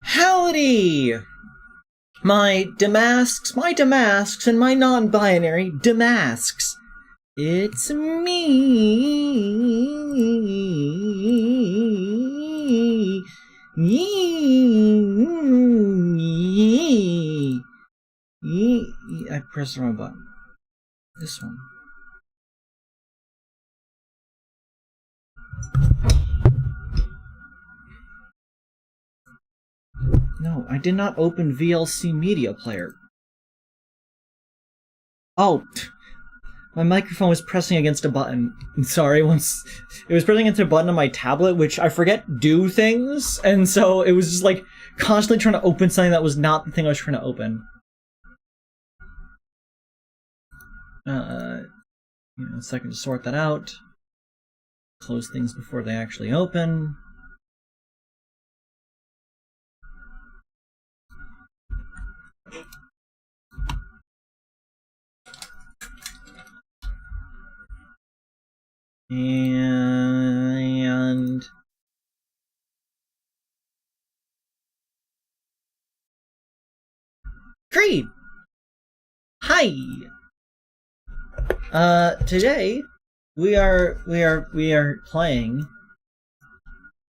Howdy! My DeMasques, and my non-binary DeMasques. It's me. I pressed the wrong button. This one. No, I did not open VLC Media Player. Oh, my microphone was pressing against a button. Sorry, once it was pressing against a button on my tablet, which I forget do things, and so it was just like constantly trying to open something that was not the thing I was trying to open. A second to sort that out. Close things before they actually open. And great. Hi. Today we are playing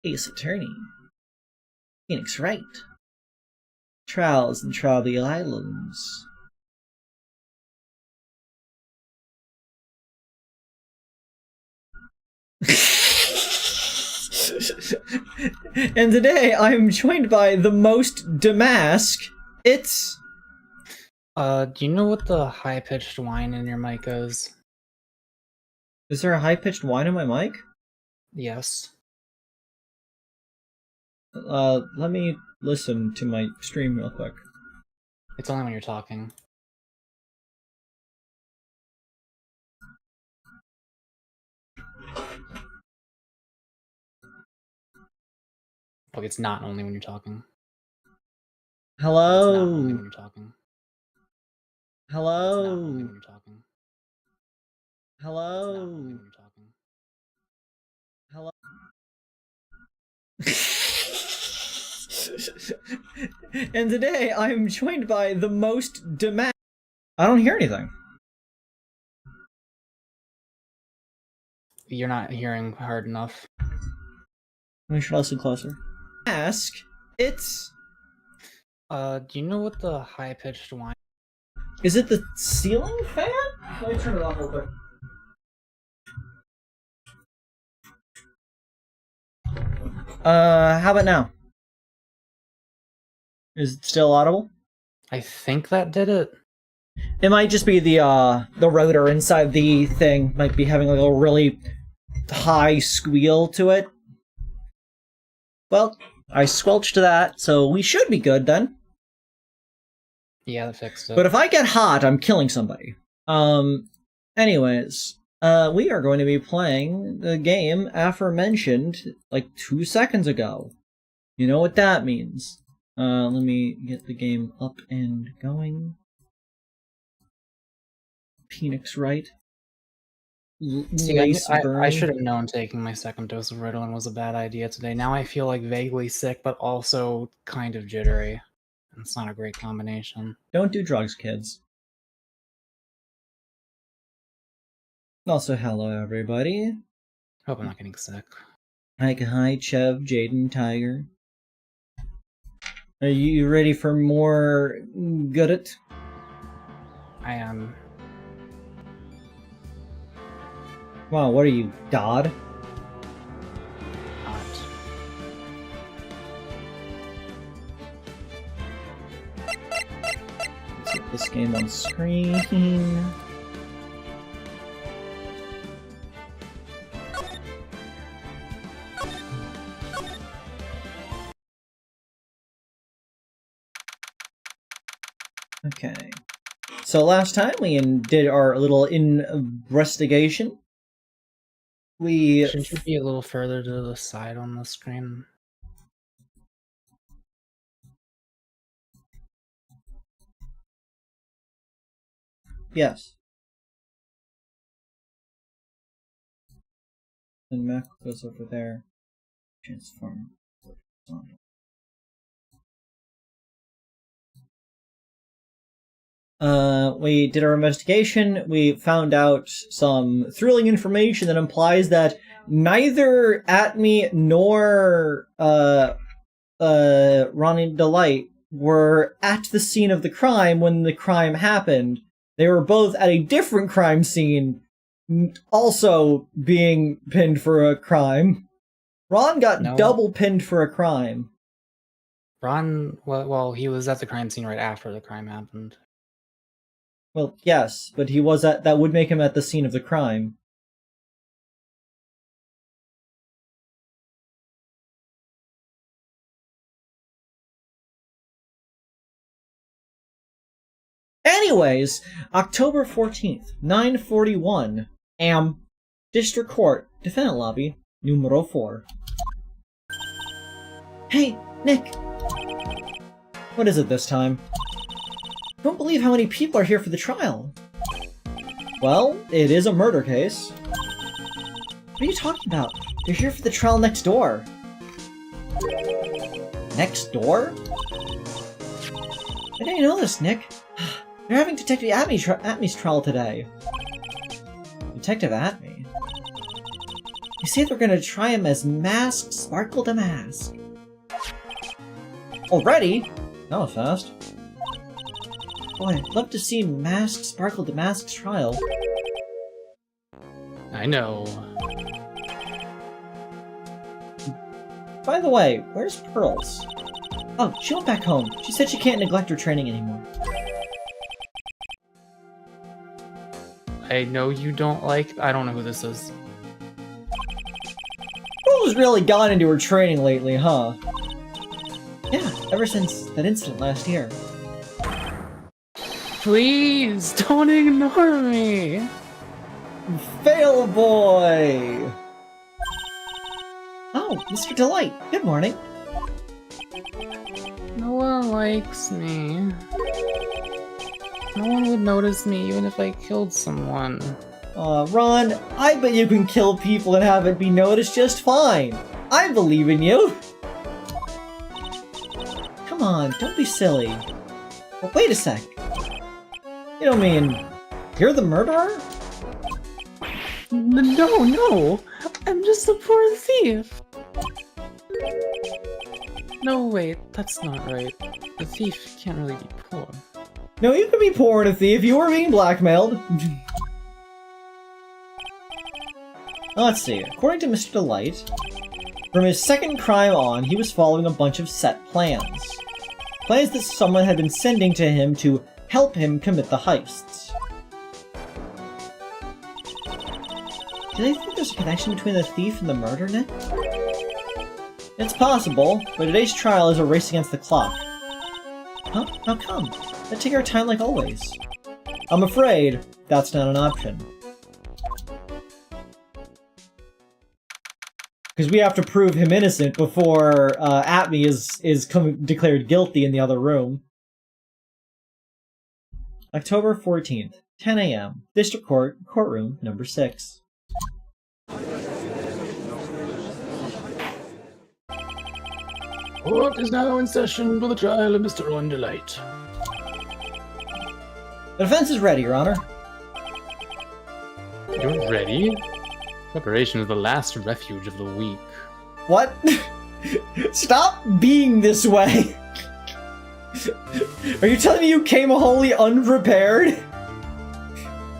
Ace Attorney, Phoenix Wright, Trials in Tribal Islands. And today I'm joined by the most DeMasque. It's... do you know what the high-pitched whine in your mic is? Is there a high-pitched whine in my mic? Yes. Let me listen to my stream real quick. It's only when you're talking. Like, it's not only when you're talking. Hello? It's not only when you're talking. Hello? It's not only when you're talking. Hello? It's not only when you're talking. And today I'm joined by the most DeMasque. I don't hear anything. You're not hearing hard enough. We should listen closer. Ask. It's. Do you know what the high-pitched whine? Is it the ceiling fan? Let me turn it off real quick. How about now? Is it still audible? I think that did it. It might just be the rotor inside the thing might be having like a really high squeal to it. Well, I squelched that, so we should be good then. Yeah, that fixed it. But if I get hot, I'm killing somebody. Anyways, we are going to be playing the game aforementioned like 2 seconds ago. You know what that means. Let me get the game up and going. Phoenix right. See, I should have known taking my second dose of Ritalin was a bad idea today. Now I feel like vaguely sick, but also kind of jittery. It's not a great combination. Don't do drugs, kids. Also, hello everybody. Hope I'm not getting sick. Hi, Chev, Jaden, Tiger. Are you ready for more good it? I am. Wow, what are you, Dodd? Not. Let's get this game on screen. Okay. So last time we did our little investigation. Shouldn't you be a little further to the side on the screen? Yes. And Mac goes over there. Transform. We did our investigation. We found out some thrilling information that implies that neither Atme nor Ronnie Delight were at the scene of the crime when the crime happened. They were both at a different crime scene, also being pinned for a crime. Ron got double pinned for a crime. Ron, well, he was at the crime scene right after the crime happened. Well, yes, but he was at. That would make him at the scene of the crime. Anyways, October 14th, 9:41 a.m. District Court, Defendant Lobby, numero 4. Hey, Nick! What is it this time? I don't believe how many people are here for the trial. Well, it is a murder case. What are you talking about? They're here for the trial next door. Next door? I didn't know this, Nick. They're having Detective Atme's trial today. Detective Atme? You say they're gonna try him as masked Sparkle DeMasque. Already? That was fast. Boy, I'd love to see masked Sparkle DeMasque's trial. I know. By the way, where's Pearls? Oh, she went back home. She said she can't neglect her training anymore. I know you don't like... I don't know who this is. Pearls really gone into her training lately, huh? Yeah, ever since that incident last year. Please, don't ignore me! Fail boy! Oh, Mr. Delight, good morning. No one likes me. No one would notice me even if I killed someone. Ron, I bet you can kill people and have it be noticed just fine. I believe in you! Come on, don't be silly. But wait a sec. You don't mean... you're the murderer? No! I'm just a poor thief! No, wait, that's not right. A thief can't really be poor. No, you could be poor and a thief. You were being blackmailed. Let's see. According to Mr. Delight, from his second crime on, he was following a bunch of set plans. Plans that someone had been sending to him to help him commit the heists. Do they think there's a connection between the thief and the murder, Nick? It's possible, but today's trial is a race against the clock. Huh? How come? Let's take our time like always. I'm afraid that's not an option. Because we have to prove him innocent before Atme is declared guilty in the other room. October 14th, 10 a.m. District Court, courtroom number 6. Court is now in session for the trial of Mr. Ron Delight. The defense is ready, Your Honor. You're ready? Preparation is the last refuge of the weak. What? Stop being this way! Are you telling me you came wholly unprepared?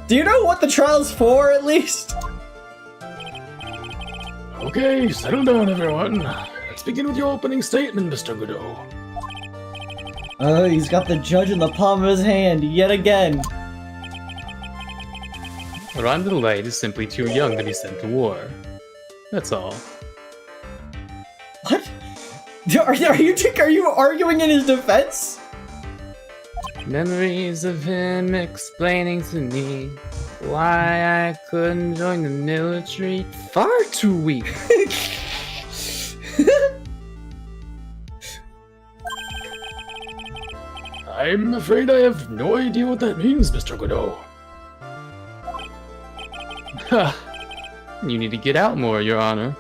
Do you know what the trial's for, at least? Okay, settle down, everyone. Let's begin with your opening statement, Mr. Godot. He's got the judge in the palm of his hand, yet again. Ron Delight is simply too young to be sent to war. That's all. What? Are you arguing in his defense? Memories of him explaining to me why I couldn't join the military. Far too weak. I'm afraid I have no idea what that means, Mr. Godot. You need to get out more, Your Honor.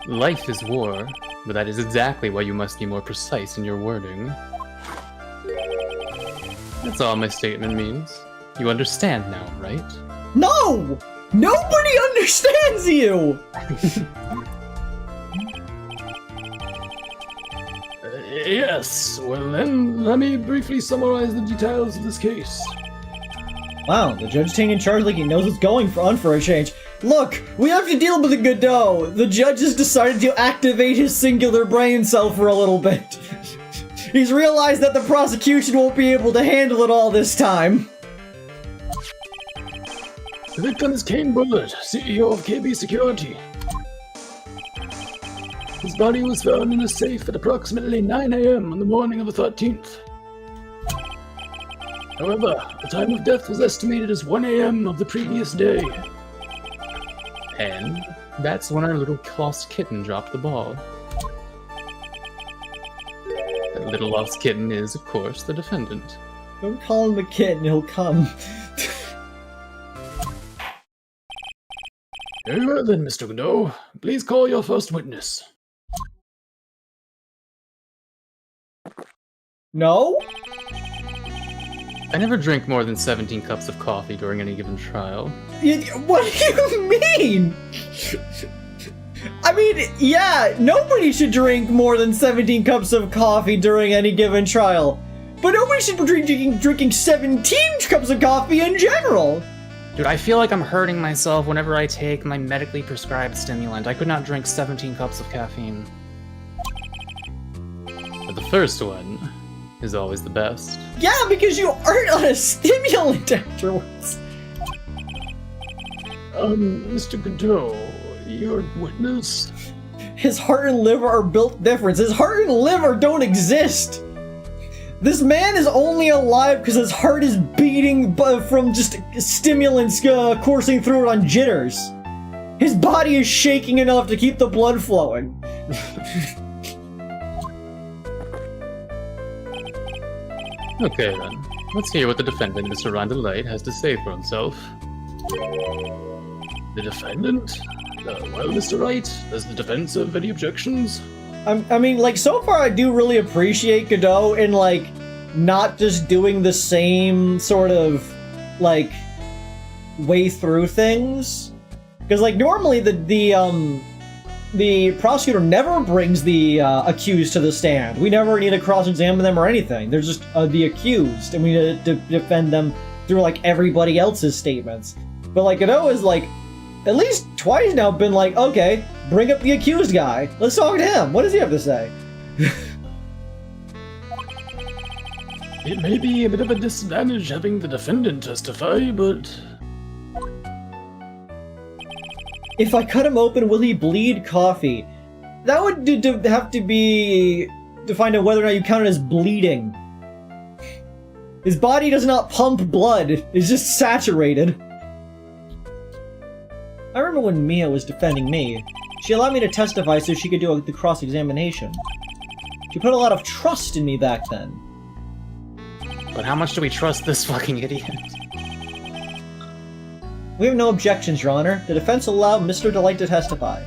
Life is war, but that is exactly why you must be more precise in your wording. That's all my statement means. You understand now, right? No! Nobody understands you! Yes, well then, let me briefly summarize the details of this case. Wow, the judge taking charge like he knows what's going on for a change. Look, we have to deal with the Godot. The judge has decided to activate his singular brain cell for a little bit. He's realized that the prosecution won't be able to handle it all this time. The victim is Kane Bullard, CEO of KB Security. His body was found in a safe at approximately 9 a.m. on the morning of the 13th. However, the time of death was estimated as 1 a.m. of the previous day. And that's when our little lost kitten dropped the ball. That little lost kitten is, of course, the defendant. Don't call him a kitten, he'll come. Very well then, Mr. Godot. Please call your first witness. No? I never drink more than 17 cups of coffee during any given trial. What do you mean? I mean, yeah, nobody should drink more than 17 cups of coffee during any given trial. But nobody should be drinking 17 cups of coffee in general. Dude, I feel like I'm hurting myself whenever I take my medically prescribed stimulant. I could not drink 17 cups of caffeine. But the first one is always the best. Yeah, because you aren't on a stimulant afterwards. Mr. Godot, your witness? His heart and liver are built different. His heart and liver don't exist. This man is only alive because his heart is beating from just stimulants coursing through it on jitters. His body is shaking enough to keep the blood flowing. Okay then, let's hear what the defendant, Mr. Ron Delight, has to say for himself. The defendant? Well, Mr. Wright, does the defense have any objections? I mean, like, so far I do really appreciate Godot in, like, not just doing the same sort of, like, way through things. Because, like, normally the prosecutor never brings the accused to the stand. We never need to cross-examine them or anything. They're just the accused, and we need to defend them through, like, everybody else's statements. But, like, Godot is, like, at least twice now been like, okay, bring up the accused guy. Let's talk to him. What does he have to say? It may be a bit of a disadvantage having the defendant testify, but... If I cut him open, will he bleed coffee? That would have to be defined on whether or not you count it as bleeding. His body does not pump blood. It's just saturated. I remember when Mia was defending me. She allowed me to testify so she could do the cross-examination. She put a lot of trust in me back then. But how much do we trust this fucking idiot? We have no objections, Your Honor. The defense allowed Mr. Delight to testify.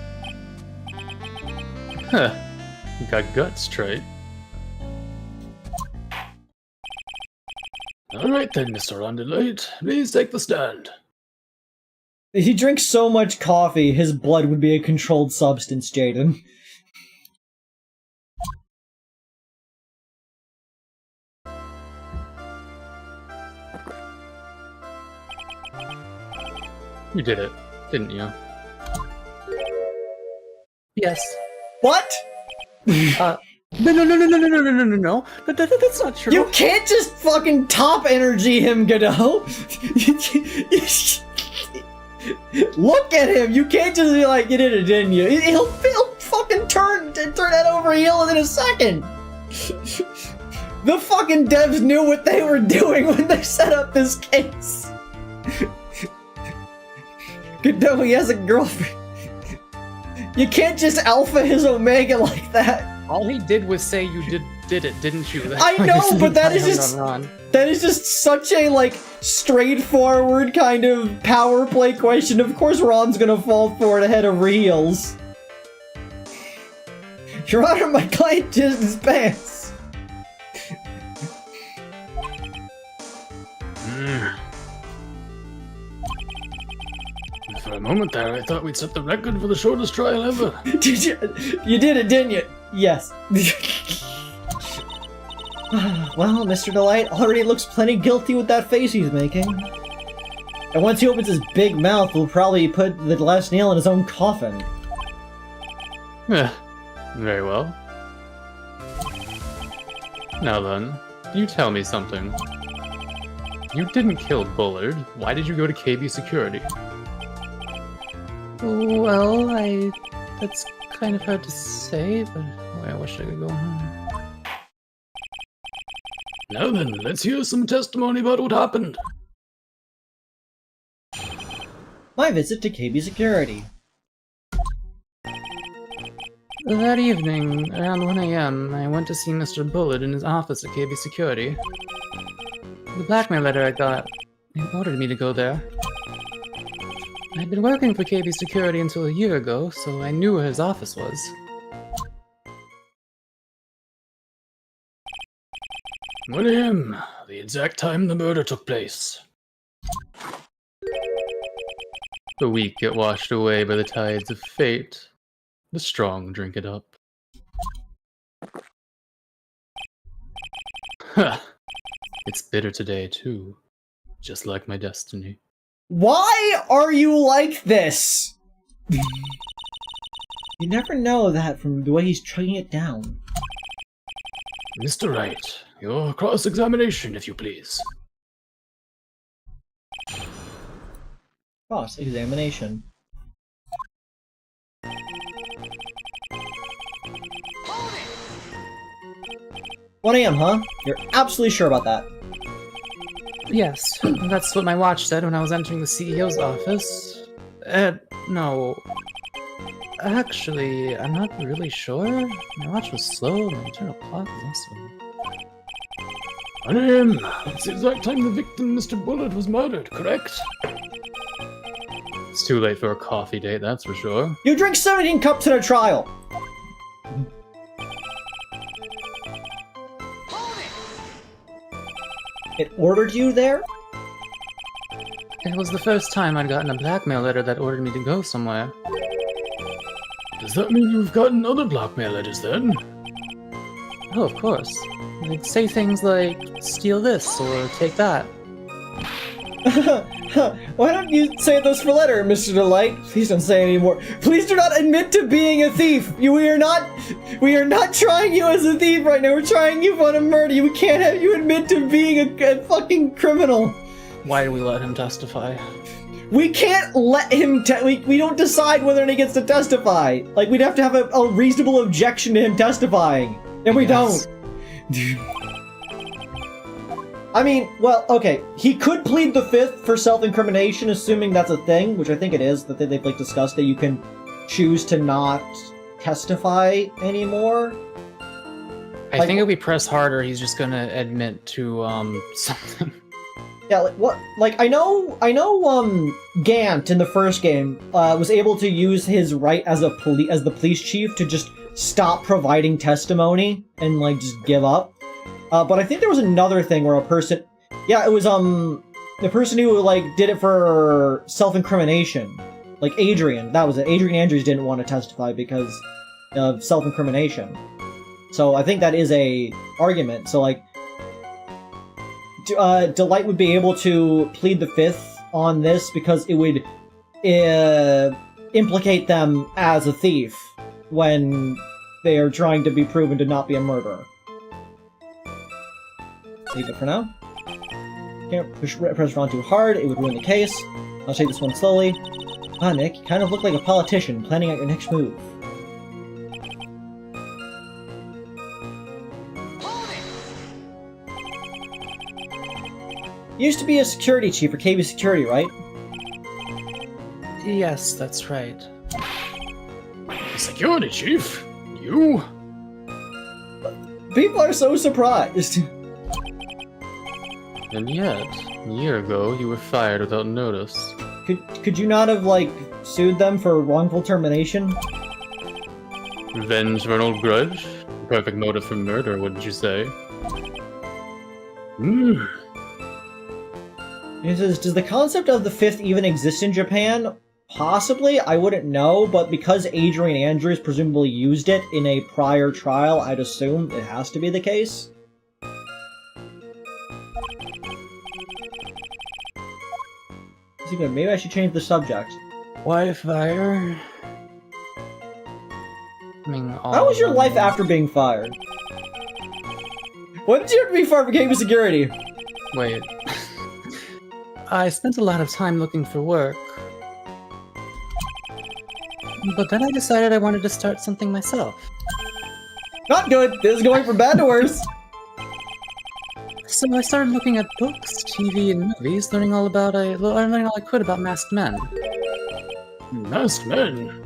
Huh. You got guts, Trey. Alright then, Mr. Delight. Please take the stand. If he drinks so much coffee, his blood would be a controlled substance, Jaden. You did it, didn't you? Yes. What? No. That's not true. You can't just fucking top energy him, Godot! Look at him! You can't just be like, you did it, didn't you? He'll fucking turn that over heel in a second! The fucking devs knew what they were doing when they set up this case! Godot, he has a girlfriend. You can't just alpha his omega like that. All he did was say you did it, didn't you? I know, but that is just such a, like, straightforward kind of power play question. Of course Ron's gonna fall for it ahead of heels. Your Honor, my client jizzed his pants. For a moment there, I thought we'd set the record for the shortest trial ever. You did it, didn't you? Yes. Well, Mr. Delight already looks plenty guilty with that face he's making. And once he opens his big mouth, he'll probably put the last nail in his own coffin. Very well. Now then, you tell me something. You didn't kill Bullard. Why did you go to KB Security? Well, that's kind of hard to say, but I wish I could go home. Now then, let's hear some testimony about what happened. My visit to KB Security. That evening, around 1 AM, I went to see Mr. Bullard in his office at KB Security. The blackmail letter I got, he ordered me to go there. I'd been working for KB Security until a year ago, so I knew where his office was. What AM? The exact time the murder took place. The weak get washed away by the tides of fate. The strong drink it up. Ha! It's bitter today, too. Just like my destiny. Why are you like this? You never know that from the way he's chugging it down. Mr. Wright, your cross-examination, if you please. Cross-examination. 1 AM, huh? You're absolutely sure about that? Yes, that's what my watch said when I was entering the CEO's office. No. Actually, I'm not really sure. My watch was slow, and the internal clock was also... 1 AM. It's the exact time the victim, Mr. Bullard, was murdered, correct? It's too late for a coffee date, that's for sure. You drink 17 cups in a trial! It ordered you there? It was the first time I'd gotten a blackmail letter that ordered me to go somewhere. Does that mean you've gotten other blackmail letters then? Oh, of course. They'd say things like, steal this, or take that. Why don't you say those for letter, Mr. Delight? Please don't say anymore. Please do not admit to being a thief. We are not trying you as a thief right now. We're trying you on a murder. We can't have you admit to being a fucking criminal. Why did we let him testify? We can't let him we don't decide whether or not he gets to testify. Like, we'd have to have a reasonable objection to him testifying. And we don't. I mean, well, okay, he could plead the fifth for self-incrimination, assuming that's a thing, which I think it is, that they've, like, discussed, that you can choose to not testify anymore. I think if we press harder, he's just gonna admit to, something. Yeah, like, what, like, I know, Gant in the first game, was able to use his right as the police chief to just stop providing testimony and, like, just give up. But I think there was another thing where a person... Yeah, it was, the person who, like, did it for self-incrimination. Like, Adrian. That was it. Adrian Andrews didn't want to testify because of self-incrimination. So I think that is a argument. So, like, Delight would be able to plead the fifth on this because it would implicate them as a thief when they are trying to be proven to not be a murderer. Leave it for now. Can't press on too hard, it would ruin the case. I'll take this one slowly. Ah, Nick, you kind of look like a politician planning out your next move. You used to be a security chief for KB Security, right? Yes, that's right. Security chief? You? People are so surprised. And yet, a year ago, you were fired without notice. Could you not have, like, sued them for wrongful termination? Revenge for an old grudge? Perfect motive for murder, wouldn't you say? He says, does the concept of the fifth even exist in Japan? Possibly, I wouldn't know, but because Adrian Andrews presumably used it in a prior trial, I'd assume it has to be the case. Maybe I should change the subject. Why fire? I mean, how was your life after being fired? When did you have to be fired for KB Security? Wait. I spent a lot of time looking for work. But then I decided I wanted to start something myself. Not good! This is going from bad to worse! So I started looking at books, TV, and movies, learning all I could about masked men. Masked men?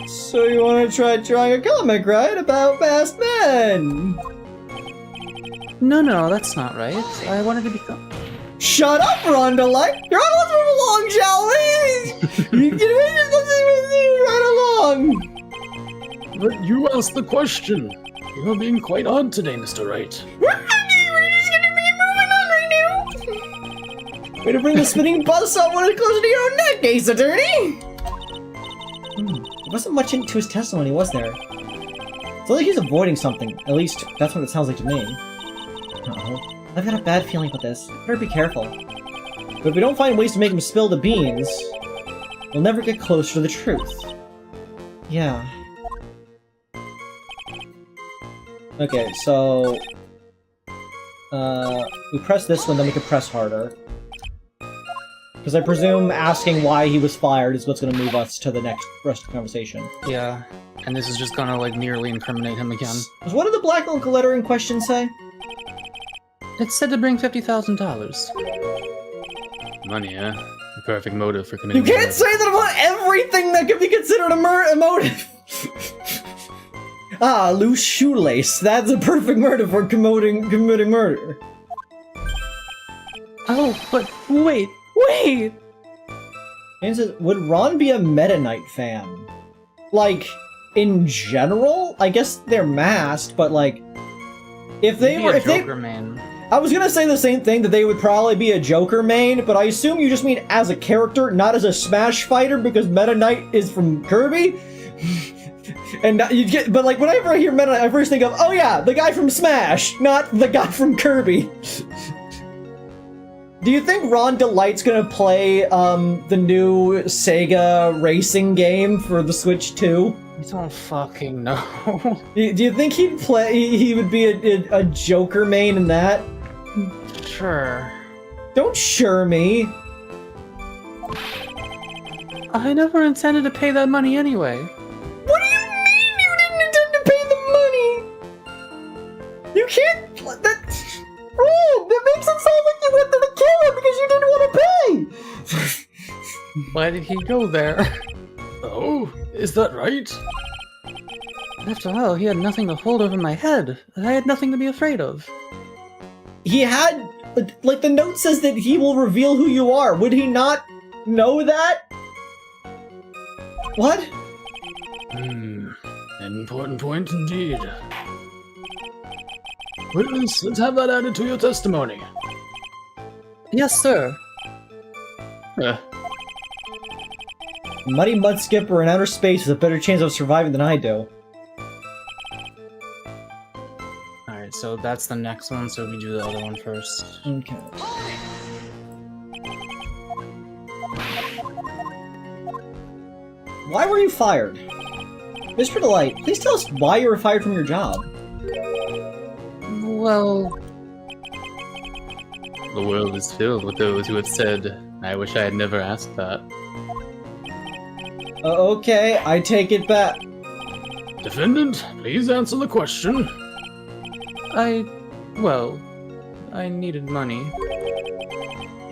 So you want to try drawing a comic, right? About masked men? No, that's not right. I wanted to become... Shut up, Rhonda! Like, you're on, let's move along, shall we? You can right along! But you asked the question. You're being quite odd today, Mr. Wright. We're just gonna be moving on right now! Way to bring the spinning buzz saw one closer to your own neck, Ace Attorney! There wasn't much into his testimony, was there? It's like he's avoiding something. At least, that's what it sounds like to me. Uh-oh. I've got a bad feeling about this. Better be careful. But if we don't find ways to make him spill the beans, we'll never get closer to the truth. Yeah. Okay, so... we press this one, then we can press harder. Because I presume asking why he was fired is what's going to move us to the next rest of the conversation. Yeah, and this is just gonna, like, nearly incriminate him again. So what did the black ink letter in question say? It said to bring $50,000. Money, eh? The perfect motive for committing You can't murder. say that about everything that could be considered a motive! Ah, loose shoelace. That's a perfect murder for committing murder. Oh, but wait! And says, would Ron be a Meta Knight fan? Like, in general? I guess they're masked, but like, if they were, Joker main. I was gonna say the same thing, that they would probably be a Joker main, but I assume you just mean as a character, not as a Smash fighter, because Meta Knight is from Kirby. And you get, but like, whenever I hear Meta Knight, I first think of, oh yeah, the guy from Smash, not the guy from Kirby. Do you think Ron Delight's gonna play the new Sega racing game for the Switch 2? I don't fucking know. Do you think he would be a Joker main in that? Sure. Don't sure me. I never intended to pay that money anyway. What do you mean you didn't intend to pay the money? You can't. That makes it sound like you went there to kill him because you didn't want to pay. Why did he go there? Oh, is that right? After all, he had nothing to hold over my head, and I had nothing to be afraid of. He had, like, the note says that he will reveal who you are. Would he not know that? What? An important point indeed. Witness, let's have that added to your testimony. Yes, sir. Muddy Mud Skipper in outer space has a better chance of surviving than I do. Alright, so that's the next one, so we do the other one first. Okay. Why were you fired? Mr. Delight, please tell us why you were fired from your job. Well... The world is filled with those who have said, I wish I had never asked that. Okay, I take it back. Defendant, please answer the question. I needed money.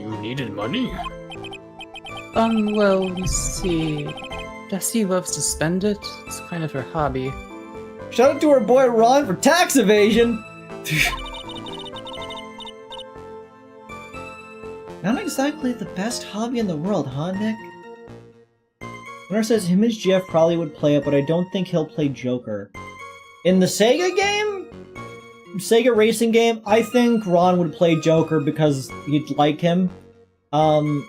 You needed money? Well, you see... Jessie loves to spend it. It's kind of her hobby. Shout out to our boy Ron for tax evasion! Not exactly the best hobby in the world, huh, Nick? Winner says him as Jeff probably would play it, but I don't think he'll play Joker. In the Sega game? Sega racing game? I think Ron would play Joker because he'd like him. I'm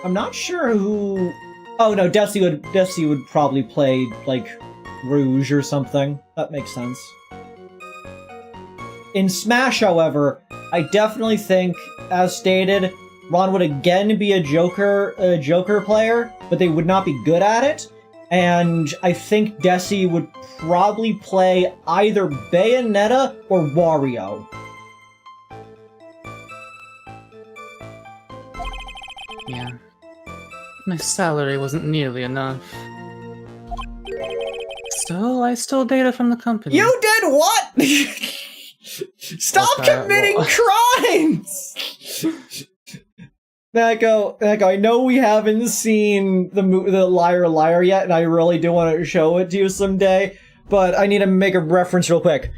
not sure who... Oh no, Desi would probably play, like, Rouge or something. That makes sense. In Smash, however, I definitely think, as stated, Ron would again be a Joker player, but they would not be good at it. And I think Desi would probably play either Bayonetta or Wario. Yeah. My salary wasn't nearly enough. So I stole data from the company. You did what? Stop committing crimes! Mako, I know we haven't seen the Liar Liar yet, and I really do want to show it to you someday, but I need to make a reference real quick.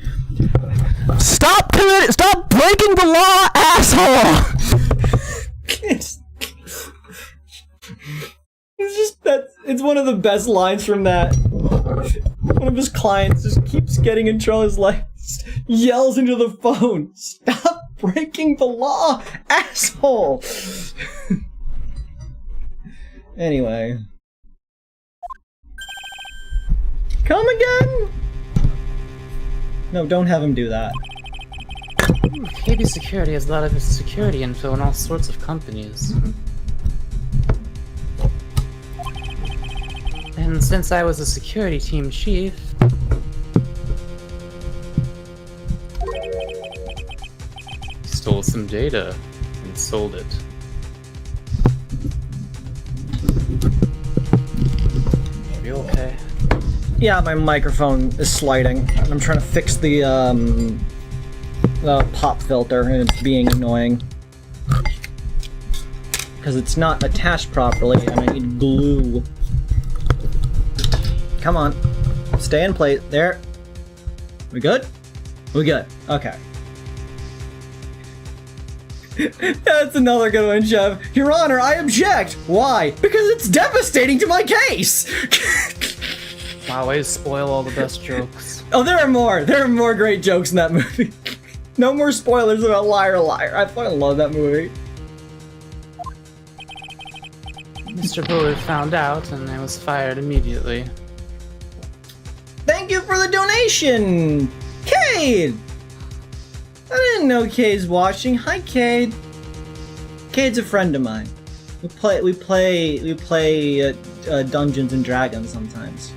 Stop breaking the law, asshole! It's one of the best lines from that. One of his clients just keeps getting in trouble. His like yells into the phone, "Stop breaking the law, asshole!" Anyway. Come again? No, don't have him do that. KB Security has a lot of its security info in all sorts of companies. And since I was a security team chief... Stole some data and sold it. Are you okay? Yeah, my microphone is sliding. I'm trying to fix the pop filter, and it's being annoying. Because it's not attached properly, and I need glue. Come on. Stay in place. There. We good? We good. Okay. That's another good one, Chef. Your Honor, I object. Why? Because it's devastating to my case. Wow, way to spoil all the best jokes. Oh, there are more. There are more great jokes in that movie. No more spoilers about Liar Liar. I fucking love that movie. Mr. Bullard found out and I was fired immediately. Thank you for the donation, Cade. I didn't know Cade's watching. Hi, Cade. Cade's a friend of mine. We play Dungeons and Dragons sometimes.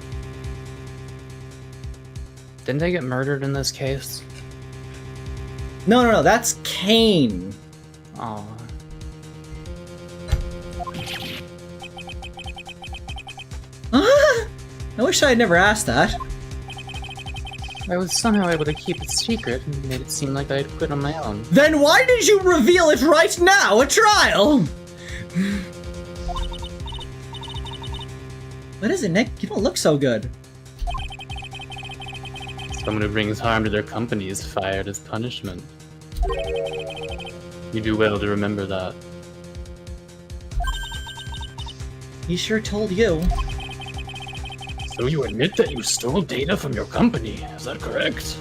Didn't they get murdered in this case? No, that's Kane. Oh. I wish I had never asked that. I was somehow able to keep it secret and made it seem like I had quit on my own. Then why did you reveal it right now at trial? What is it, Nick? You don't look so good. Someone who brings harm to their company is fired as punishment. You do well to remember that. He sure told you. So you admit that you stole data from your company, is that correct?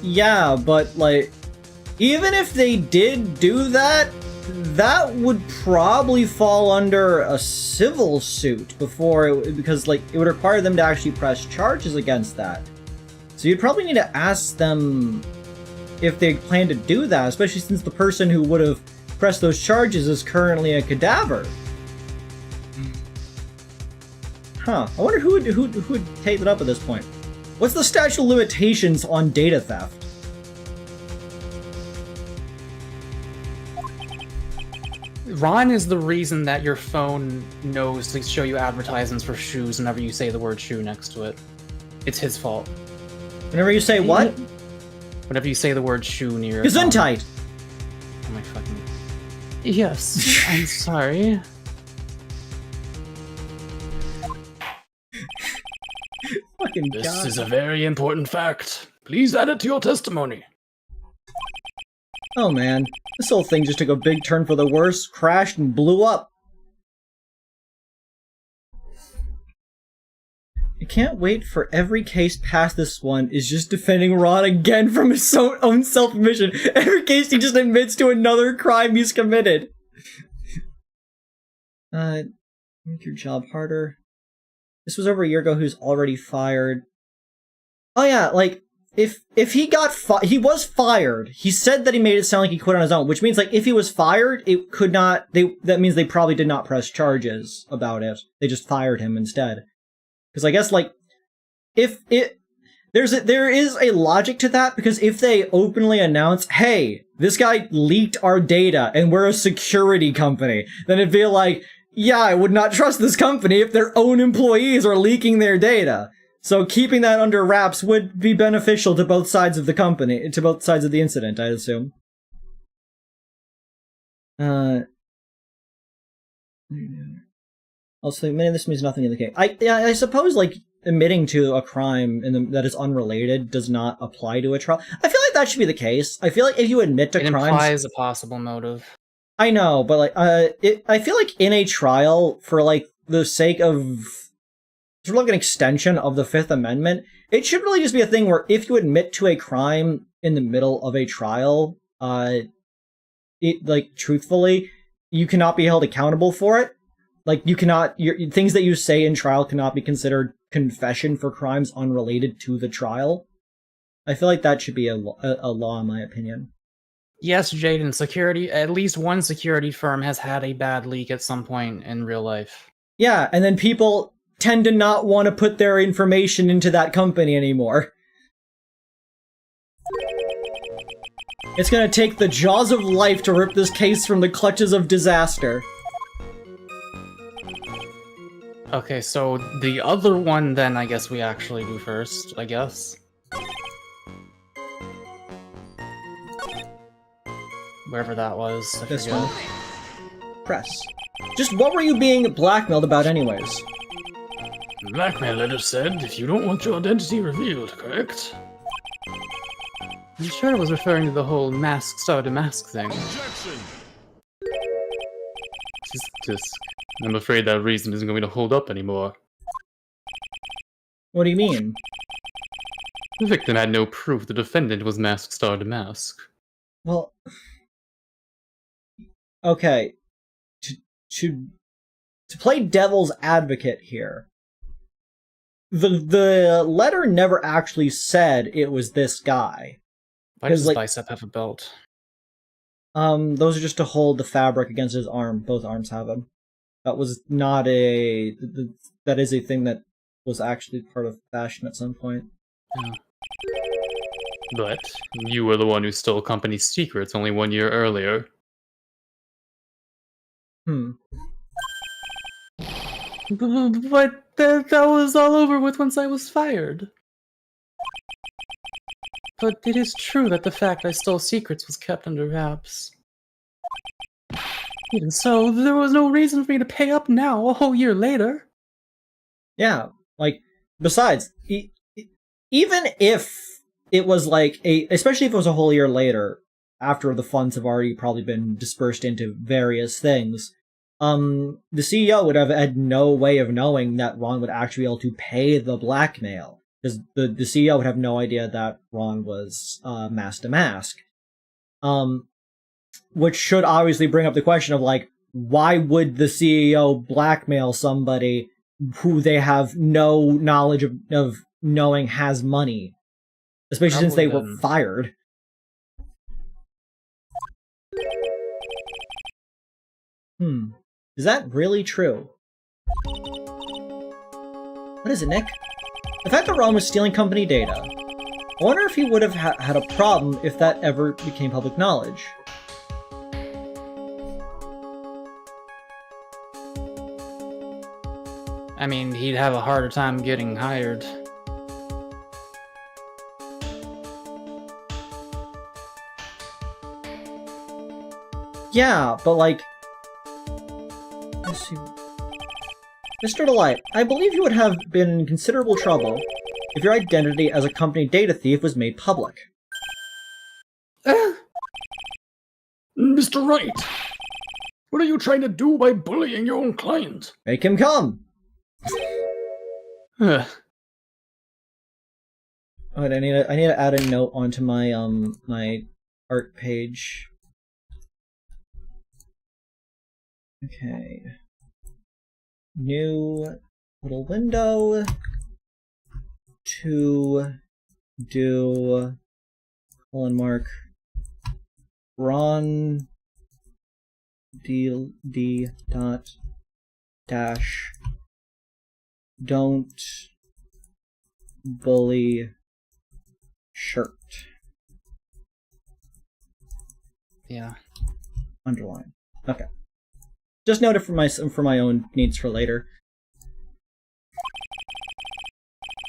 Yeah, but like, even if they did do that, that would probably fall under a civil suit because like it would require them to actually press charges against that. So you'd probably need to ask them if they plan to do that, especially since the person who would have pressed those charges is currently a cadaver. Huh. I wonder who would take it up at this point. What's the statute of limitations on data theft? Ron is the reason that your phone knows to show you advertisements for shoes whenever you say the word shoe next to it. It's his fault. Whenever you say what? Whenever you say the word shoe near your Gesundheit! Oh my fucking... Yes, I'm sorry. Fucking This God. is a very important fact. Please add it to your testimony. Oh man, this whole thing just took a big turn for the worse, crashed, and blew up. I can't wait for every case past this one is just defending Ron again from his own self-admission. Every case he just admits to another crime he's committed. Make your job harder. This was over a year ago. Who's already fired? Oh yeah, like if he got he was fired. He said that he made it sound like he quit on his own, which means like if he was fired, it could not. That means they probably did not press charges about it. They just fired him instead. Because I guess like there is a logic to that, because if they openly announce, hey, this guy leaked our data and we're a security company, then it'd be like, yeah, I would not trust this company if their own employees are leaking their data. So keeping that under wraps would be beneficial to both sides of the company, to both sides of the incident, I'd assume. Also, admitting this means nothing in the case. I suppose, like, admitting to a crime that is unrelated does not apply to a trial. I feel like that should be the case. I feel like if you admit to crimes... It implies a possible motive. I know, but, like, I feel like in a trial, for, like, the sake of sort of like an extension of the Fifth Amendment, it should really just be a thing where if you admit to a crime in the middle of a trial, truthfully, you cannot be held accountable for it. Like, you cannot, things that you say in trial cannot be considered confession for crimes unrelated to the trial. I feel like that should be a law, in my opinion. Yes, Jaden, at least one security firm has had a bad leak at some point in real life. Yeah, and then people tend to not want to put their information into that company anymore. It's gonna take the jaws of life to rip this case from the clutches of disaster. Okay, so the other one then I guess we actually do first, I guess. Wherever that was, I this forget. one. Press. Just what were you being blackmailed about anyways? The blackmail letter said if you don't want your identity revealed, correct? I'm sure I was referring to the whole mask star DeMasque thing. Just, I'm afraid that reason isn't going to hold up anymore. What do you mean? The victim had no proof the defendant was Mask Star DeMasque. Well, okay. To play devil's advocate here, the letter never actually said it was this guy. Why does his bicep have a belt? Those are just to hold the fabric against his arm. Both arms have them. That was not a... That is a thing that was actually part of fashion at some point. Yeah. But you were the one who stole company secrets only 1 year earlier. But that was all over with once I was fired. But it is true that the fact I stole secrets was kept under wraps. Even so, there was no reason for me to pay up now, a whole year later. Yeah, like, besides, even if it was like especially if it was a whole year later, after the funds have already probably been dispersed into various things, the CEO would have had no way of knowing that Ron would actually be able to pay the blackmail. Because the CEO would have no idea that Ron was Mask DeMasque. Which should obviously bring up the question of, like, why would the CEO blackmail somebody who they have no knowledge of knowing has money? Especially since they were fired. Is that really true? What is it, Nick? The fact that Ron was stealing company data. I wonder if he would have had a problem if that ever became public knowledge. I mean, he'd have a harder time getting hired. Yeah, but like... Let's see... Mr. Delight, I believe you would have been in considerable trouble if your identity as a company data thief was made public. Mr. Wright, what are you trying to do by bullying your own client? Make him come! Alright, I need to add a note onto my my art page. Okay. New little window to do : Ron D dot dash don't bully shirt. Yeah. Underline. Okay. Just note it for my own needs for later.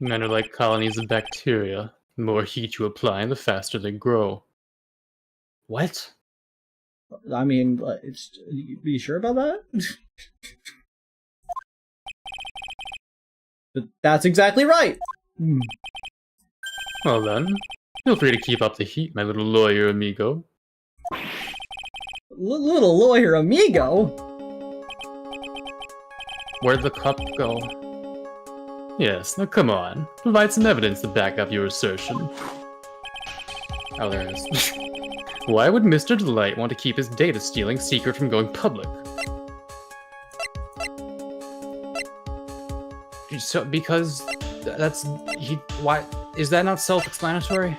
Men are like colonies of bacteria. The more heat you apply, the faster they grow. What? I mean, you sure about that? But that's exactly right! Well then, feel free to keep up the heat, my little lawyer amigo. Little lawyer amigo? Where'd the cup go? Yes, now come on. Provide some evidence to back up your assertion. Oh, there it is. Why would Mr. Delight want to keep his data stealing secret from going public? So, because why is that not self-explanatory?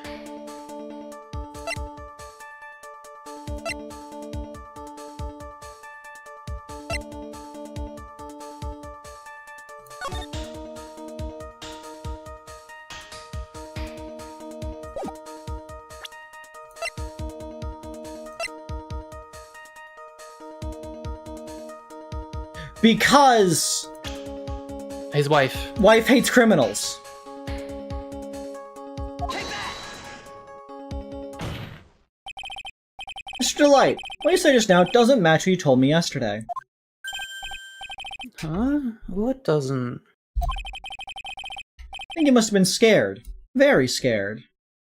Because his wife hates criminals. Mr. Delight, what you said just now doesn't match what you told me yesterday. Huh? What doesn't? I think you must have been scared. Very scared.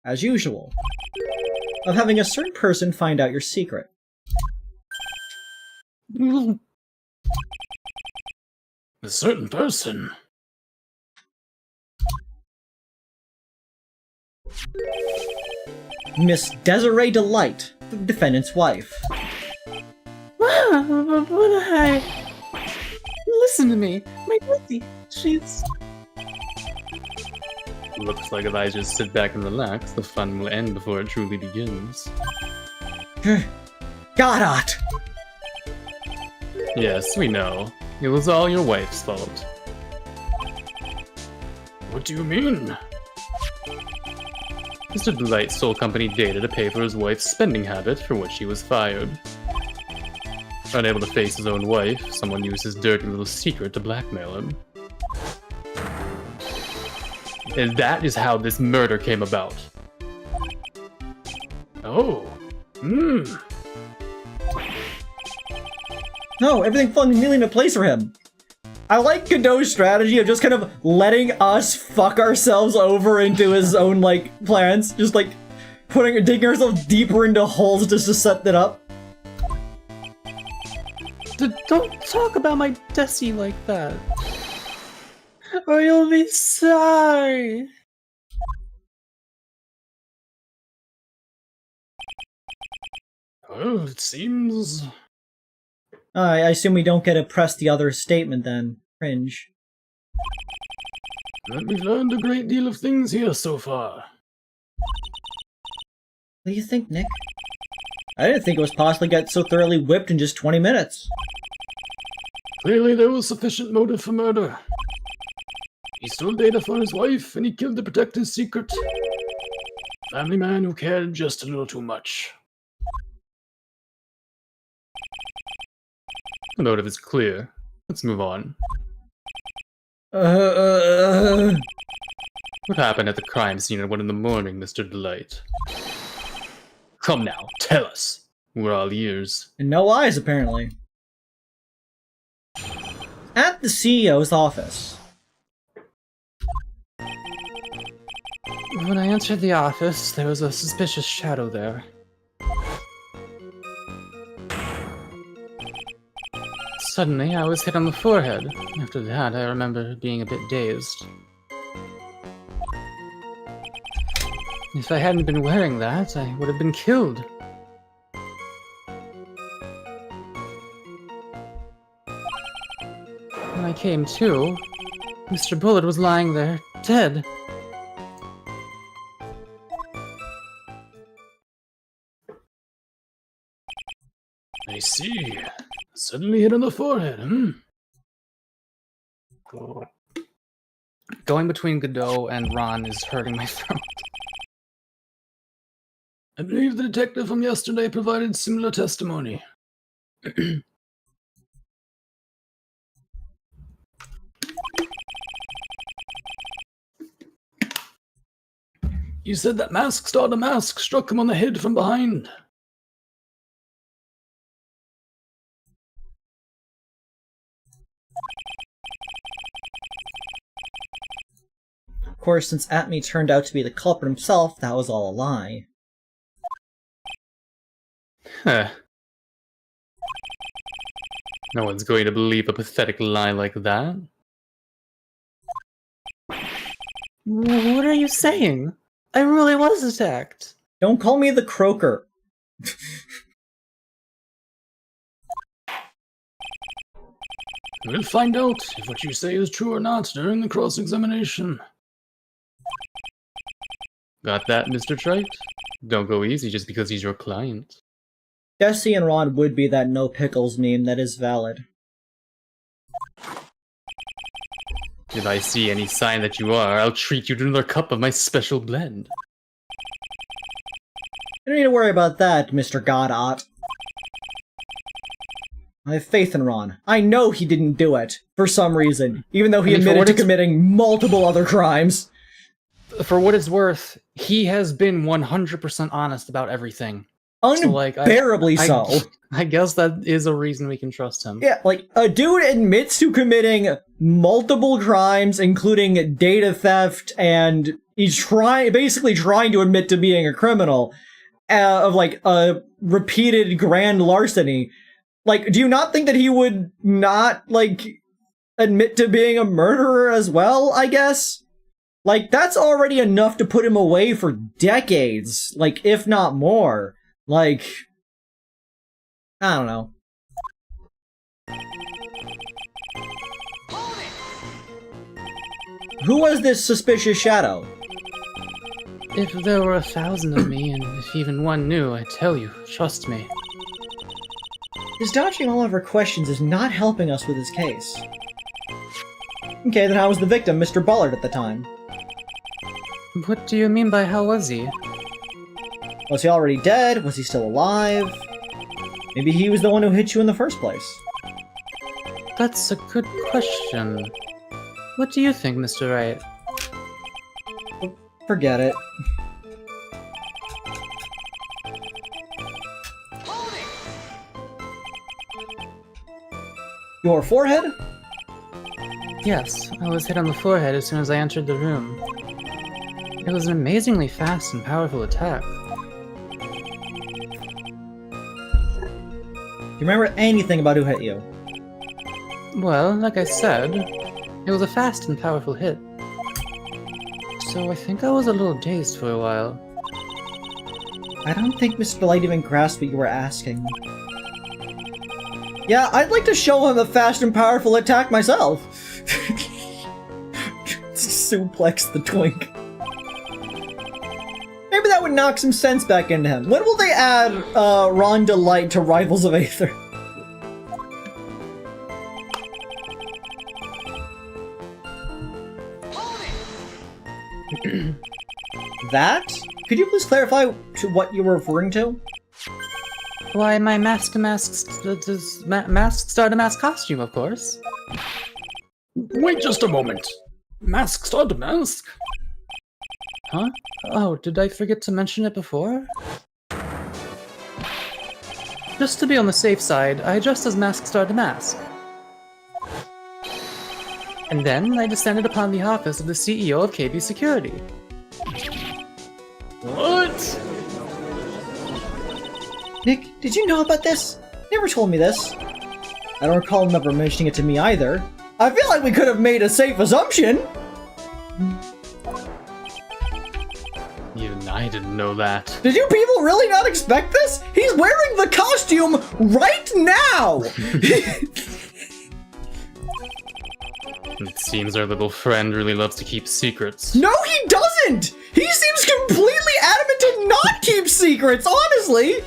As usual. of having a certain person find out your secret. A certain person? Miss Desiree Delight, the defendant's wife. Listen to me. My Lizzie, she's... Looks like if I just sit back and relax, the fun will end before it truly begins. Godot! Yes, we know. It was all your wife's fault. What do you mean? Mr. Delight stole company data to pay for his wife's spending habit, for which he was fired. Unable to face his own wife, someone used his dirty little secret to blackmail him. And that is how this murder came about. Oh. No, everything fell immediately into place for him. I like Godot's strategy of just kind of letting us fuck ourselves over into his own, like, plans. Just, like, digging ourselves deeper into holes just to set that up. Don't talk about my Desi like that. Or you'll be sorry. Well, it seems... I assume we don't get to press the other statement then. Cringe. that we've learned a great deal of things here so far. What do you think, Nick? I didn't think it was possible to get so thoroughly whipped in just 20 minutes. Clearly there was sufficient motive for murder. He stole data for his wife, and he killed to protect his secret. Family man who cared just a little too much. The motive is clear. Let's move on. What What happened at the crime scene at 1 in the morning, Mr. Delight? Come now, tell us. We're all ears. And no eyes, apparently. At the CEO's office. When I entered the office, there was a suspicious shadow there. Suddenly, I was hit on the forehead. After that, I remember being a bit dazed. If I hadn't been wearing that, I would have been killed. When I came to, Mr. Bullet was lying there, dead. I see. Suddenly hit on the forehead, Going between Godot and Ron is hurting my throat. I believe the detective from yesterday provided similar testimony. You said that Mask Star DeMasque struck him on the head from behind. Of course, since Atme turned out to be the culprit himself, that was all a lie. Huh. No one's going to believe a pathetic lie like that. What are you saying? I really was attacked. Don't call me the croaker. We'll find out if what you say is true or not during the cross-examination. Got that, Mr. Trite? Don't go easy just because he's your client. Jesse and Ron would be that no pickles meme, that is valid. If I see any sign that you are, I'll treat you to another cup of my special blend. You don't need to worry about that, Mr. Godot. I have faith in Ron. I know he didn't do it, for some reason, even though he admitted to committing multiple other crimes. For what it's worth, he has been 100% honest about everything. Unbearably so. I guess that is a reason we can trust him. Yeah, like, a dude admits to committing multiple crimes, including data theft, and he's basically trying to admit to being a criminal. of like a repeated grand larceny, like, do you not think that he would not like admit to being a murderer as well? I guess, like, that's already enough to put him away for decades, like, if not more. Like, I don't know. Who was this suspicious shadow? If there were 1,000 of me, and if even one knew, I tell you, trust me. His dodging all of our questions is not helping us with his case. Okay, then how was the victim, Mr. Bullard, at the time? What do you mean by how was he? Was he already dead? Was he still alive? Maybe he was the one who hit you in the first place. That's a good question. What do you think, Mr. Wright? Forget it. Your forehead? Yes, I was hit on the forehead as soon as I entered the room. It was an amazingly fast and powerful attack. Do you remember anything about who hit you? Well, like I said, it was a fast and powerful hit. So I think I was a little dazed for a while. I don't think Miss Blight even grasped what you were asking. Yeah, I'd like to show him a fast and powerful attack myself. Suplex the twink. Maybe that would knock some sense back into him. When will they add Ron Delight to Rivals of Aether? That? Could you please clarify to what you were referring to? Why, my Mask Star DeMasque costume, of course. Wait just a moment. Mask Star DeMasque? Huh? Oh, did I forget to mention it before? Just to be on the safe side, I dressed as Mask Star DeMasque. And then I descended upon the office of the CEO of KB Security. What? Nick, did you know about this? You never told me this. I don't recall him ever mentioning it to me either. I feel like we could have made a safe assumption. Even I didn't know that. Did you people really not expect this? He's wearing the costume right now! It seems our little friend really loves to keep secrets. No, he doesn't! He seems completely adamant to not keep secrets, honestly!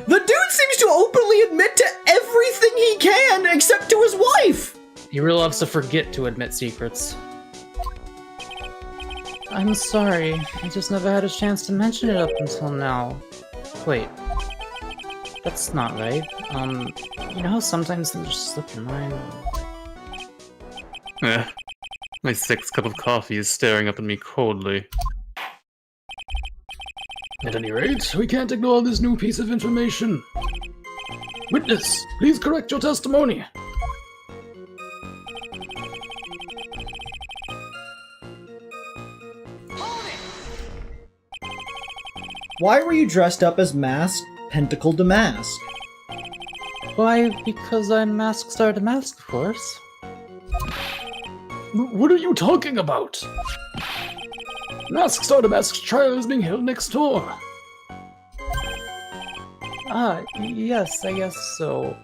The dude seems to openly admit to everything he can except to his wife! He really loves to forget to admit secrets. I'm sorry, I just never had a chance to mention it up until now. Wait. That's not right. You know how sometimes things just slip your mind? My sixth cup of coffee is staring up at me coldly. At any rate, we can't ignore this new piece of information. Witness, please correct your testimony. Why were you dressed up as Mask Pentacle DeMasque? Why, because I'm Mask Star DeMasque, of course. What are you talking about? Mask Star DeMasque's trial is being held next door. Ah, yes, I guess so.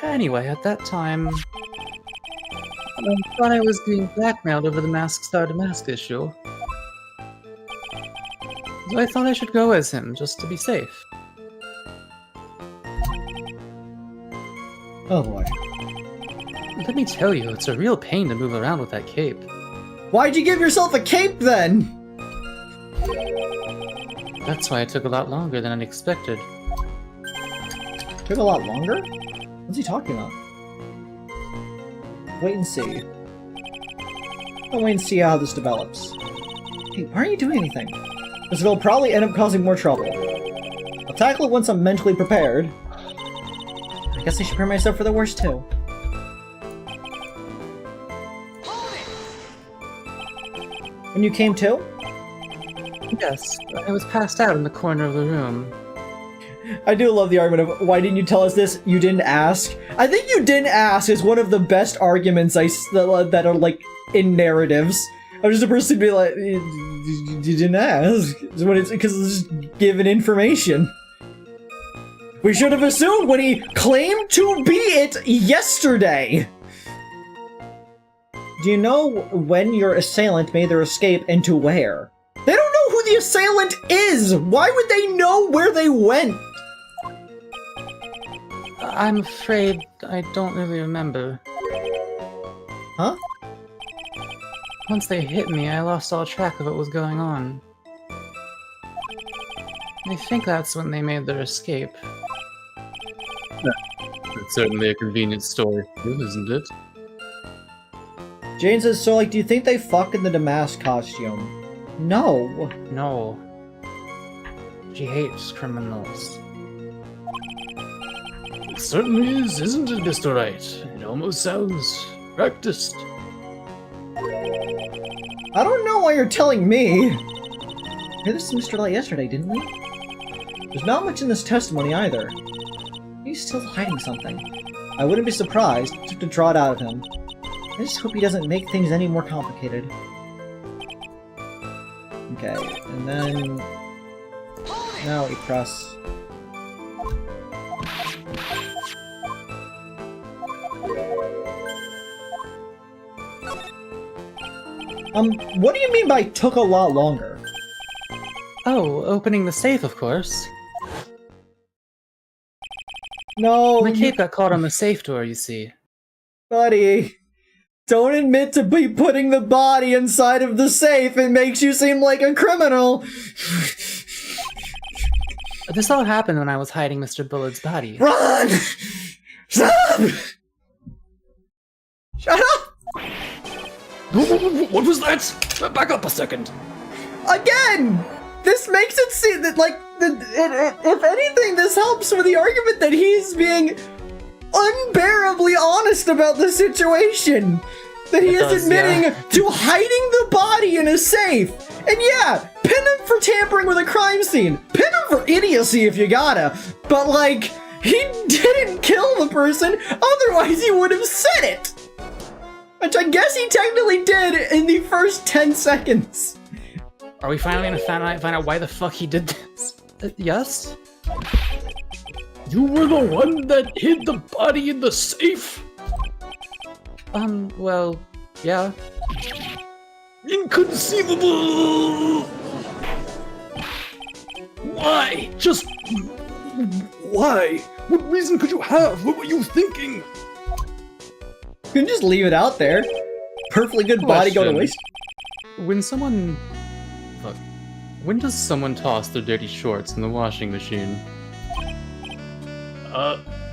Anyway, at that time, I thought I was being blackmailed over the Mask Star DeMasque issue. So I thought I should go as him, just to be safe. Oh boy. Let me tell you, it's a real pain to move around with that cape. Why'd you give yourself a cape then? That's why it took a lot longer than I expected. Took a lot longer? What's he talking about? Wait and see. I'll wait and see how this develops. Hey, why aren't you doing anything? Because it'll probably end up causing more trouble. I'll tackle it once I'm mentally prepared. I guess I should prepare myself for the worst too. When you came to? Yes, I was passed out in the corner of the room. I do love the argument of, why didn't you tell us this? You didn't ask. I think you didn't ask is one of the best arguments that are, like, in narratives. I'm just a person to be like, you didn't ask. Because it's just given information. We should have assumed when he claimed to be it yesterday. Do you know when your assailant made their escape and to where? They don't know who the assailant is! Why would they know where they went? I'm afraid I don't really remember. Huh? Once they hit me, I lost all track of what was going on. I think that's when they made their escape. It's certainly a convenient story, isn't it? Jane says, so, like, do you think they fuck in the DeMasque costume? No. No. She hates criminals. It certainly is, isn't it, Mr. Wright? It almost sounds practiced. I don't know why you're telling me. We heard this to Mr. Light yesterday, didn't we? There's not much in this testimony either. He's still hiding something. I wouldn't be surprised to draw it out of him. I just hope he doesn't make things any more complicated. Okay, and then... now we press... what do you mean by took a lot longer? Oh, opening the safe, of course. No, My cape got caught on the safe door, you see. buddy. Don't admit to be putting the body inside of the safe. It makes you seem like a criminal. This all happened when I was hiding Mr. Bullard's body. Run! Stop! Shut up! What was that? Back up a second. Again! This makes it seem that, like, if anything, this helps with the argument that he's being unbearably honest about the situation. That he is admitting to hiding the body in a safe. And yeah, pin him for tampering with a crime scene. Pin him for idiocy if you gotta. But, like, he didn't kill the person, otherwise he would have said it. Which I guess he technically did in the first 10 seconds. Are we finally gonna find out why the fuck he did this? Yes? You were the one that hid the body in the safe? Well, yeah. Inconceivable! Why? Just... why? What reason could you have? What were you thinking? You can just leave it out there. Perfectly good body go to waste. When someone... Look, when does someone toss their dirty shorts in the washing machine?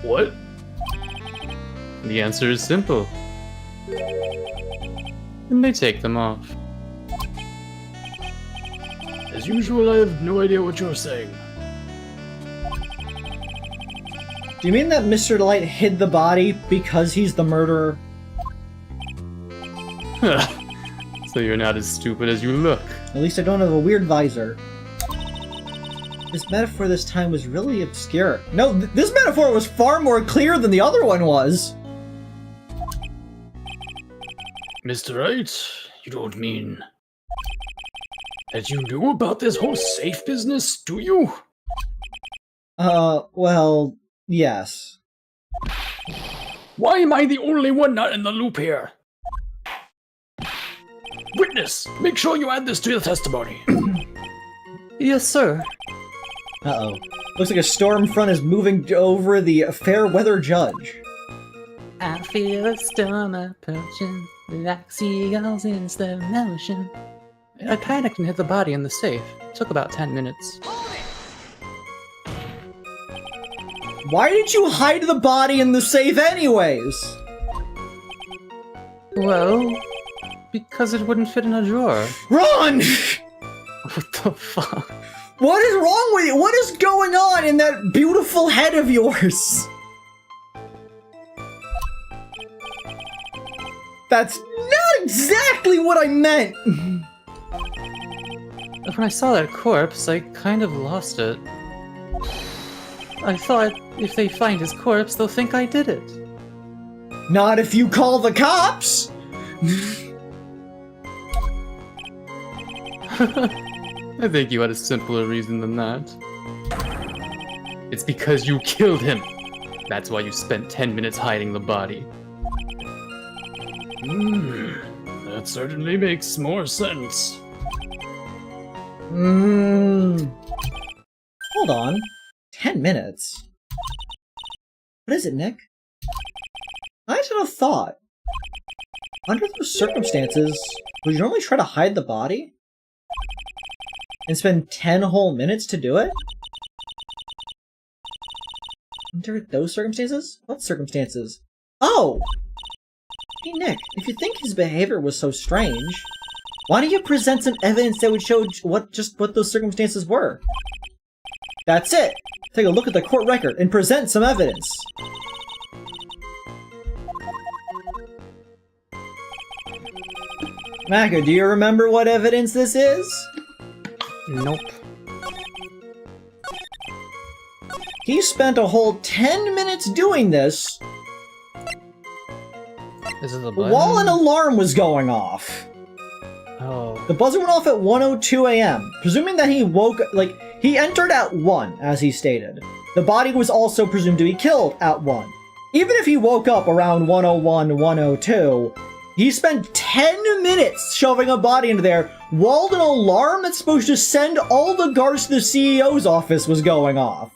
What? The answer is simple. And they take them off. As usual, I have no idea what you're saying. Do you mean that Mr. Delight hid the body because he's the murderer? So you're not as stupid as you look. At least I don't have a weird visor. This metaphor this time was really obscure. No, this metaphor was far more clear than the other one was. Mr. Wright, you don't mean that you knew about this whole safe business, do you? Well, yes. Why am I the only one not in the loop here? Witness, make sure you add this to your testimony. Yes, sir. Uh-oh. Looks like a storm front is moving over the fair weather judge. I feel a storm approaching, like seagulls in slow motion. I panicked and hid the body in the safe. It took about 10 minutes. Why did you hide the body in the safe anyways? Well, because it wouldn't fit in a drawer. Run! What the fuck? What is wrong with you? What is going on in that beautiful head of yours? That's not exactly what I meant! When I saw that corpse, I kind of lost it. I thought if they find his corpse, they'll think I did it. Not if you call the cops! I think you had a simpler reason than that. It's because you killed him. That's why you spent 10 minutes hiding the body. That certainly makes more sense. Hold on. 10 minutes? What is it, Nick? I just had a thought. Under those circumstances, would you normally try to hide the body? And spend 10 whole minutes to do it? Under those circumstances? What circumstances? Oh! Hey Nick, if you think his behavior was so strange, why don't you present some evidence that would show what those circumstances were? That's it! Take a look at the court record and present some evidence! Maka, do you remember what evidence this is? Nope. He spent a whole 10 minutes doing this Is it the button? while an alarm was going off. Oh. The buzzer went off at 1:02 a.m., presuming that he he entered at 1, as he stated. The body was also presumed to be killed at 1. Even if he woke up around 1:01, 1:02, he spent 10 minutes shoving a body into there while an alarm that's supposed to send all the guards to the CEO's office was going off.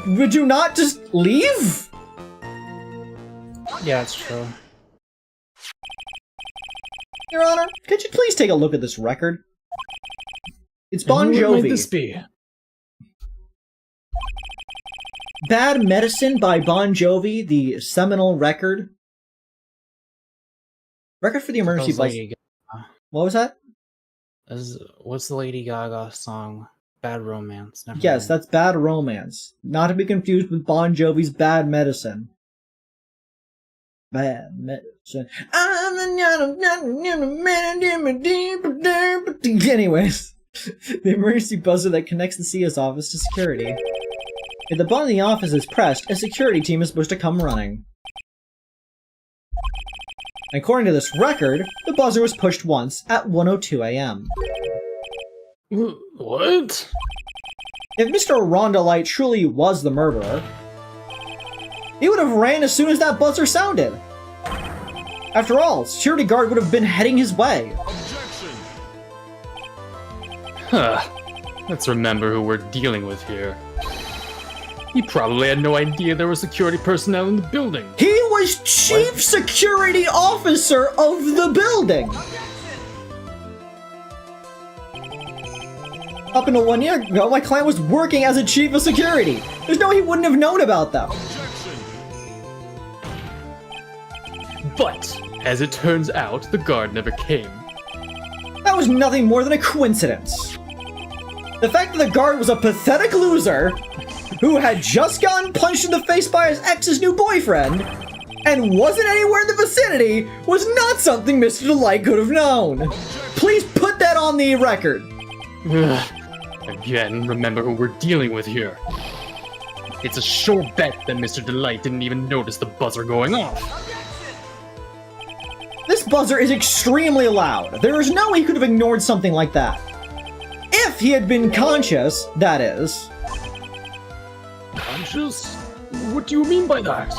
Would you not just leave? Yeah, it's true. Your Honor, could you please take a look at this record? It's Bon What Jovi. might this be? Bad Medicine by Bon Jovi, the seminal record. Record for the emergency That was bus. Lady Gaga. What was that? What's the Lady Gaga song? Bad Romance. Never Yes, mind. that's Bad Romance. Not to be confused with Bon Jovi's Bad Medicine. Bad Medicine. Anyways, the emergency buzzer that connects the CEO's office to security. If the button in the office is pressed, a security team is supposed to come running. According to this record, the buzzer was pushed once at 1:02 a.m. What? If Mr. Rondolite truly was the murderer, he would have ran as soon as that buzzer sounded. After all, security guard would have been heading his way. Huh. Let's remember who we're dealing with here. He probably had no idea there were security personnel in the building. He was chief security officer of the building! Up until 1 year ago, my client was working as a chief of security. There's no way he wouldn't have known about them. But, as it turns out, the guard never came. That was nothing more than a coincidence. The fact that the guard was a pathetic loser who had just gotten punched in the face by his ex's new boyfriend and wasn't anywhere in the vicinity was not something Mr. Delight could have known. Please put that on the record. Again, remember who we're dealing with here. It's a sure bet that Mr. Delight didn't even notice the buzzer going off. This buzzer is extremely loud. There is no way he could have ignored something like that. If he had been conscious, that is. Conscious? What do you mean by that?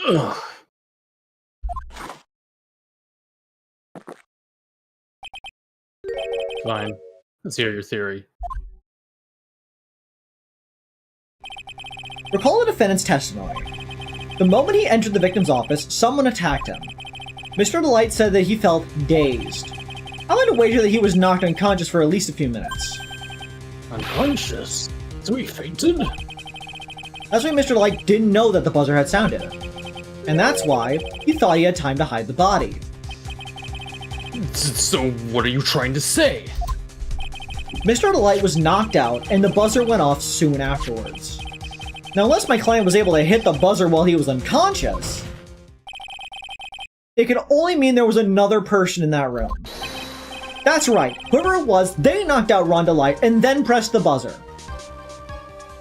Ugh. Fine. Let's hear your theory. Recall the defendant's testimony. The moment he entered the victim's office, someone attacked him. Mr. Delight said that he felt dazed. I like to wager that he was knocked unconscious for at least a few minutes. Unconscious? So he fainted? That's why Mr. Delight didn't know that the buzzer had sounded. And that's why he thought he had time to hide the body. So what are you trying to say? Mr. Delight was knocked out, and the buzzer went off soon afterwards. Now, unless my client was able to hit the buzzer while he was unconscious, it could only mean there was another person in that room. That's right, whoever it was, they knocked out Ron Delight and then pressed the buzzer.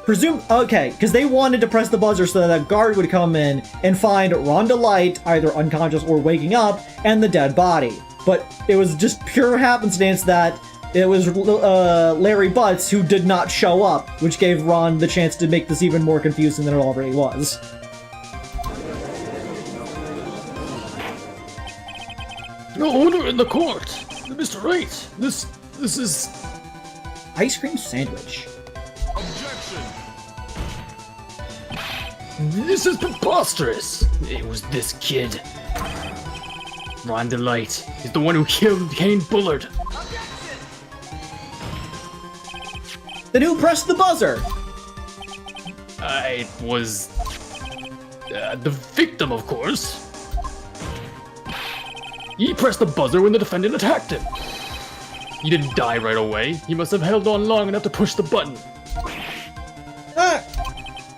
Okay, because they wanted to press the buzzer so that a guard would come in and find Rhonda Light either unconscious or waking up and the dead body. But it was just pure happenstance that it was Larry Butts who did not show up, which gave Ron the chance to make this even more confusing than it already was. No order in the court! Mr. Wright, this is... Ice cream sandwich. Objection! This is preposterous! It was this kid. Rhonda Light is the one who killed Kane Bullard. Then who pressed the buzzer? It was... the victim, of course. He pressed the buzzer when the defendant attacked him. He didn't die right away. He must have held on long enough to push the button.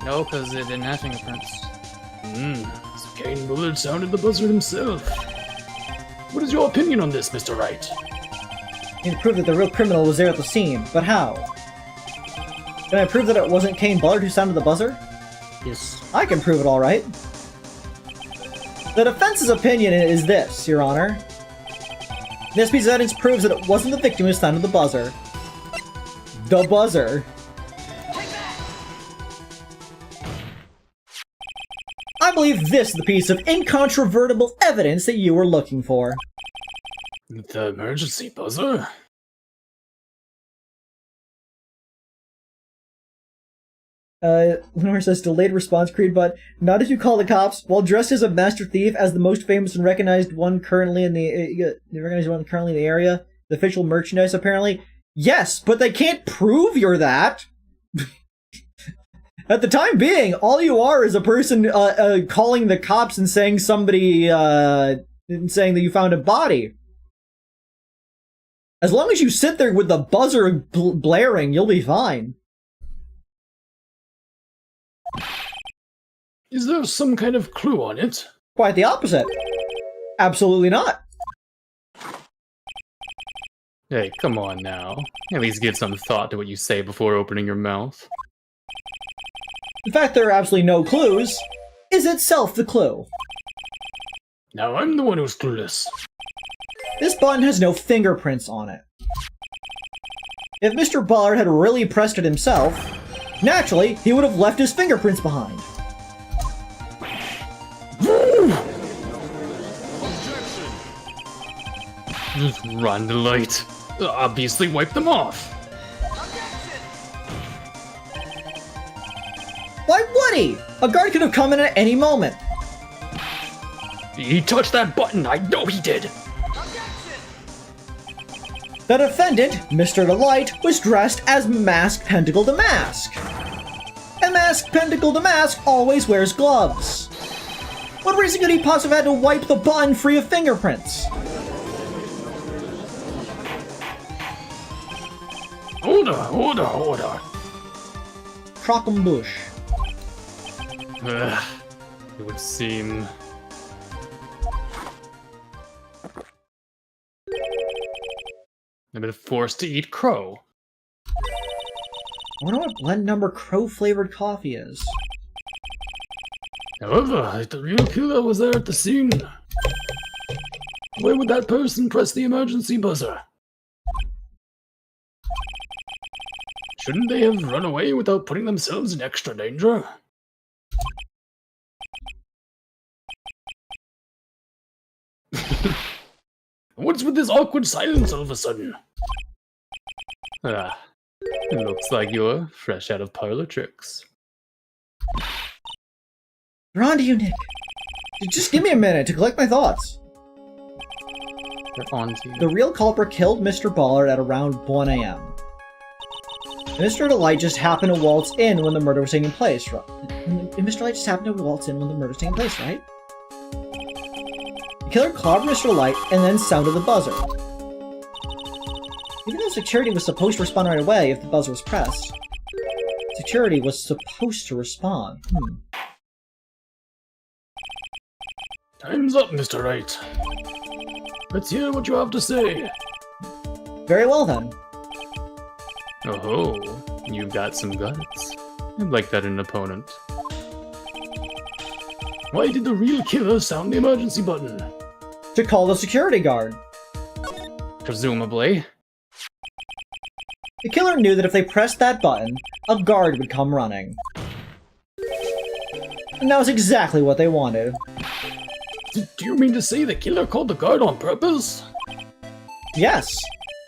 No, because it didn't have fingerprints. So Kane Bullard sounded the buzzer himself. What is your opinion on this, Mr. Wright? I can prove that the real criminal was there at the scene, but how? Can I prove that it wasn't Kane Bullard who sounded the buzzer? Yes. I can prove it alright. The defense's opinion is this, Your Honor. This piece of evidence proves that it wasn't the victim who sounded the buzzer. The buzzer. I believe this is the piece of incontrovertible evidence that you were looking for. The emergency buzzer? Lenore says, delayed response creed, but not if you call the cops. While dressed as a master thief, as the most famous and recognized one currently in the area, the official merchandise apparently. Yes, but they can't prove you're that. At the time being, all you are is a person calling the cops and saying saying that you found a body. As long as you sit there with the buzzer blaring, you'll be fine. Is there some kind of clue on it? Quite the opposite. Absolutely not. Hey, come on now. At least give some thought to what you say before opening your mouth. The fact there are absolutely no clues is itself the clue. Now I'm the one who's clueless. This button has no fingerprints on it. If Mr. Bullard had really pressed it himself, naturally, he would have left his fingerprints behind. Run the light. Obviously wipe them off. Why would he? A guard could have come in at any moment. He touched that button. I know he did. The defendant, Mr. Delight, was dressed as Mask Pentacle DeMasque. And Mask Pentacle DeMasque always wears gloves. What reason could he possibly have had to wipe the button free of fingerprints? Order. Crock'em-bush. It would seem... I've been forced to eat crow. I wonder what blend number crow-flavored coffee is. However, if the real killer was there at the scene, why would that person press the emergency buzzer? Shouldn't they have run away without putting themselves in extra danger? What's with this awkward silence all of a sudden? It looks like you're fresh out of parlor tricks. They're on to you, Nick. Just give me a minute to collect my thoughts. They're on to you. The real culprit killed Mr. Bullard at around 1 a.m. Mr. Delight just happened to waltz in when the murder was taking place, right? Mr. Delight just happened to waltz in when the murder was taking place, right? The killer clobbered Mr. Delight and then sounded the buzzer. Even though security was supposed to respond right away if the buzzer was pressed, security was supposed to respond. Time's up, Mr. Wright. Let's hear what you have to say. Very well then. Oh, you've got some guts. I'd like that in an opponent. Why did the real killer sound the emergency button? To call the security guard. Presumably. The killer knew that if they pressed that button, a guard would come running. And that was exactly what they wanted. Do you mean to say the killer called the guard on purpose? Yes.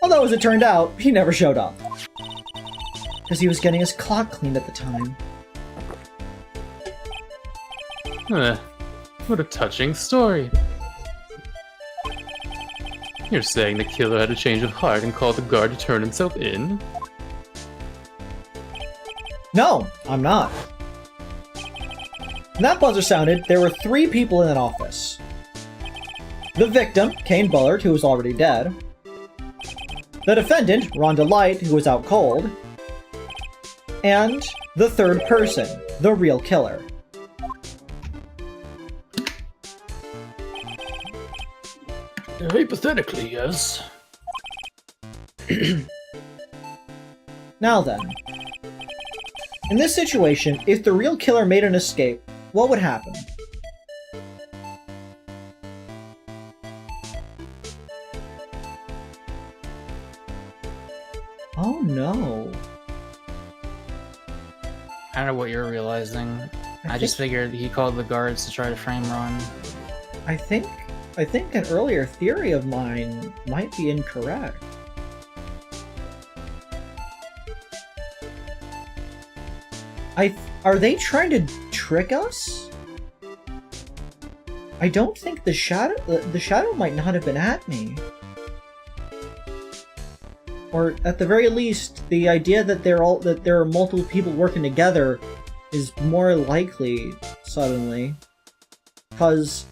Although, as it turned out, he never showed up. Because he was getting his clock cleaned at the time. What a touching story. You're saying the killer had a change of heart and called the guard to turn himself in? No, I'm not. When that buzzer sounded, there were 3 people in that office. The victim, Kane Bullard, who was already dead. The defendant, Rhonda Light, who was out cold. And the 3rd person, the real killer. Hypothetically, yes. Now then. In this situation, if the real killer made an escape, what would happen? Oh no. I don't know what you're realizing. I just figured he called the guards to try to frame Ron. I think an earlier theory of mine might be incorrect. Are they trying to trick us? I don't think the shadow might not have been at me. Or at the very least, the idea that there are multiple people working together is more likely suddenly. Because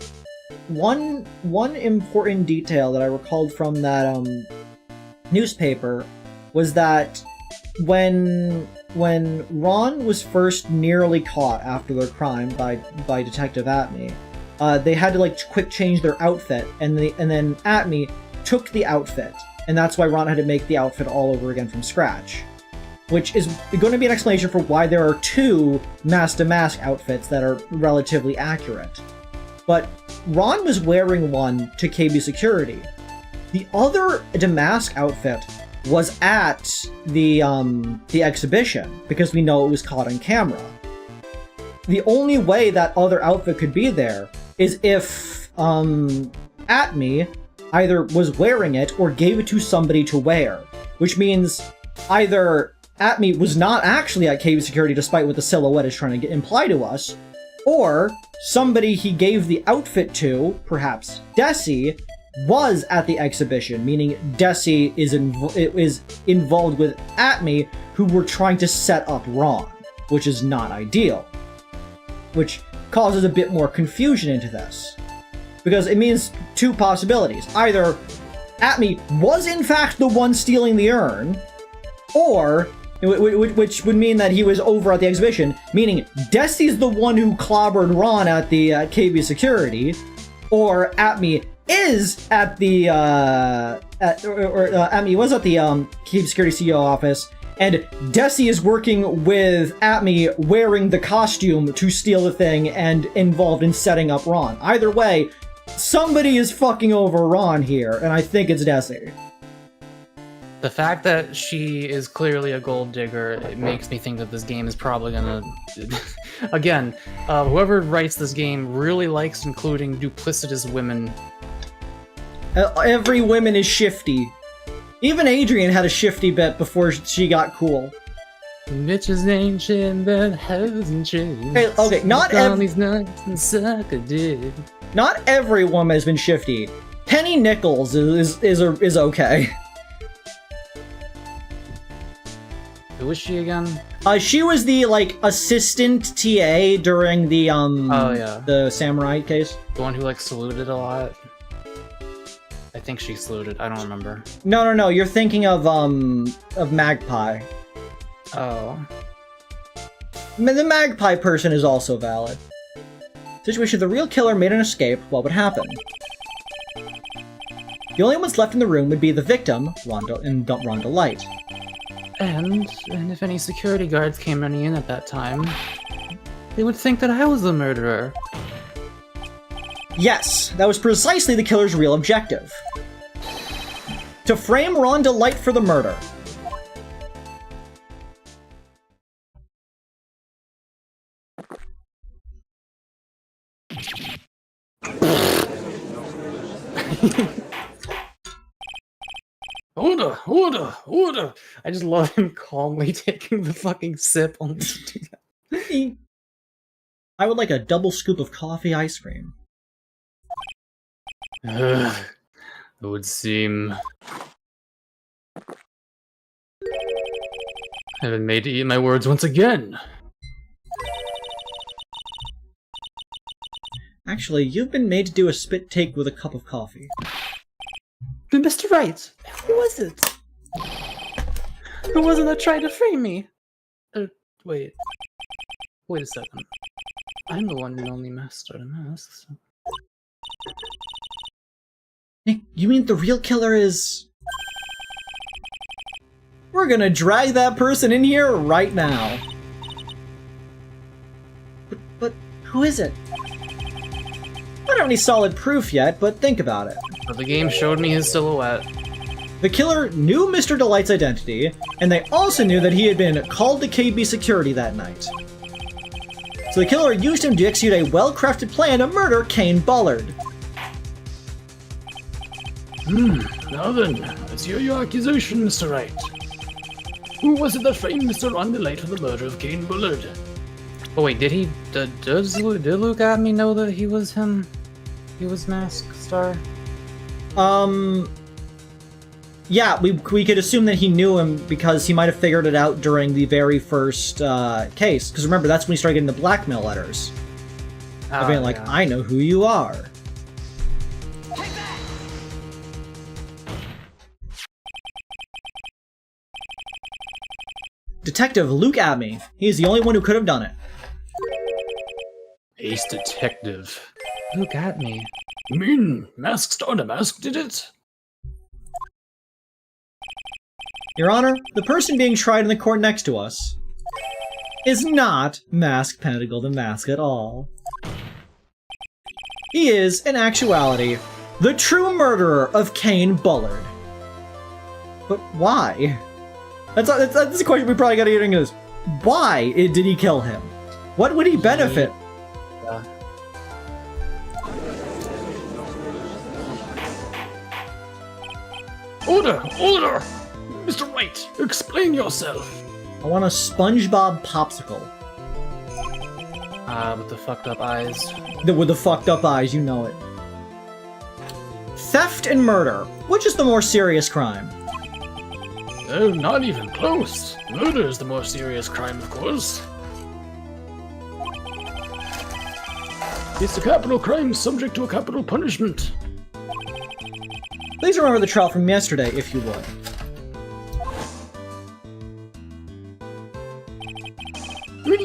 one important detail that I recalled from that newspaper was that when Ron was first nearly caught after their crime by Detective Atme, they had to quick change their outfit, and then Atme took the outfit, and that's why Ron had to make the outfit all over again from scratch. Which is going to be an explanation for why there are 2 DeMasque outfits that are relatively accurate. But Ron was wearing one to KB security. The other DeMasque outfit was at the exhibition, because we know it was caught on camera. The only way that other outfit could be there is if Atme either was wearing it or gave it to somebody to wear, which means either Atme was not actually at KB security despite what the silhouette is trying to imply to us, or somebody he gave the outfit to, perhaps Desi, was at the exhibition, meaning Desi is involved with Atme, who were trying to set up Ron, which is not ideal. Which causes a bit more confusion into this. Because it means 2 possibilities. Either Atme was in fact the one stealing the urn, or which would mean that he was over at the exhibition, meaning Desi's the one who clobbered Ron at the KB security, or Atme is at the Atme was at the KB security CEO office, and Desi is working with Atme wearing the costume to steal the thing and involved in setting up Ron. Either way, somebody is fucking over Ron here, and I think it's Desi. The fact that she is clearly a gold digger, it makes me think that this game is probably gonna... Again, whoever writes this game really likes including duplicitous women. Every woman is shifty. Even Adrian had a shifty bit before she got cool. Bitches ain't shit, but hasn't changed. Hey, okay, not every woman has been shifty. Penny Nichols is okay. Who was she again? She was the assistant TA during the the samurai case. The one who saluted a lot. I think she saluted. I don't remember. No. You're thinking of Magpie. Oh. The Magpie person is also valid. Situation: if the real killer made an escape, what would happen? The only ones left in the room would be the victim, Rhonda Light. And if any security guards came running in at that time, they would think that I was the murderer. Yes, that was precisely the killer's real objective. To frame Rhonda Light for the murder. Order! Order! Order! I just love him calmly taking the fucking sip only to do that. I would like a double scoop of coffee ice cream. It would seem I've been made to eat my words once again. Actually, you've been made to do a spit take with a cup of coffee. But Mr. Wright, who was it? Who was it that tried to frame me? Wait a second. I'm the one who only mastered a mask. So. Nick, you mean the real killer is... We're gonna drag that person in here right now. But who is it? I don't have any solid proof yet, but think about it. But the game showed me his silhouette. The killer knew Mr. Delight's identity, and they also knew that he had been called to KB security that night. So the killer used him to execute a well-crafted plan to murder Kane Bullard. Now then, let's hear your accusation, Mr. Wright. Who was it that framed Mr. Rhonda Light for the murder of Kane Bullard? Oh wait, did he? Did Luke at me know that he was him? He was Mask Star? Yeah, we could assume that he knew him because he might have figured it out during the very first case. Because remember, that's when he started getting the blackmail letters. Being like, yeah. I know who you are. Detective Luke Abney. He's the only one who could have done it. Ace detective. Luke at me. You mean Mask Star DeMasque did it? Your Honor, the person being tried in the court next to us is not Mask Pentacle DeMasque at all. He is, in actuality, the true murderer of Kane Bullard. But why? That's a question we probably gotta get into. Is why did he kill him? What would he benefit? Order! Order! Mr. Wright, explain yourself. I want a SpongeBob popsicle. With the fucked up eyes. With the fucked up eyes, you know it. Theft and murder. Which is the more serious crime? Oh, not even close. Murder is the more serious crime, of course. It's a capital crime subject to a capital punishment. Please remember the trial from yesterday, if you would.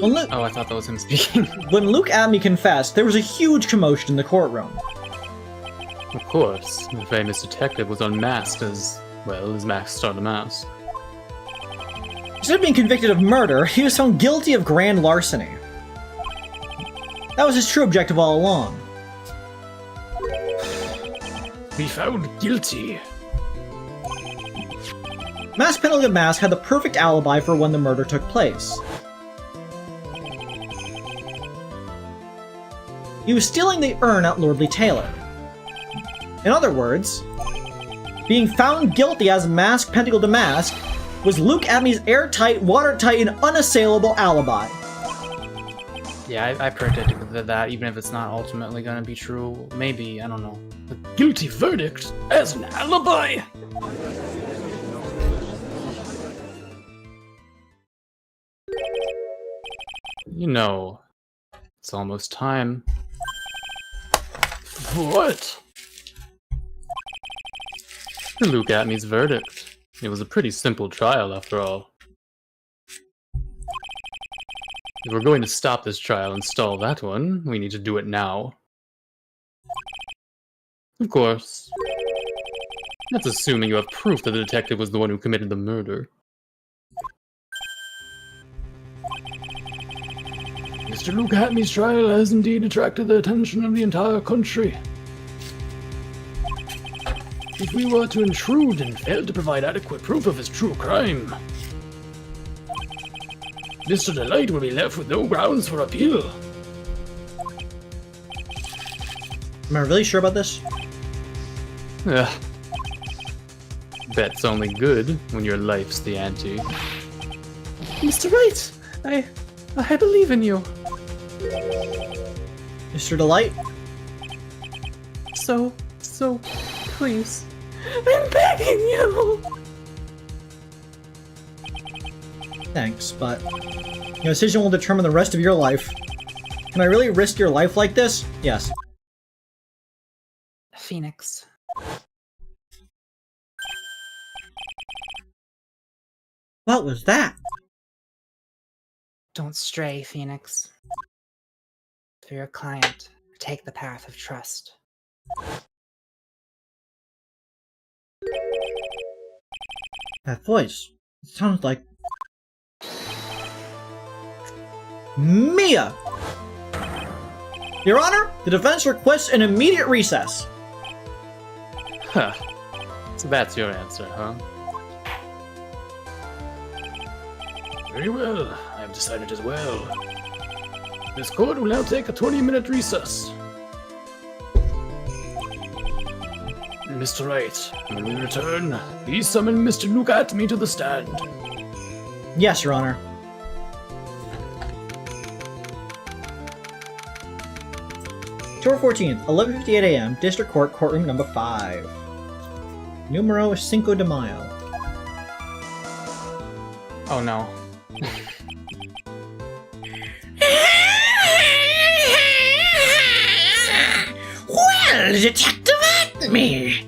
Oh, I thought that was him speaking. When Luke Abney confessed, there was a huge commotion in the courtroom. Of course, the famous detective was unmasked as, well, as Mask Star DeMasque. Instead of being convicted of murder, he was found guilty of grand larceny. That was his true objective all along. Be found guilty. Mask Pentacle DeMasque had the perfect alibi for when the murder took place. He was stealing the urn at Lordly Taylor. In other words, being found guilty as Mask Pentacle DeMasque was Luke Abney's airtight, watertight, and unassailable alibi. Yeah, I predicted that, even if it's not ultimately gonna be true. Maybe, I don't know. A guilty verdict as an alibi? You know, it's almost time. What? For Luke Abney's verdict. It was a pretty simple trial, after all. If we're going to stop this trial and stall that one, we need to do it now. Of course. That's assuming you have proof that the detective was the one who committed the murder. Mr. Luke Hatney's trial has indeed attracted the attention of the entire country. If we were to intrude and fail to provide adequate proof of his true crime, Mr. Delight will be left with no grounds for appeal. Am I really sure about this? Ugh. Bet's only good when your life's the ante. Mr. Wright, I believe in you. Mr. Delight? So, please. I'm begging you! Thanks, but your decision will determine the rest of your life. Can I really risk your life like this? Yes. Phoenix. What was that? Don't stray, Phoenix. For your client, take the path of trust. That voice. It sounds like... Mia! Your Honor, the defense requests an immediate recess. Huh. So that's your answer, huh? Very well, I have decided as well. This court will now take a 20-minute recess. Mr. Wright, when we return, please summon Mr. Luke Atme to the stand. Yes, Your Honor. October 14th, 11:58 a.m., District Court, Courtroom Number 5. Numero Cinco de Mayo. Oh no. Well, Detective Atme!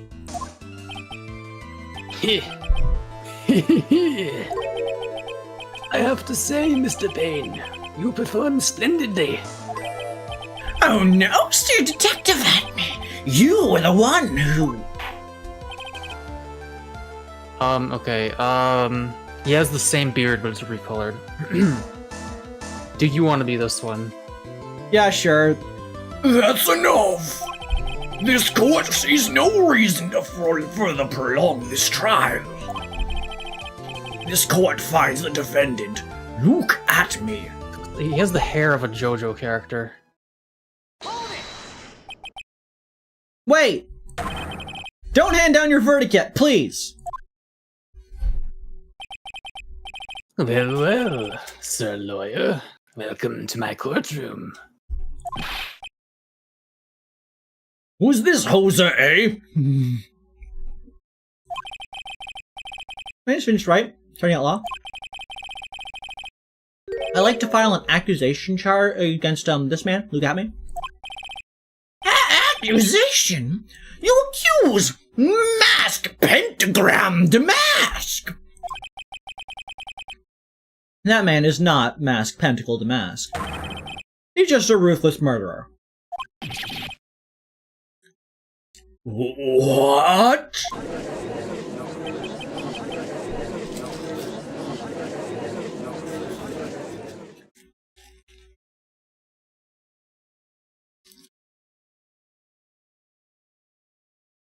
I have to say, Mr. Payne, you performed splendidly. Oh no, Sir Detective Atme! You were the one who... Okay, he has the same beard, but it's recolored. Do you want to be this one? Yeah, sure. That's enough! This court sees no reason to further prolong this trial. This court finds the defendant, Luke Atme. He has the hair of a JoJo character. Wait! Don't hand down your verdict yet, please! Well, well, Sir Lawyer, welcome to my courtroom. Who's this hoser, eh? I just finished right. Starting out law. I'd like to file an accusation charge against this man, Luke Atme. Accusation? You accuse Mask Pentagram DeMasque! That man is not Mask Pentacle DeMasque. He's just a ruthless murderer. What?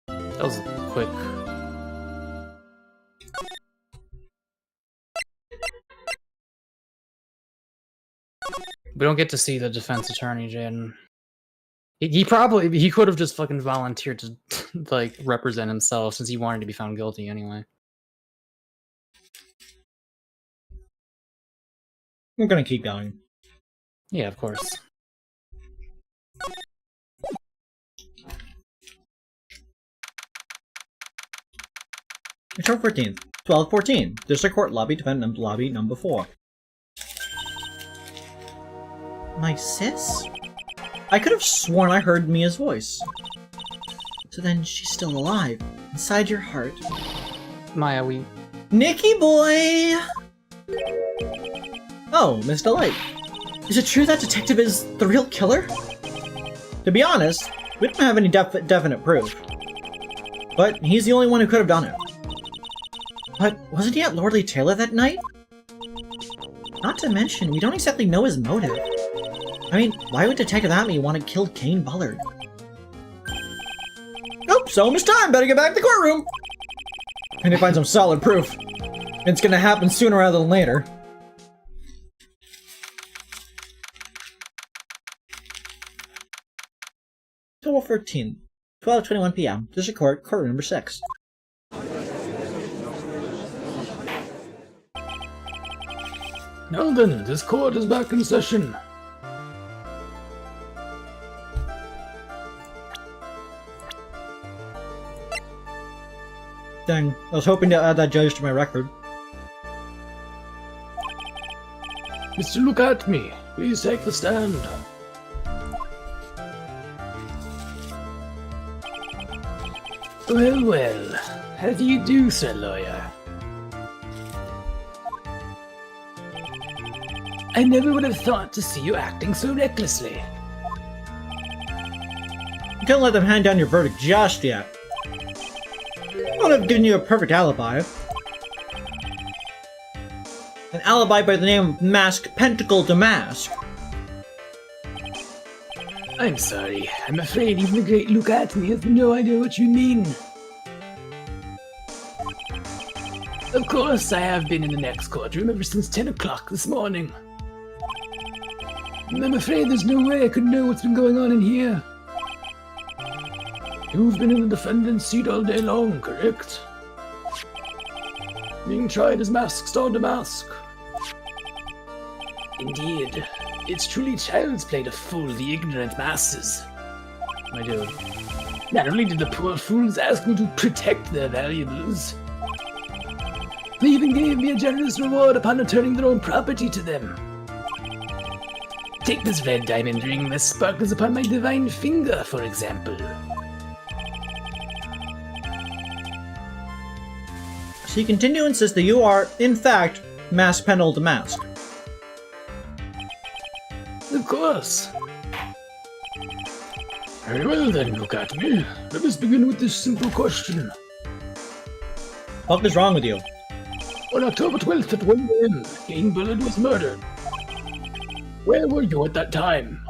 That was quick. We don't get to see the defense attorney, Jaden. He could have just fucking volunteered to like represent himself since he wanted to be found guilty anyway. We're gonna keep going. Yeah, of course. October 14th, 12:14. District Court Lobby, Defendant Lobby Number 4. My sis? I could have sworn I heard Mia's voice. So then she's still alive, inside your heart. Maya, we... Nicky boy! Oh, Miss Delight. Is it true that detective is the real killer? To be honest, we don't have any definite proof. But he's the only one who could have done it. But wasn't he at Lordly Taylor that night? Not to mention, we don't exactly know his motive. I mean, why would Detective Atme want to kill Kane Bullard? Oops, almost time. Better get back to the courtroom. I need to find some solid proof. It's gonna happen sooner rather than later. October 13th, 12:21 p.m. District Court, courtroom number 6. Now then, this court is back in session. Dang, I was hoping to add that judge to my record. Mr. Look at me. Please take the stand. Well, well. How do you do, sir lawyer? I never would have thought to see you acting so recklessly. You can't let them hand down your verdict just yet. I would have given you a perfect alibi. An alibi by the name of Mask Pentacle DeMasque. I'm sorry. I'm afraid even the great Look at me has no idea what you mean. Of course, I have been in the next courtroom ever since 10 o'clock this morning. I'm afraid there's no way I could know what's been going on in here. You've been in the defendant's seat all day long, correct? Being tried as Mask Star DeMasque. Indeed. It's truly child's play to fool the ignorant masses. My dude. Not only did the poor fools ask me to protect their valuables, they even gave me a generous reward upon returning their own property to them. Take this red diamond ring that sparkles upon my divine finger, for example. So you continue to insist that you are, in fact, Mask Pentacle DeMasque. Of course. Very well then, Look at me. Let us begin with this simple question. What is wrong with you? On October 12th at 1 a.m., Kane Bullard was murdered. Where were you at that time?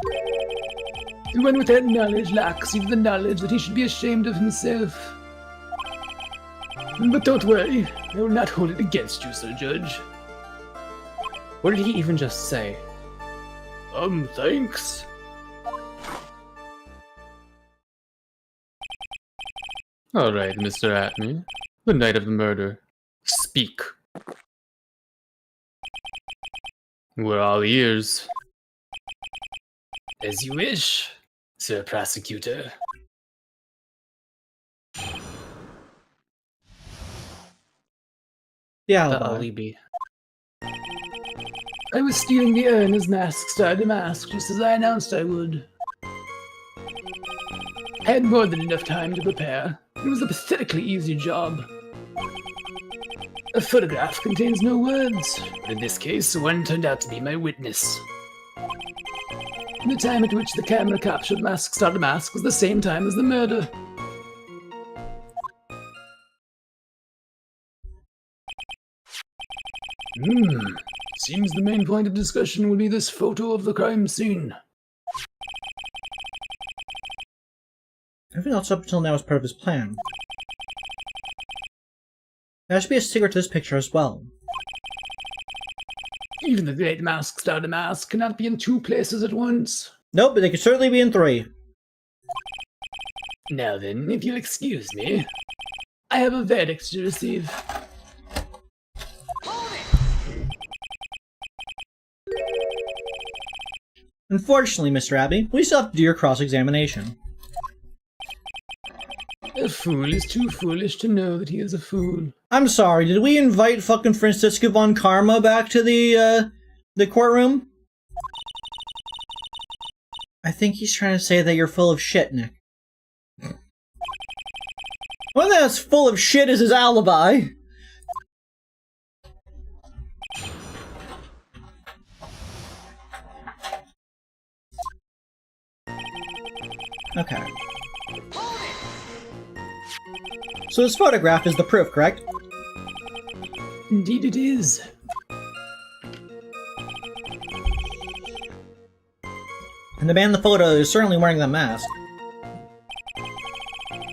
The one without knowledge lacks even the knowledge that he should be ashamed of himself. But don't worry, I will not hold it against you, Sir Judge. What did he even just say? Thanks. Alright, Mr. Atme. The night of the murder. Speak. We're all ears. As you wish, Sir Prosecutor. The The alibi. alibi. I was stealing the urn as Mask Star DeMasque, just as I announced I would. I had more than enough time to prepare. It was a pathetically easy job. A photograph contains no words, but in this case, one turned out to be my witness. The time at which the camera captured Mask Star DeMasque was the same time as the murder. Seems the main point of discussion will be this photo of the crime scene. Everything else up until now is part of his plan. There should be a secret to this picture as well. Even the great Mask Star DeMasque cannot be in two places at once. Nope, but they could certainly be in 3. Now then, if you'll excuse me, I have a verdict to receive. Unfortunately, Mr. Abbey, we still have to do your cross-examination. A fool is too foolish to know that he is a fool. I'm sorry, did we invite fucking Francisco von Karma back to the courtroom? I think he's trying to say that you're full of shit, Nick. One thing that's full of shit is his alibi. Okay. So this photograph is the proof, correct? Indeed it is. And the man in the photo is certainly wearing the mask.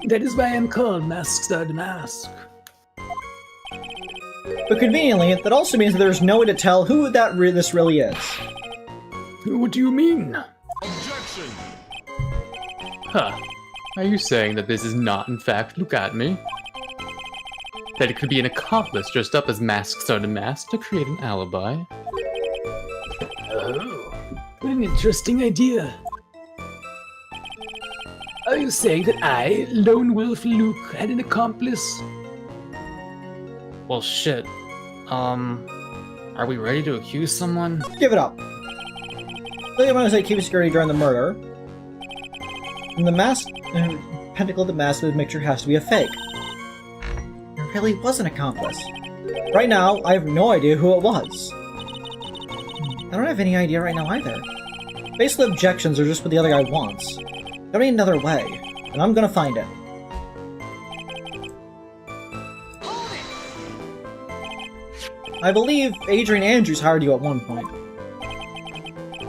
That is why I am called Masks are DeMasque. But conveniently, that also means that there's no way to tell who this really is. What do you mean? Huh. Are you saying that this is not, in fact, look at me? That it could be an accomplice dressed up as Masks are DeMasque to create an alibi? Oh, what an interesting idea. Are you saying that I, Lone Wolf Luke, had an accomplice? Well, shit. Are we ready to accuse someone? Give it up. They want to say keep security during the murder. And the mask, pentacle of the mask with the mixture has to be a fake. There really was an accomplice. Right now, I have no idea who it was. I don't have any idea right now either. Basically, objections are just what the other guy wants. There ain't another way, and I'm gonna find it. I believe Adrian Andrews hired you at one point.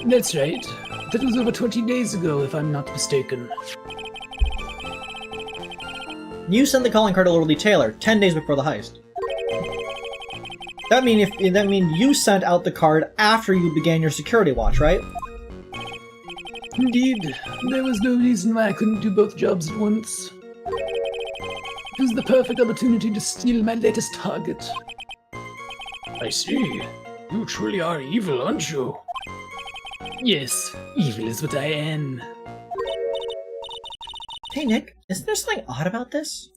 That's right. That was over 20 days ago, if I'm not mistaken. You sent the calling card to Lordly Taylor 10 days before the heist. That means you sent out the card after you began your security watch, right? Indeed. There was no reason why I couldn't do both jobs at once. It was the perfect opportunity to steal my latest target. I see. You truly are evil, aren't you? Yes, evil is what I am. Hey Nick, isn't there something odd about this?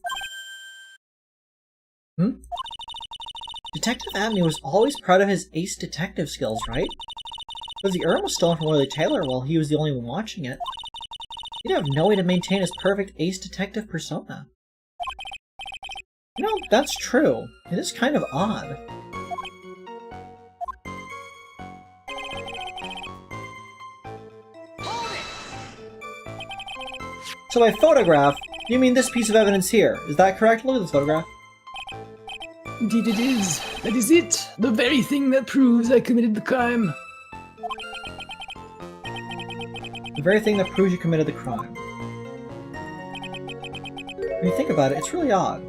Detective Abney was always proud of his ace detective skills, right? But the urn was stolen from Lordly Taylor while he was the only one watching it. He'd have no way to maintain his perfect ace detective persona. You know, that's true. It is kind of odd. So by photograph, you mean this piece of evidence here. Is that correct? Look at this photograph. Indeed it is. That is it. The very thing that proves I committed the crime. The very thing that proves you committed the crime. When you think about it, it's really odd.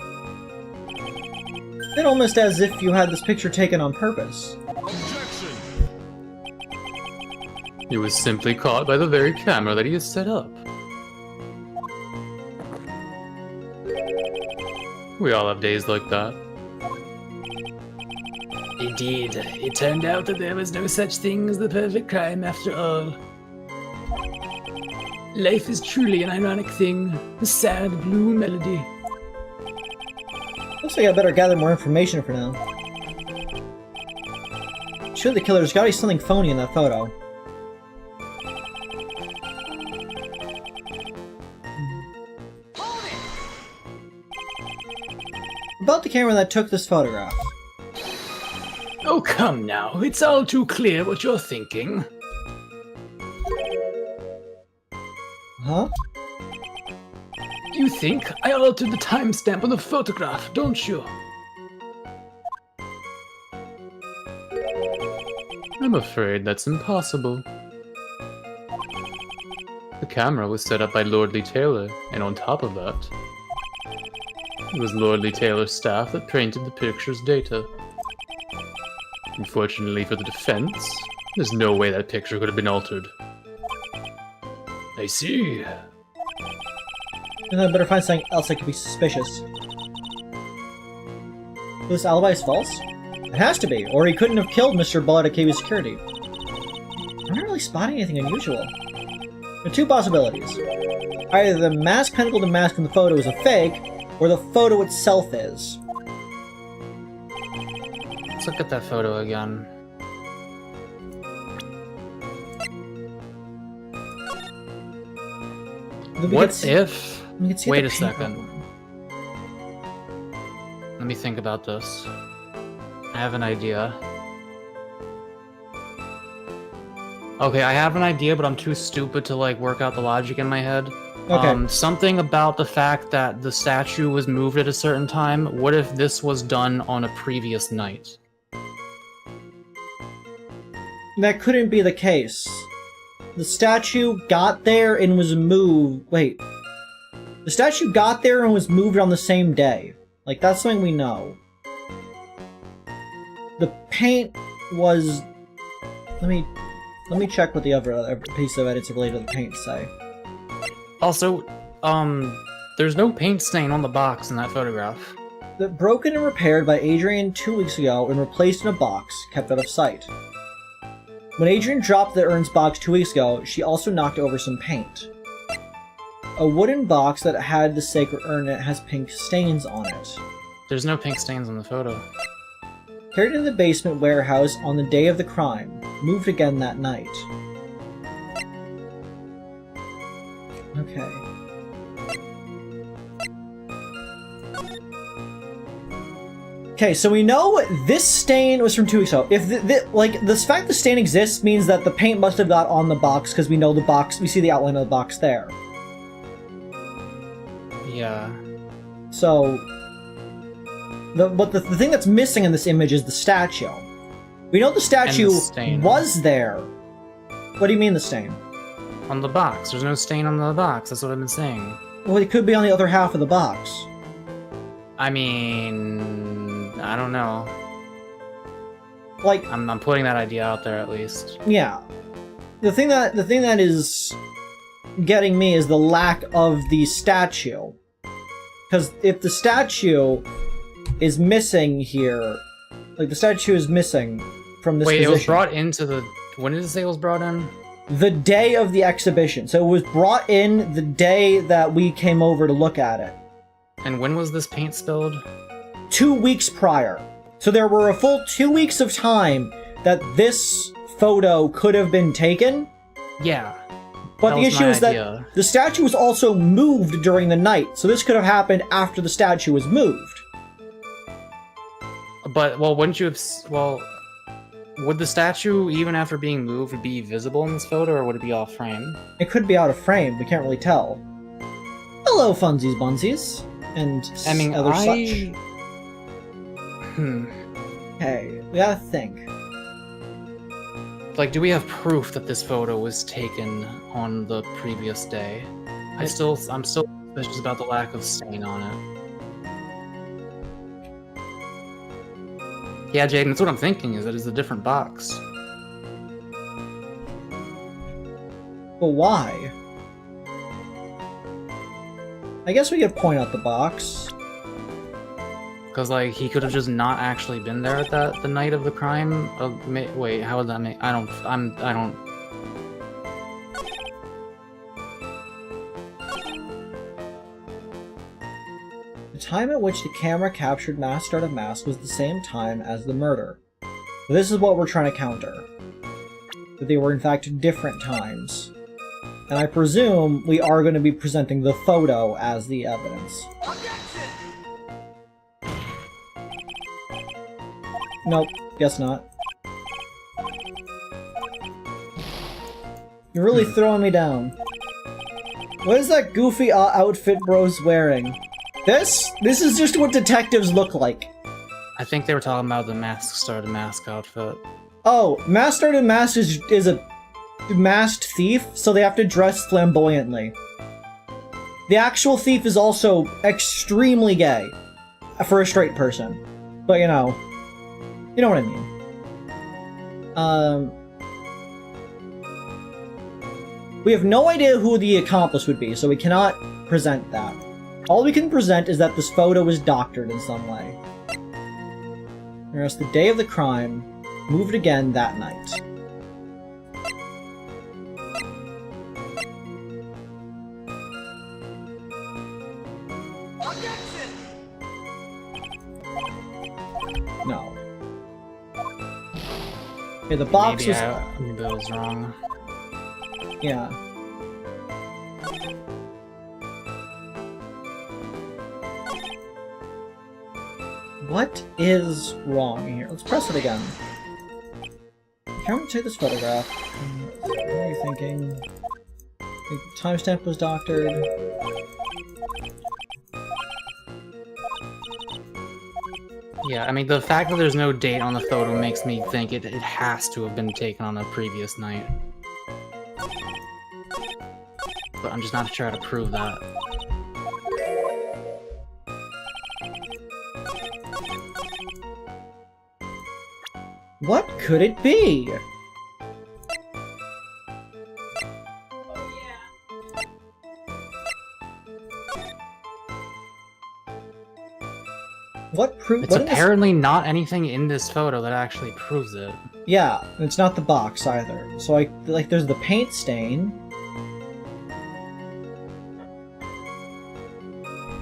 It's almost as if you had this picture taken on purpose. He was simply caught by the very camera that he has set up. We all have days like that. Indeed, it turned out that there was no such thing as the perfect crime after all. Life is truly an ironic thing, a sad blue melody. Looks like I better gather more information for now. Sure, the killer's gotta be something phony in that photo. About the camera that took this photograph. Oh, come now. It's all too clear what you're thinking. Huh? You think I altered the timestamp on the photograph, don't you? I'm afraid that's impossible. The camera was set up by Lordly Taylor, and on top of that, it was Lordly Taylor's staff that printed the picture's data. Unfortunately for the defense, there's no way that picture could have been altered. I see. Then I better find something else that could be suspicious. So this alibi is false? It has to be, or he couldn't have killed Mr. Bullet at KB Security. I'm not really spotting anything unusual. There are two possibilities. Either the mask pentacle to mask in the photo is a fake, or the photo itself is. Let's look at that photo again. What if... Wait a second. Let me think about this. I have an idea. Okay, I have an idea, but I'm too stupid to, like, work out the logic in my head. Okay. Something about the fact that the statue was moved at a certain time. What if this was done on a previous night? That couldn't be the case. the statue got there and was moved. Wait. The statue got there and was moved on the same day. Like, that's something we know. The paint was... Let me check what the other piece of edits related to the paint say. Also, there's no paint stain on the box in that photograph. Broken and repaired by Adrian 2 weeks ago and replaced in a box, kept out of sight. When Adrian dropped the Ern's box 2 weeks ago, she also knocked over some paint. A wooden box that had the sacred urn in it has pink stains on it. There's no pink stains on the photo. Carried in the basement warehouse on the day of the crime. Moved again that night. Okay. Okay, so we know this stain was from 2 weeks ago. If the fact the stain exists means that the paint must have got on the box because we know the box. We see the outline of the box there. Yeah. So, but the thing that's missing in this image is the statue. We know the statue was there. What do you mean the stain? On the box. There's no stain on the box. That's what I've been saying. Well, it could be on the other half of the box. I mean, I don't know. Like, I'm putting that idea out there at least. Yeah. The thing that is getting me is the lack of the statue. Because if the statue is missing here, like the statue is missing from this position. It was brought into the... When did it say it was brought in? The day of the exhibition. So it was brought in the day that we came over to look at it. And when was this paint spilled? 2 weeks prior. So there were a full 2 weeks of time that this photo could have been taken. Yeah. But the issue is that the statue was also moved during the night, so this could have happened after the statue was moved. But, well, wouldn't you have... Well, would the statue, even after being moved, be visible in this photo, or would it be off frame? It could be out of frame, we can't really tell. Hello, funsies bunsies, and other such. Hey, we gotta think. Like, do we have proof that this photo was taken on the previous day? I'm still suspicious about the lack of stain on it. Yeah, Jaden, that's what I'm thinking, is that it's a different box. But why? I guess we could point out the box. Because, like, he could have just not actually been there at the night of the crime. Wait, how would that make... I don't... The time at which the camera captured Master DeMasque was the same time as the murder. So this is what we're trying to counter. That they were in fact different times. And I presume we are going to be presenting the photo as the evidence. Nope, guess not. You're really throwing me down. What is that goofy outfit bro's wearing? This is just what detectives look like. I think they were talking about the Master DeMasque outfit. Oh, Master DeMasque is a masked thief, so they have to dress flamboyantly. The actual thief is also extremely gay for a straight person. But you know what I mean. We have no idea who the accomplice would be, so we cannot present that. All we can present is that this photo was doctored in some way. Whereas the day of the crime, moved again that night. No. Okay, the box maybe I was wrong. Yeah. What is wrong here? Let's press it again. Can we take this photograph? What are you thinking? The timestamp was doctored. Yeah, I mean, the fact that there's no date on the photo makes me think it has to have been taken on a previous night. I'm just not sure how to prove that. What could it be? What proof? It's apparently not anything in this photo that actually proves it. Yeah, it's not the box either. So like there's the paint stain.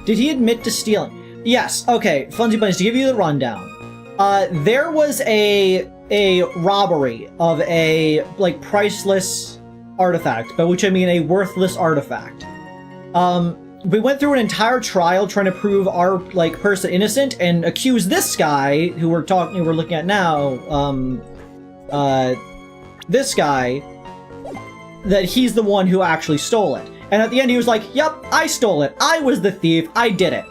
Did he admit to stealing? Yes. Okay, Funsy Bunnies, to give you the rundown. There was a robbery of a like priceless artifact, by which I mean a worthless artifact. We went through an entire trial trying to prove our like person innocent and accuse this guy who we're looking at now, this guy, that he's the one who actually stole it. And at the end he was like, "Yep, I stole it. I was the thief. I did it."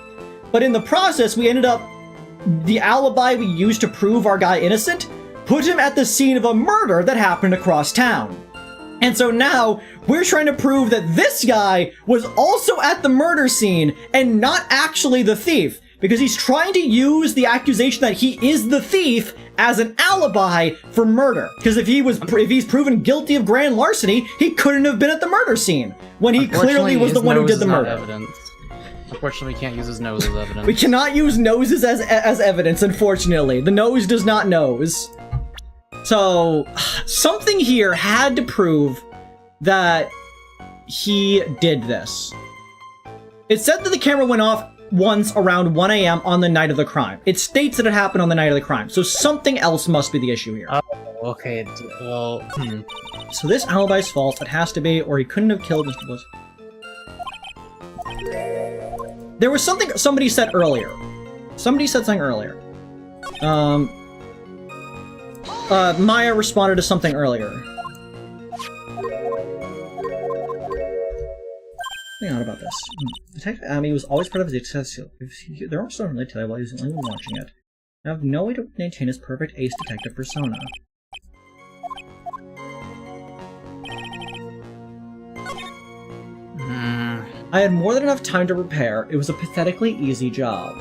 But in the process, we ended up, the alibi we used to prove our guy innocent put him at the scene of a murder that happened across town. And so now, we're trying to prove that this guy was also at the murder scene and not actually the thief, because he's trying to use the accusation that he is the thief as an alibi for murder. Because if he's proven guilty of grand larceny, he couldn't have been at the murder scene, when he clearly was the one who did the murder. Unfortunately, we can't use his nose as evidence. We cannot use noses as evidence, unfortunately. The nose does not nose. So, something here had to prove that he did this. It said that the camera went off once around 1 a.m. on the night of the crime. It states that it happened on the night of the crime, so something else must be the issue here. Oh, okay, well, So this alibi's false, it has to be, or he couldn't have killed Mr. Bliss. There was something somebody said earlier. Somebody said something earlier. Maya responded to something earlier. Think out about this. Detective Amy was always part of his success. There are some related to that while he was only watching it. I have no way to maintain his perfect ace detective persona. I had more than enough time to prepare. It was a pathetically easy job.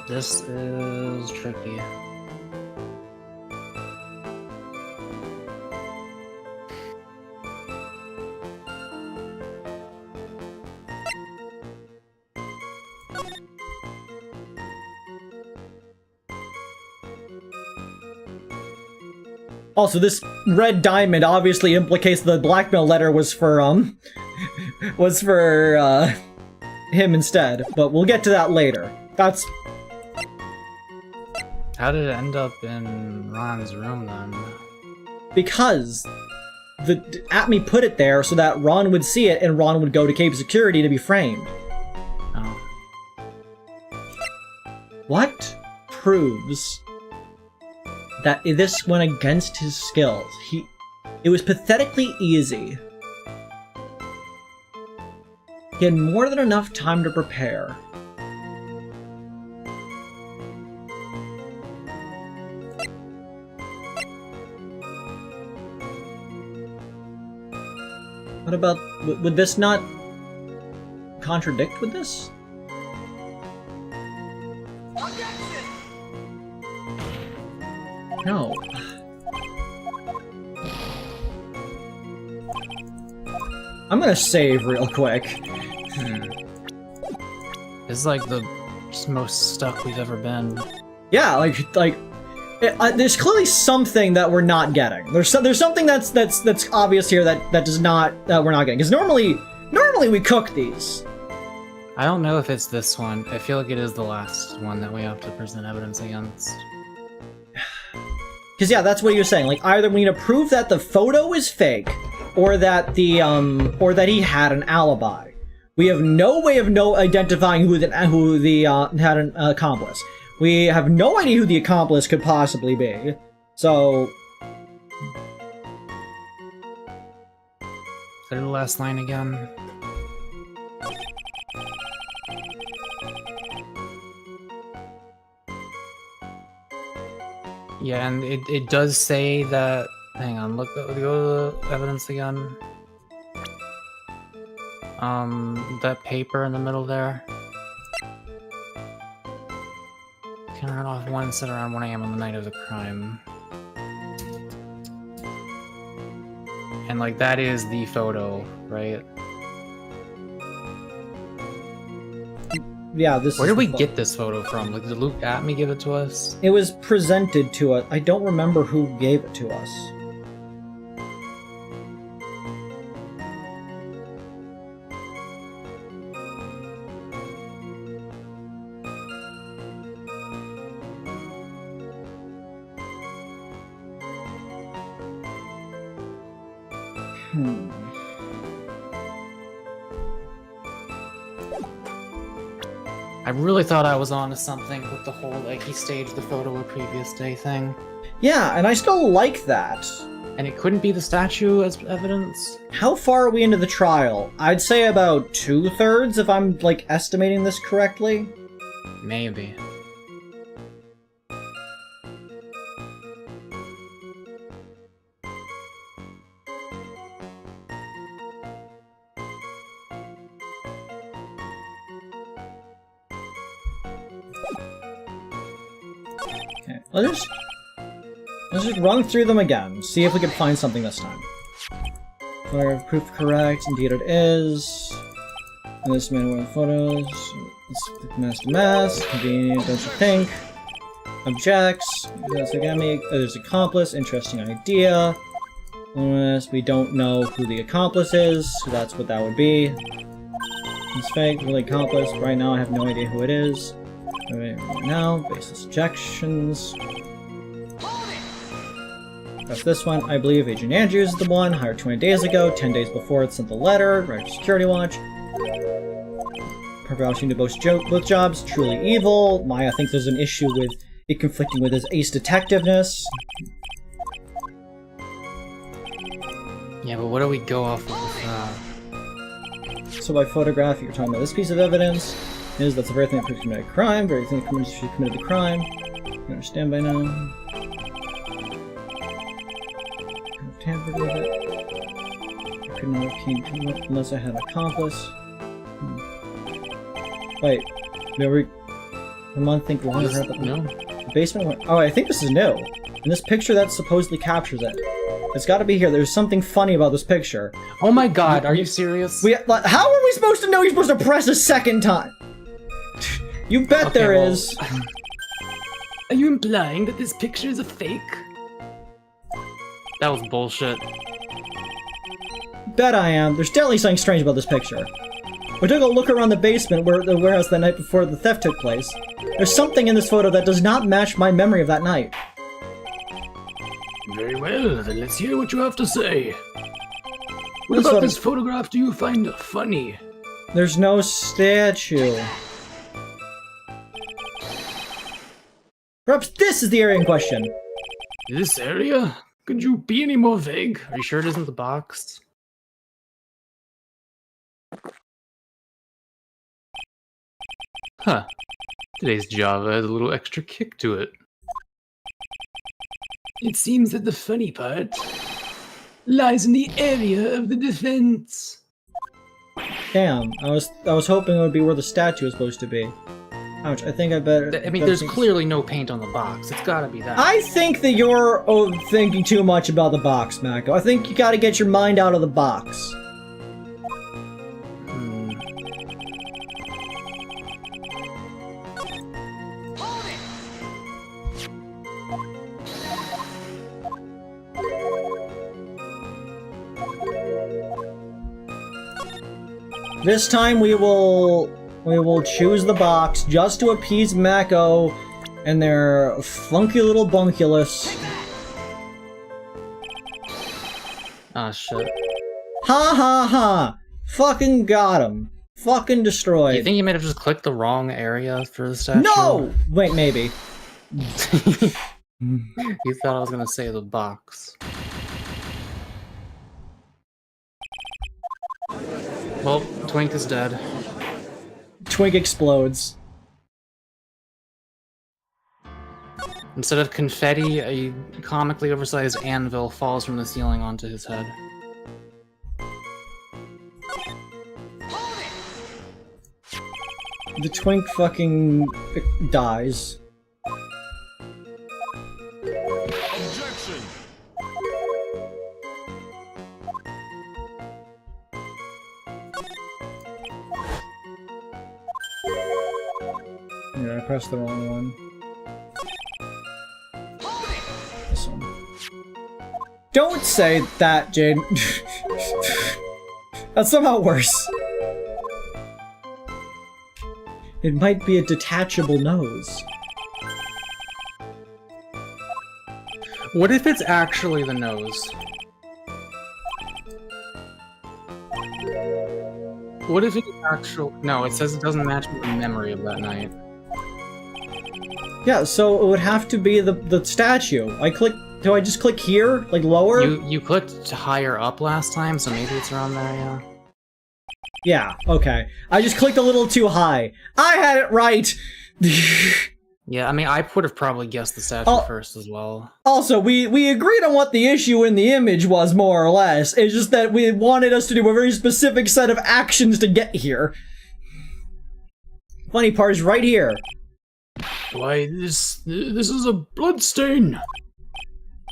This is tricky. Also, this red diamond obviously implicates the blackmail letter was for him instead, but we'll get to that later. That's... How did it end up in Ron's room then? Because Atme put it there so that Ron would see it and Ron would go to Cape Security to be framed. Oh. What proves that this went against his skills? It was pathetically easy. He had more than enough time to prepare. What about... would this not contradict with this? No. I'm gonna save real quick. This is like the most stuck we've ever been. Yeah, there's clearly something that we're not getting. There's something that's obvious here that we're not getting. Because normally we cook these. I don't know if it's this one. I feel like it is the last one that we have to present evidence against. Because yeah, that's what you're saying. Like either we need to prove that the photo is fake, or that or that he had an alibi. We have no way of identifying who had an accomplice. We have no idea who the accomplice could possibly be. So... Say the last line again. Yeah, and it does say that. Hang on, look, go to the evidence again. That paper in the middle there. Can run off one set around 1 AM on the night of the crime. And like that is the photo, right? Yeah, this. Where did we get this photo from? Like, did Luke at me give it to us? It was presented to us. I don't remember who gave it to us. I really thought I was onto something with the whole, like, he staged the photo a previous day thing. Yeah, and I still like that. And it couldn't be the statue as evidence? How far are we into the trial? I'd say about 2/3 if I'm, like, estimating this correctly. Maybe. Okay, let's just run through them again, see if we can find something this time. Photograph proof correct, indeed it is. And this man wearing photos. It's DeMasque, convenient, don't you think? Objects. That's again, there's accomplice, interesting idea. Unless we don't know who the accomplice is, so that's what that would be. It's fake, really accomplice. Right now I have no idea who it is. Right now, baseless objections. That's this one. I believe Agent Andrews is the one, hired 20 days ago, 10 days before it sent the letter, right to security watch. Perfect opportunity to both jobs, truly evil. Maya thinks there's an issue with it conflicting with his ace detectiveness. Yeah, but what do we go off of with that? So by photograph, you're talking about this piece of evidence. That's the very thing that committed a crime, very thing that committed the crime. You understand by now. Tampered with it. I could not have came unless I had an accomplice. Wait, no, a month think longer about No. the basement one. Oh, I think this is new. And this picture that supposedly captures it. It's got to be here. There's something funny about this picture. Oh my god, are you serious? How are we supposed to know you're supposed to press a second time? You bet Okay, there well, is. Are you implying that this picture is a fake? That was bullshit. Bet I am. There's definitely something strange about this picture. We took a look around the basement where the warehouse the night before the theft took place. There's something in this photo that does not match my memory of that night. Very well, then let's hear what you have to say. What This about photo- this photograph do you find funny? There's no statue. Perhaps this is the area in question. This area? Could you be any more vague? Are you sure it isn't the box? Huh. Today's Java has a little extra kick to it. It seems that the funny part lies in the area of the defense. Damn, I was hoping it would be where the statue is supposed to be. Ouch, I think I better... I mean, there's clearly no paint on the box. It's gotta be that. I think that you're thinking too much about the box, Mako. I think you gotta get your mind out of the box. This time we will choose the box just to appease Mako and their funky little bunkulus. Ah, shit. Ha ha ha! Fucking got him. Fucking destroyed. You think you might have just clicked the wrong area for the statue? No! Wait, maybe. You thought I was gonna say the box. Well, Twink is dead. Twink explodes. Instead of confetti, a comically oversized anvil falls from the ceiling onto his head. The twink fucking dies. Objection! Yeah, I pressed the wrong one. This one. Don't say that, Jade. That's somehow worse. It might be a detachable nose. What if it's actually the nose? What if it's actual? No, it says it doesn't match with the memory of that night. Yeah, so it would have to be the statue. Do I just click here? Like lower? You clicked to higher up last time, so maybe it's around there, yeah. Yeah, okay. I just clicked a little too high. I had it right! Yeah, I mean, I would have probably guessed the statue first as well. Also, we agreed on what the issue in the image was, more or less. It's just that we wanted us to do a very specific set of actions to get here. Funny part is right here. Why, this is a blood stain.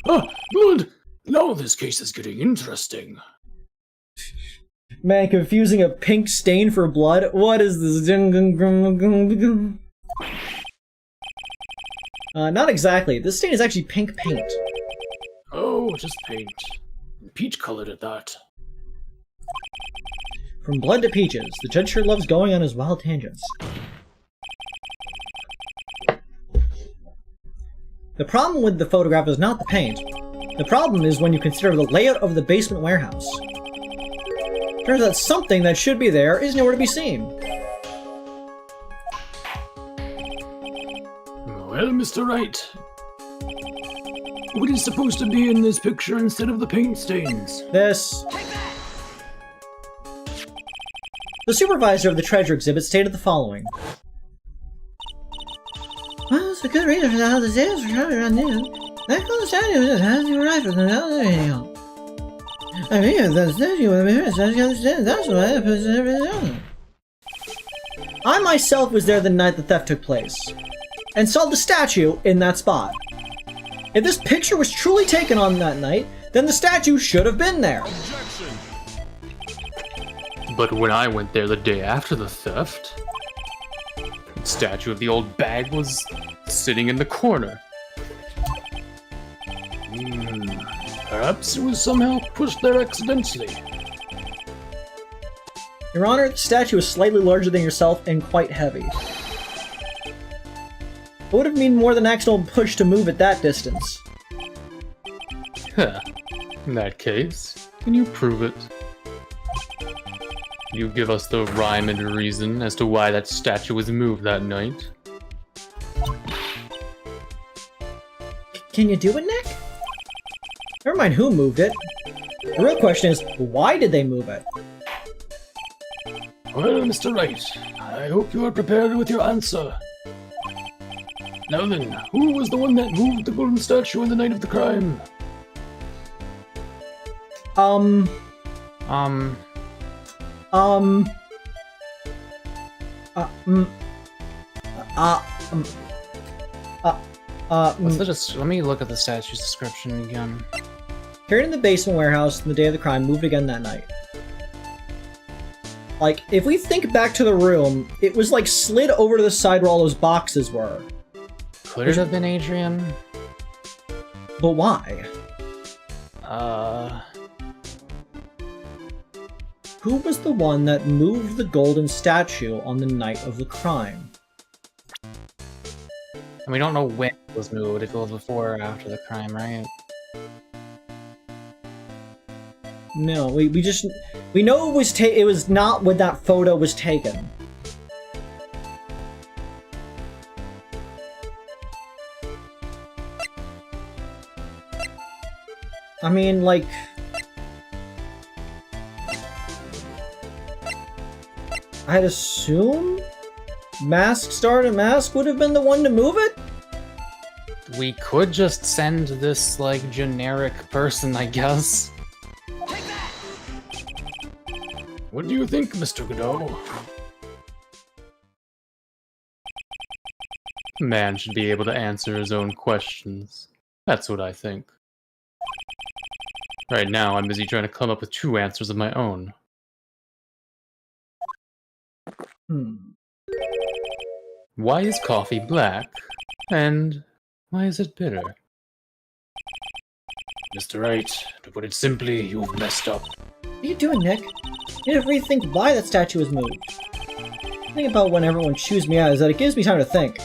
Ah, blood! Now this case is getting interesting. Man, confusing a pink stain for blood? What is this? Not exactly. This stain is actually pink paint. Oh, just paint. Peach colored at that. From blood to peaches, the judge sure loves going on his wild tangents. The problem with the photograph is not the paint. The problem is when you consider the layout of the basement warehouse. Turns out something that should be there is nowhere to be seen. Well, Mr. Wright, what is supposed to be in this picture instead of the paint stains? This. The supervisor of the treasure exhibit stated the following. Well, it's a good reason for how the sales were trying to run in. That close statue has to arrive from the other. I mean, the statue with the mirror says you understand. That's why I put everything on. I myself was there the night the theft took place, and saw the statue in that spot. If this picture was truly taken on that night, then the statue should have been there. Objection! But when I went there the day after the theft, the statue of the old bag was sitting in the corner. Perhaps it was somehow pushed there accidentally. Your Honor, the statue is slightly larger than yourself and quite heavy. It would have been more than an accidental push to move at that distance. Huh. In that case, can you prove it? You give us the rhyme and reason as to why that statue was moved that night. Can you do it, Nick? Never mind who moved it. The real question is, why did they move it? Well, Mr. Wright, I hope you are prepared with your answer. Now then, who was the one that moved the golden statue on the night of the crime? Let me look at the statue's description again. Carried in the basement warehouse on the day of the crime, moved again that night. Like, if we think back to the room, it was like slid over to the side where all those boxes were. Could it have been Adrian? But why? Who was the one that moved the golden statue on the night of the crime? And we don't know when it was moved, if it was before or after the crime, right? No, we know it was not when that photo was taken. I mean, like, I'd assume DeMasque would have been the one to move it? We could just send this, like, generic person, I guess. What do you think, Mr. Godot? Man should be able to answer his own questions. That's what I think. Right now, I'm busy trying to come up with true answers of my own. Why is coffee black? And why is it bitter? Mr. Wright, to put it simply, you've messed up. What are you doing, Nick? You need to rethink why that statue was moved. The thing about when everyone chews me out is that it gives me time to think.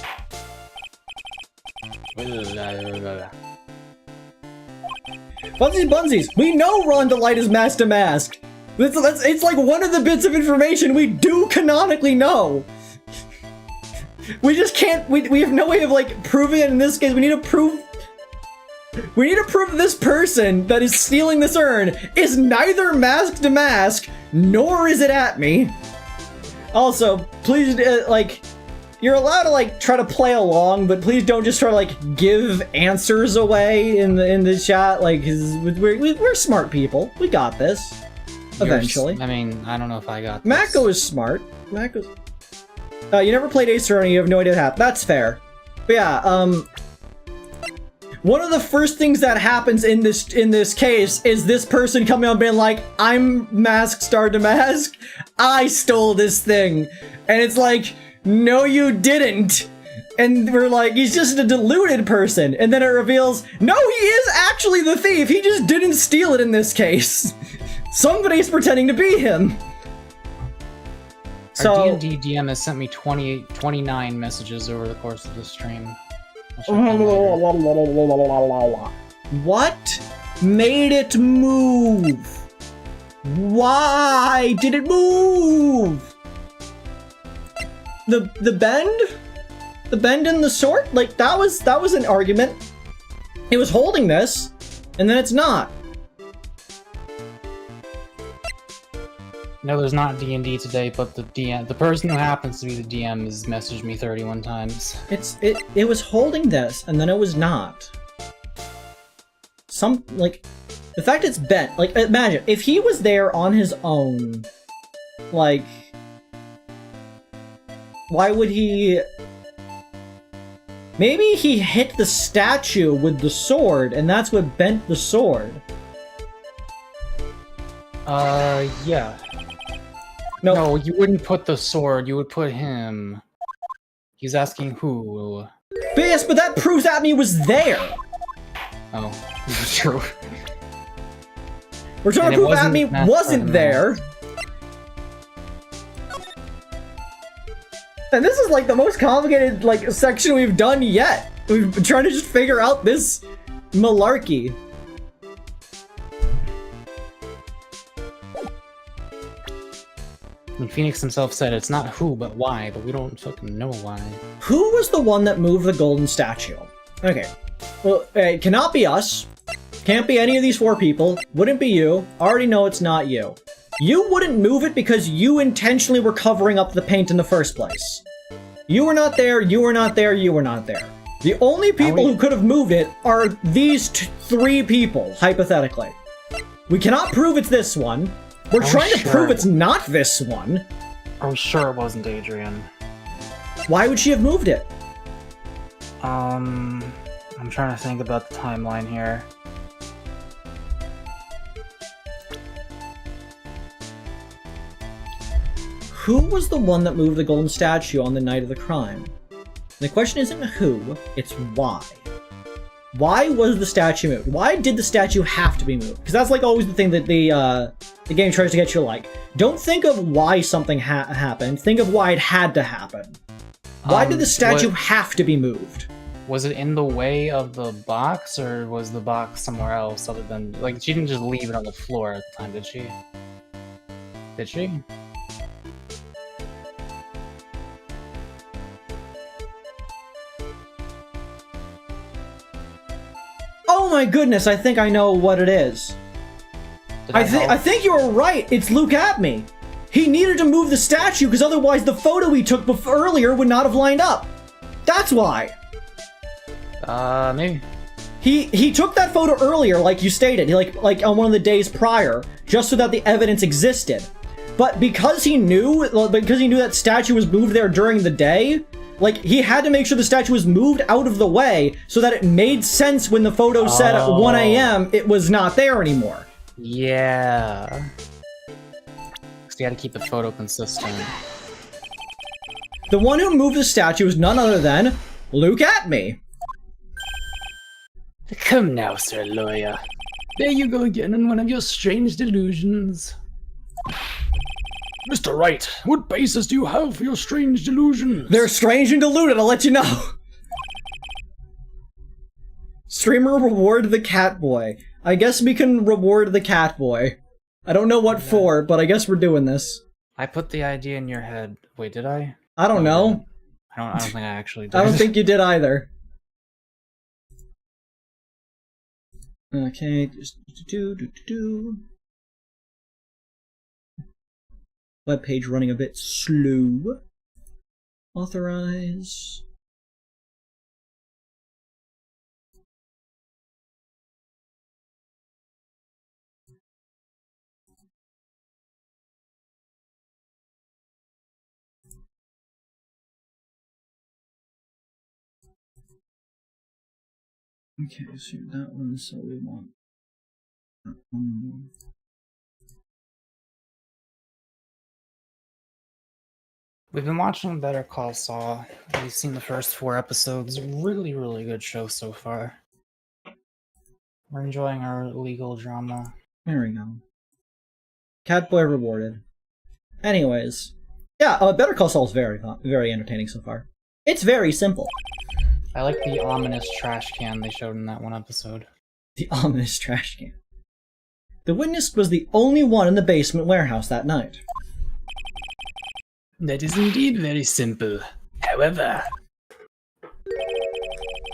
Bunsies! We know Ron Delight is Mask DeMasque! It's like one of the bits of information we do canonically know! We just can't- we have no way of, like, proving it in this case. We need to prove this person that is stealing this urn is neither Mask DeMasque, nor is it at me. Also, please, like, you're allowed to, like, try to play along, but please don't just try to, like, give answers away in the chat. Like, 'cause we're smart people. We got this. Eventually. I mean, I don't know if I got this. Mako is smart. Mako's... you never played Ace Attorney, you have no idea what happened. That's fair. But yeah, one of the first things that happens in this case is this person coming up being like, I'm Mask Star DeMasque, I stole this thing. And it's like, no you didn't. And we're like, he's just a deluded person. And then it reveals, no, he is actually the thief, he just didn't steal it in this case. Somebody's pretending to be him. So, Our D&D DM has sent me 29 messages over the course of this stream. What made it move? Why did it move? The bend? The bend in the sword? Like, that was an argument. It was holding this, and then it's not. No, there's not D&D today, but the person who happens to be the DM has messaged me 31 times. It was holding this, and then it was not. Like, the fact it's bent, like, imagine, if he was there on his own, like, why would he... Maybe he hit the statue with the sword, and that's what bent the sword. Yeah. No, you wouldn't put the sword, you would put him. He's asking who. Yes, but that proves Abney was there! Oh, true. We're trying to prove Abney wasn't there! And this is like the most complicated, like, section we've done yet! We've been trying to just figure out this malarkey. And Phoenix himself said it's not who, but why, but we don't fucking know why. Who was the one that moved the golden statue? Okay. Well, it cannot be us. Can't be any of these 4 people. Wouldn't be you. Already know it's not you. You wouldn't move it because you intentionally were covering up the paint in the first place. You were not there, you were not there, you were not there. The only people who could have moved it are these 3 people, hypothetically. We cannot prove it's this one. We're trying to prove it's not this one. Are we sure it wasn't Adrian? Why would she have moved it? I'm trying to think about the timeline here. Who was the one that moved the golden statue on the night of the crime? The question isn't who, it's why. Why was the statue moved? Why did the statue have to be moved? Because that's like always the thing that the game tries to get you to like. Don't think of why something happened, think of why it had to happen. Why did the statue have to be moved? Was it in the way of the box, or was the box somewhere else other than... Like, she didn't just leave it on the floor at the time, did she? Did she? Oh my goodness, I think I know what it is. I think you were right. It's Luke Atme. He needed to move the statue because otherwise the photo he took earlier would not have lined up. That's why. Maybe. He took that photo earlier, like you stated, like on one of the days prior, just so that the evidence existed. But because he knew that statue was moved there during the day, like, he had to make sure the statue was moved out of the way so that it made sense when the photo said at 1 a.m. it was not there anymore. Yeah. So you gotta keep the photo consistent. The one who moved the statue is none other than Luke Atme. Come now, Sir Lawyer. There you go again on one of your strange delusions. Mr. Wright, what basis do you have for your strange delusions? They're strange and deluded, I'll let you know. Streamer reward the cat boy. I guess we can reward the cat boy. I don't know what for, but I guess we're doing this. I put the idea in your head. Wait, did I? I don't know. I don't think I actually did. I don't think you did either. Okay, web page running a bit slow. Authorize. Okay, so that one, so we want that one. We've been watching Better Call Saul. We've seen the first 4 episodes. Really, really good show so far. We're enjoying our legal drama. There we go. Catboy rewarded. Anyways, yeah, Better Call Saul is very entertaining so far. It's very simple. I like the ominous trash can they showed in that one episode. The ominous trash can. The witness was the only one in the basement warehouse that night. That is indeed very simple. However,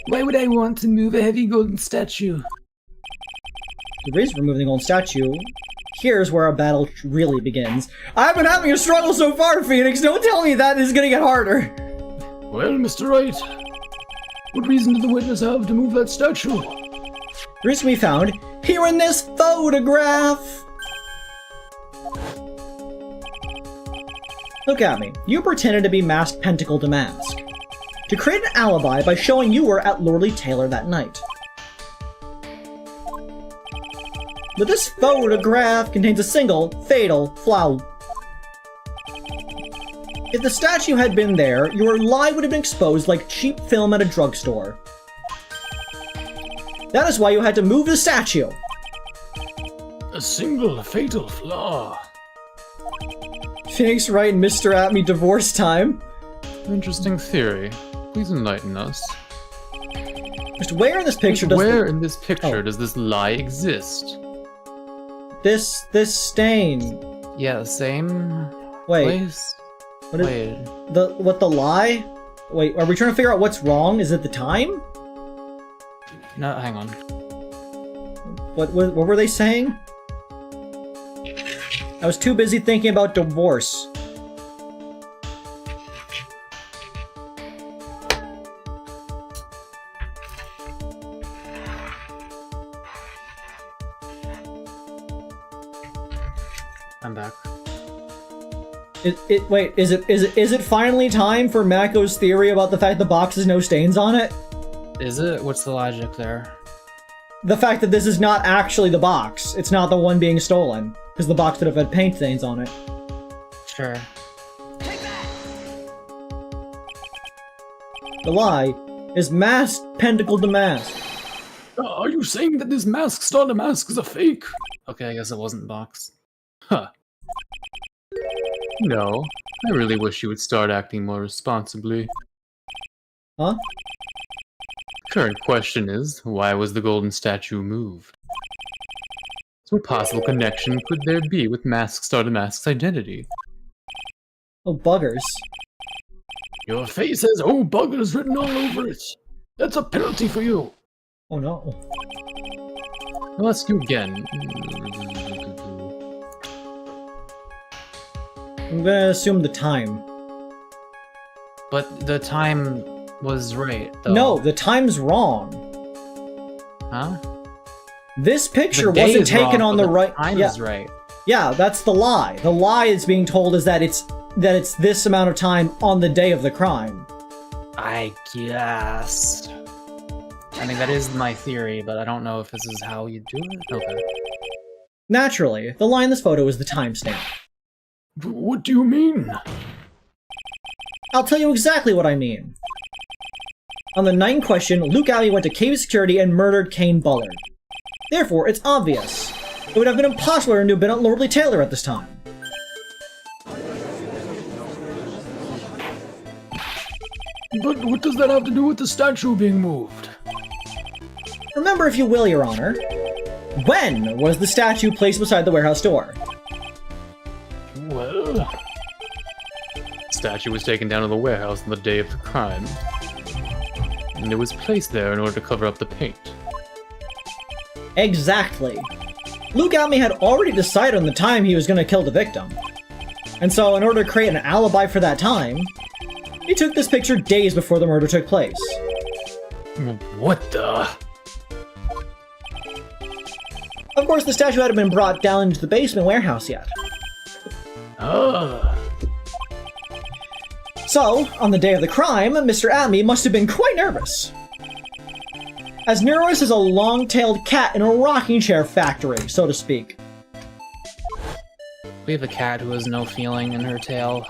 why would I want to move a heavy golden statue? The reason for moving the golden statue, here's where our battle really begins. I've been having a struggle so far, Phoenix. Don't tell me that is gonna get harder. Well, Mr. Wright, what reason did the witness have to move that statue? The reason we found here in this photograph. Look at me. You pretended to be masked Pentacle DeMasque to create an alibi by showing you were at Lordly Taylor that night. But this photograph contains a single, fatal flaw. If the statue had been there, your lie would have been exposed like cheap film at a drugstore. That is why you had to move the statue. A single fatal flaw. Phoenix Wright and Mr. Atme divorce time. Interesting theory. Please enlighten us. Just where in this picture does in this picture does this lie exist? This stain. Yeah, the same place. What is Wait. the lie? Wait, are we trying to figure out what's wrong? Is it the time? No, hang on. What were they saying? I was too busy thinking about divorce. I'm back. Wait, is it finally time for Mako's theory about the fact the box has no stains on it? Is it? What's the logic there? The fact that this is not actually the box. It's not the one being stolen. Because the box could have had paint stains on it. Sure. The lie is masked Pentacle DeMasque. Are you saying that this mask Star DeMasque is a fake? Okay, I guess it wasn't box. Huh. No, I really wish you would start acting more responsibly. Huh? Current question is, why was the golden statue moved? So what possible connection could there be with Mask Star DeMasque's identity? Oh, buggers. Your face has "oh buggers" written all over it. That's a penalty for you. Oh no. I'll ask you again. I'm gonna assume the time. But the time was right, though. No, the time's wrong. Huh? This picture The day wasn't is taken wrong, on but the right. time Yeah, is right. yeah, that's the lie. The lie is being told is that it's this amount of time on the day of the crime. I guess. I mean, that is my theory, but I don't know if this is how you do it. Okay. Naturally, the lie in this photo is the timestamp. What do you mean? I'll tell you exactly what I mean. On the night in question, Luke Alley went to cave security and murdered Kane Bullard. Therefore, it's obvious. It would have been impossible for him to have been at Lordly Taylor at this time. But what does that have to do with the statue being moved? Remember, if you will, Your Honor, when was the statue placed beside the warehouse door? Well... The statue was taken down to the warehouse on the day of the crime. And it was placed there in order to cover up the paint. Exactly. Luke Almy had already decided on the time he was going to kill the victim. And so, in order to create an alibi for that time, he took this picture days before the murder took place. What the... Of course, the statue hadn't been brought down into the basement warehouse yet. So, on the day of the crime, Mr. Almy must have been quite nervous. As nervous as a long-tailed cat in a rocking chair factory, so to speak. We have a cat who has no feeling in her tail.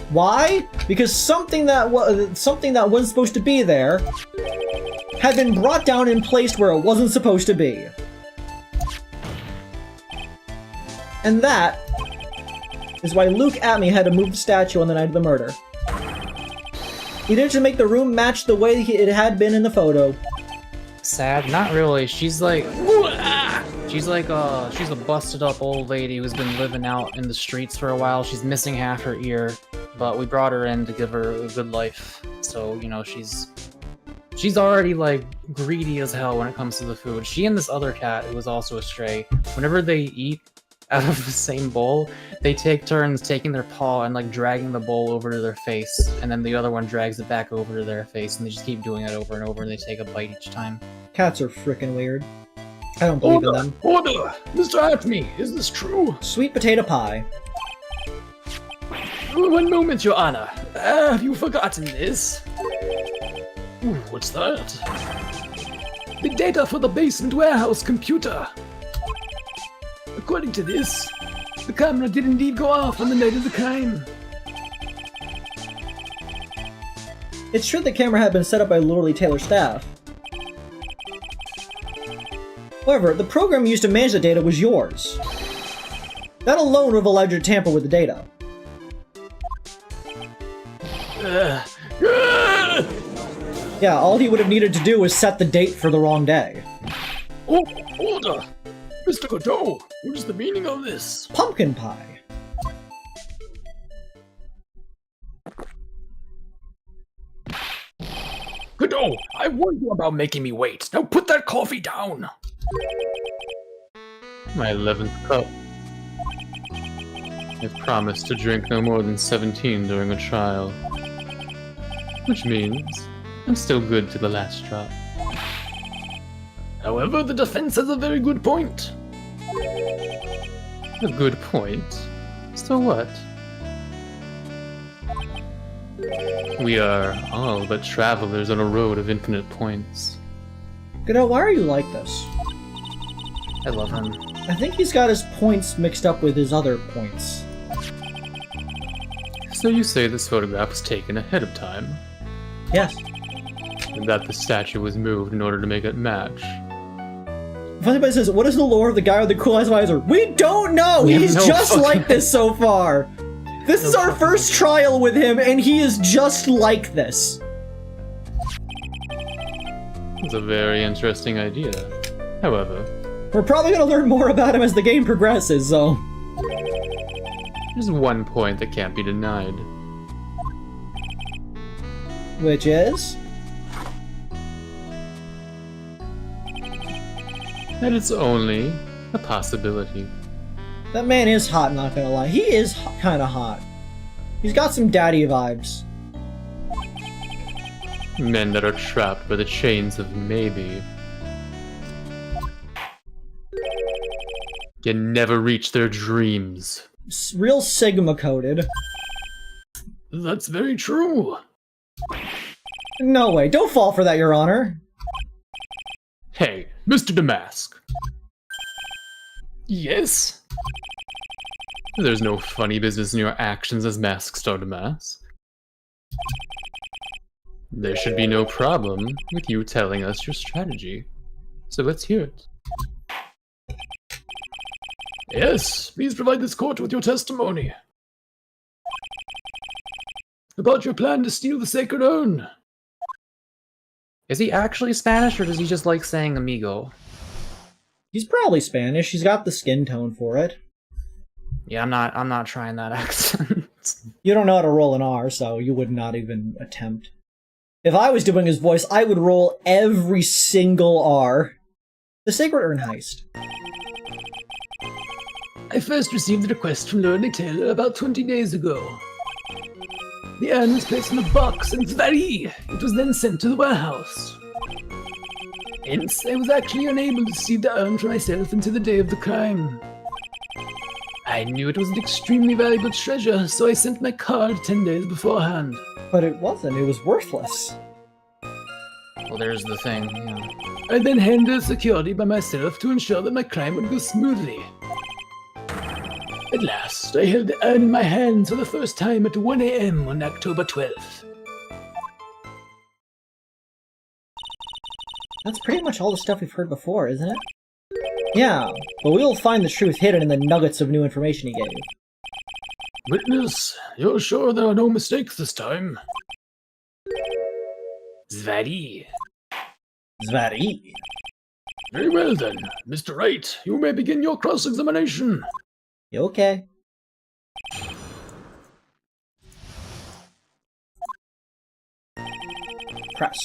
Why? Because something that wasn't supposed to be there had been brought down and placed where it wasn't supposed to be. And that is why Luke Atmey had to move the statue on the night of the murder. He did it to make the room match the way it had been in the photo. Sad? Not really. She's a busted up old lady who's been living out in the streets for a while. She's missing half her ear, but we brought her in to give her a good life. So, you know, she's already, like, greedy as hell when it comes to the food. She and this other cat, who was also a stray, whenever they eat out of the same bowl, they take turns taking their paw and, like, dragging the bowl over to their face, and then the other one drags it back over to their face, and they just keep doing it over and over, and they take a bite each time. Cats are frickin' weird. I don't believe in them. Order! Mr. Atmey, is this true? Sweet potato pie. One moment, Your Honor. Have you forgotten this? Ooh, what's that? The data for the basement warehouse computer. According to this, the camera did indeed go off on the night of the crime. It's true the camera had been set up by Lordly Taylor staff. However, the program used to manage the data was yours. That alone would have allowed you to tamper with the data. Yeah, all he would have needed to do was set the date for the wrong day. Oh, order! Mr. Godot, what is the meaning of this? Pumpkin pie. Godot, I warned you about making me wait. Now put that coffee down. My 11th cup. I've promised to drink no more than 17 during a trial. Which means I'm still good to the last drop. However, the defense has a very good point. A good point? So what? We are all but travelers on a road of infinite points. Godot, why are you like this? I love him. I think he's got his points mixed up with his other points. So you say this photograph was taken ahead of time? Yes. And that the statue was moved in order to make it match? If anybody says, what is the lore of the guy with the cool eyes visor? We don't know! We have He's no just fucking- like this so far! This is our first trial with him, and he is just like this. It's a very interesting idea. However, We're probably gonna learn more about him as the game progresses, so... there's one point that can't be denied. Which is? That it's only a possibility. That man is hot, not gonna lie. He is kinda hot. He's got some daddy vibes. Men that are trapped by the chains of maybe can never reach their dreams. Real Sigma coded. That's very true. No way, don't fall for that, Your Honor. Hey, Mr. DeMasque. Yes? There's no funny business in your actions as Mask Star DeMasque. There should be no problem with you telling us your strategy. So let's hear it. Yes, please provide this court with your testimony. About your plan to steal the sacred urn. Is he actually Spanish, or does he just like saying amigo? He's probably Spanish. He's got the skin tone for it. Yeah, I'm not trying that accent. You don't know how to roll an R, so you would not even attempt. If I was doing his voice, I would roll every single R. The Sacred Urn Heist. I first received the request from Lord Taylor about 20 days ago. The urn was placed in a box in Zvari. It was then sent to the warehouse. Hence, I was actually unable to see the urn for myself until the day of the crime. I knew it was an extremely valuable treasure, so I sent my card 10 days beforehand. But it wasn't. It was worthless. Well, there's the thing, you know. I then handled security by myself to ensure that my crime would go smoothly. At last, I held the urn in my hands for the first time at 1 a.m. on October 12th. That's pretty much all the stuff we've heard before, isn't it? Yeah, but we'll find the truth hidden in the nuggets of new information he gave. Witness, you're sure there are no mistakes this time? Zvari. Zvari. Very well then. Mr. Wright, you may begin your cross-examination. You okay? Press.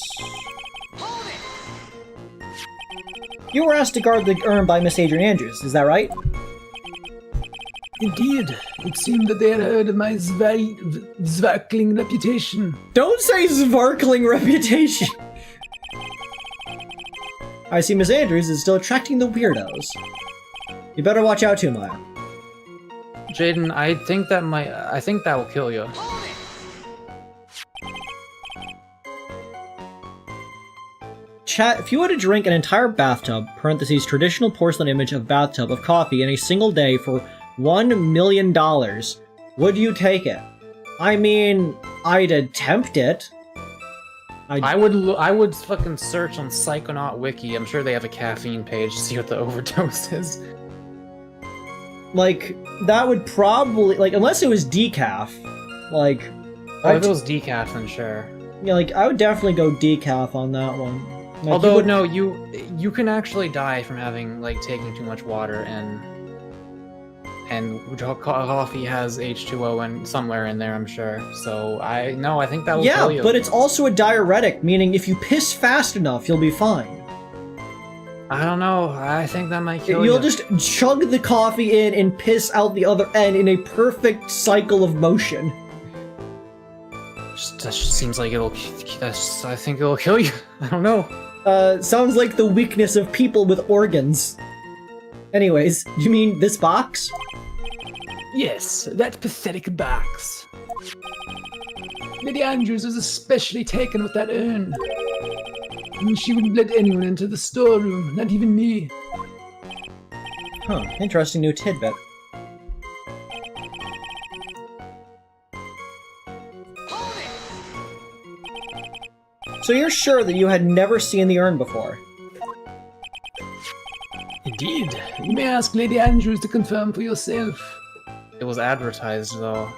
You were asked to guard the urn by Miss Adrian Andrews, is that right? Indeed, it seemed that they had heard of my zvarkling reputation. Don't say Zvarkling reputation! I see Miss Andrews is still attracting the weirdos. You better watch out, Maya. Jaden, I think that will kill you. Chat, if you had to drink an entire bathtub, parentheses, traditional porcelain image of bathtub of coffee in a single day for $1 million, would you take it? I mean, I'd attempt it. I would fucking search on Psychonaut Wiki. I'm sure they have a caffeine page to see what the overdose is. Like, that would probably, like, unless it was decaf, like... If it was decaf, then sure. Yeah, like, I would definitely go decaf on that one. Like, although, no, you can actually die from having, like, taking too much water, and coffee has H2O and somewhere in there, I'm sure. So, I think that will kill you. Yeah, but it's also a diuretic, meaning if you piss fast enough, you'll be fine. I don't know. I think that might kill you. You'll just chug the coffee in and piss out the other end in a perfect cycle of motion. That just seems like I think it'll kill you. I don't know. Sounds like the weakness of people with organs. Anyways, you mean this box? Yes, that pathetic box. Lady Andrews was especially taken with that urn. And she wouldn't let anyone into the storeroom, not even me. Huh, interesting new tidbit. So you're sure that you had never seen the urn before? Indeed. You may ask Lady Andrews to confirm for yourself. It was advertised, though.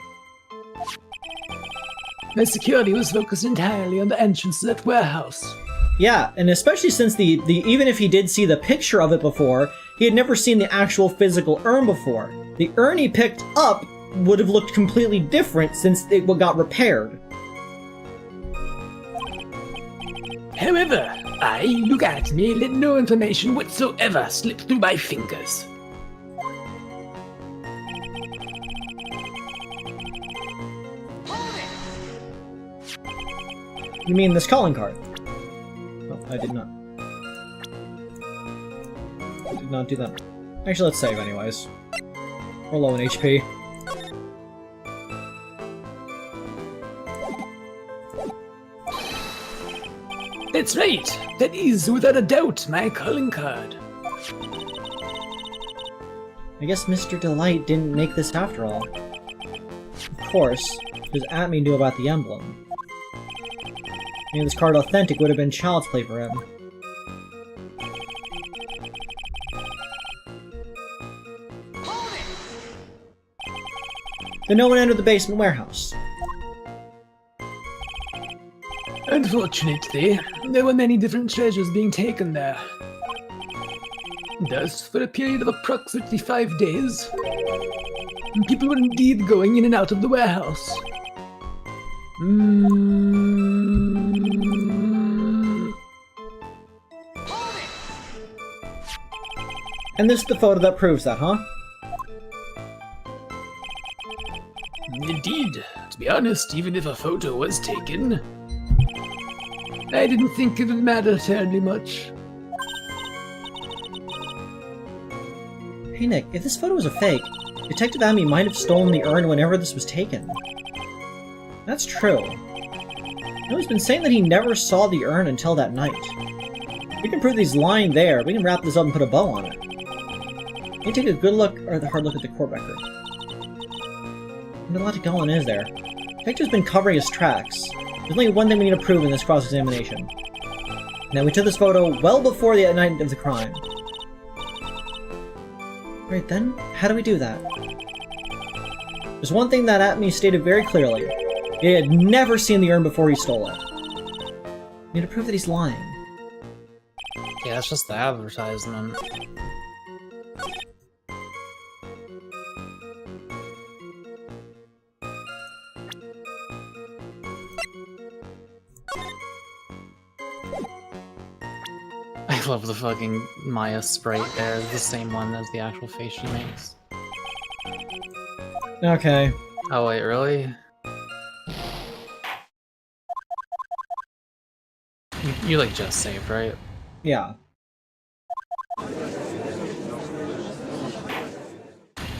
My security was focused entirely on the entrance to that warehouse. Yeah, and especially since even if he did see the picture of it before, he had never seen the actual physical urn before. The urn he picked up would have looked completely different since it got repaired. However, I look at me, let no information whatsoever slip through my fingers. You mean this calling card? Oh, I did not. I did not do that. Actually, let's save anyways. We're low in HP. That's right! That is, without a doubt, my calling card. I guess Mr. Delight didn't make this after all. Of course, because Atme knew about the emblem. Making this card authentic would have been child's play for him. Then no one entered the basement warehouse. Unfortunately, there were many different treasures being taken there. Thus, for a period of approximately 5 days, people were indeed going in and out of the warehouse. And this is the photo that proves that, huh? Indeed. To be honest, even if a photo was taken, I didn't think it would matter terribly much. Hey Nick, if this photo was a fake, Detective Atme might have stolen the urn whenever this was taken. That's true. No, he's been saying that he never saw the urn until that night. We can prove he's lying there. We can wrap this up and put a bow on it. Let me take a good look, or the hard look at the court record. There's a lot to go on, is there? Detective's been covering his tracks. There's only one thing we need to prove in this cross-examination. Now, we took this photo well before the night of the crime. Right then, how do we do that? There's one thing that Atme stated very clearly. He had never seen the urn before he stole it. We need to prove that he's lying. Yeah, it's just the advertisement. I love the fucking Maya sprite there, the same one as the actual face she makes. Okay. Oh wait, really? You like just saved, right? Yeah.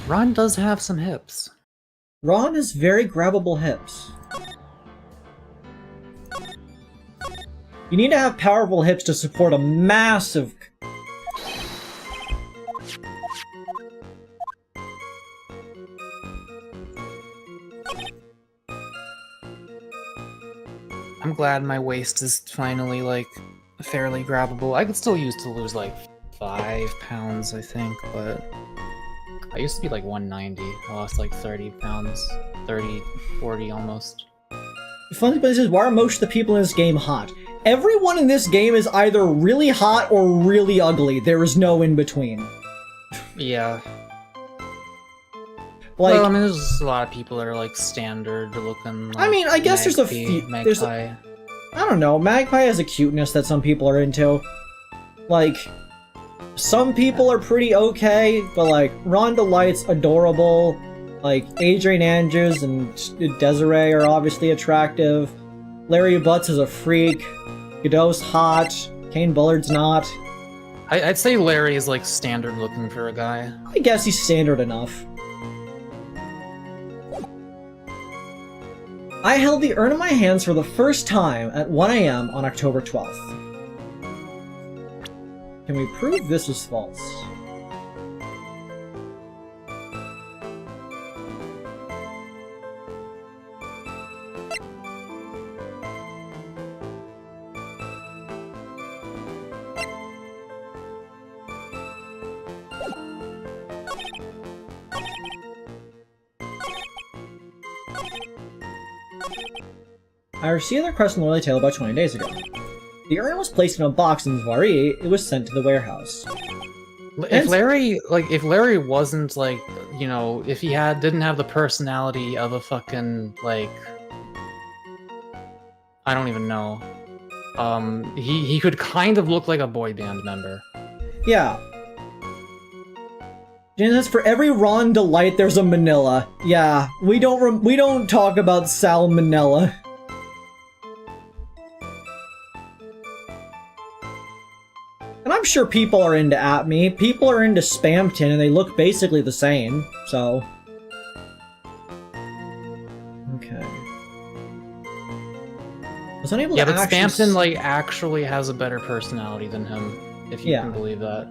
Ron does have some hips. Ron has very grabbable hips. You need to have powerful hips to support a massive... I'm glad my waist is finally, like, fairly grabbable. I could still use to lose, like, 5 pounds, I think, but... I used to be, like, 190. I lost, like, 30 pounds. 30, 40 almost. The funny thing is, why are most of the people in this game hot? Everyone in this game is either really hot or really ugly. There is no in-between. Yeah. Like, well, I mean, there's just a lot of people that are, like, standard looking. Like, I mean, I guess there's a few... There's I don't know, Magpie has a cuteness that some people are into. Like, some people are pretty okay, but, like, Rhonda Light's adorable. Like, Adrian Andrews and Desiree are obviously attractive. Larry Butts is a freak. Godot's hot. Kane Bullard's not. I'd say Larry is, like, standard looking for a guy. I guess he's standard enough. I held the urn in my hands for the first time at 1 AM on October 12th. Can we prove this is false? I received the request from the Lily Tale about 20 days ago. The urn was placed in a box in Vari. It was sent to the warehouse. If Larry wasn't, like, you know, if he didn't have the personality of a fucking, like, I don't even know. He could kind of look like a boy band member. Yeah. Says for every Ron Delight, there's a Manila. Yeah, we don't talk about salmonella. And I'm sure people are into at-me. People are into Spamton, and they look basically the same, so... Okay. I was unable to but actually... Spamton, like, actually has a better personality than him, if you can believe that.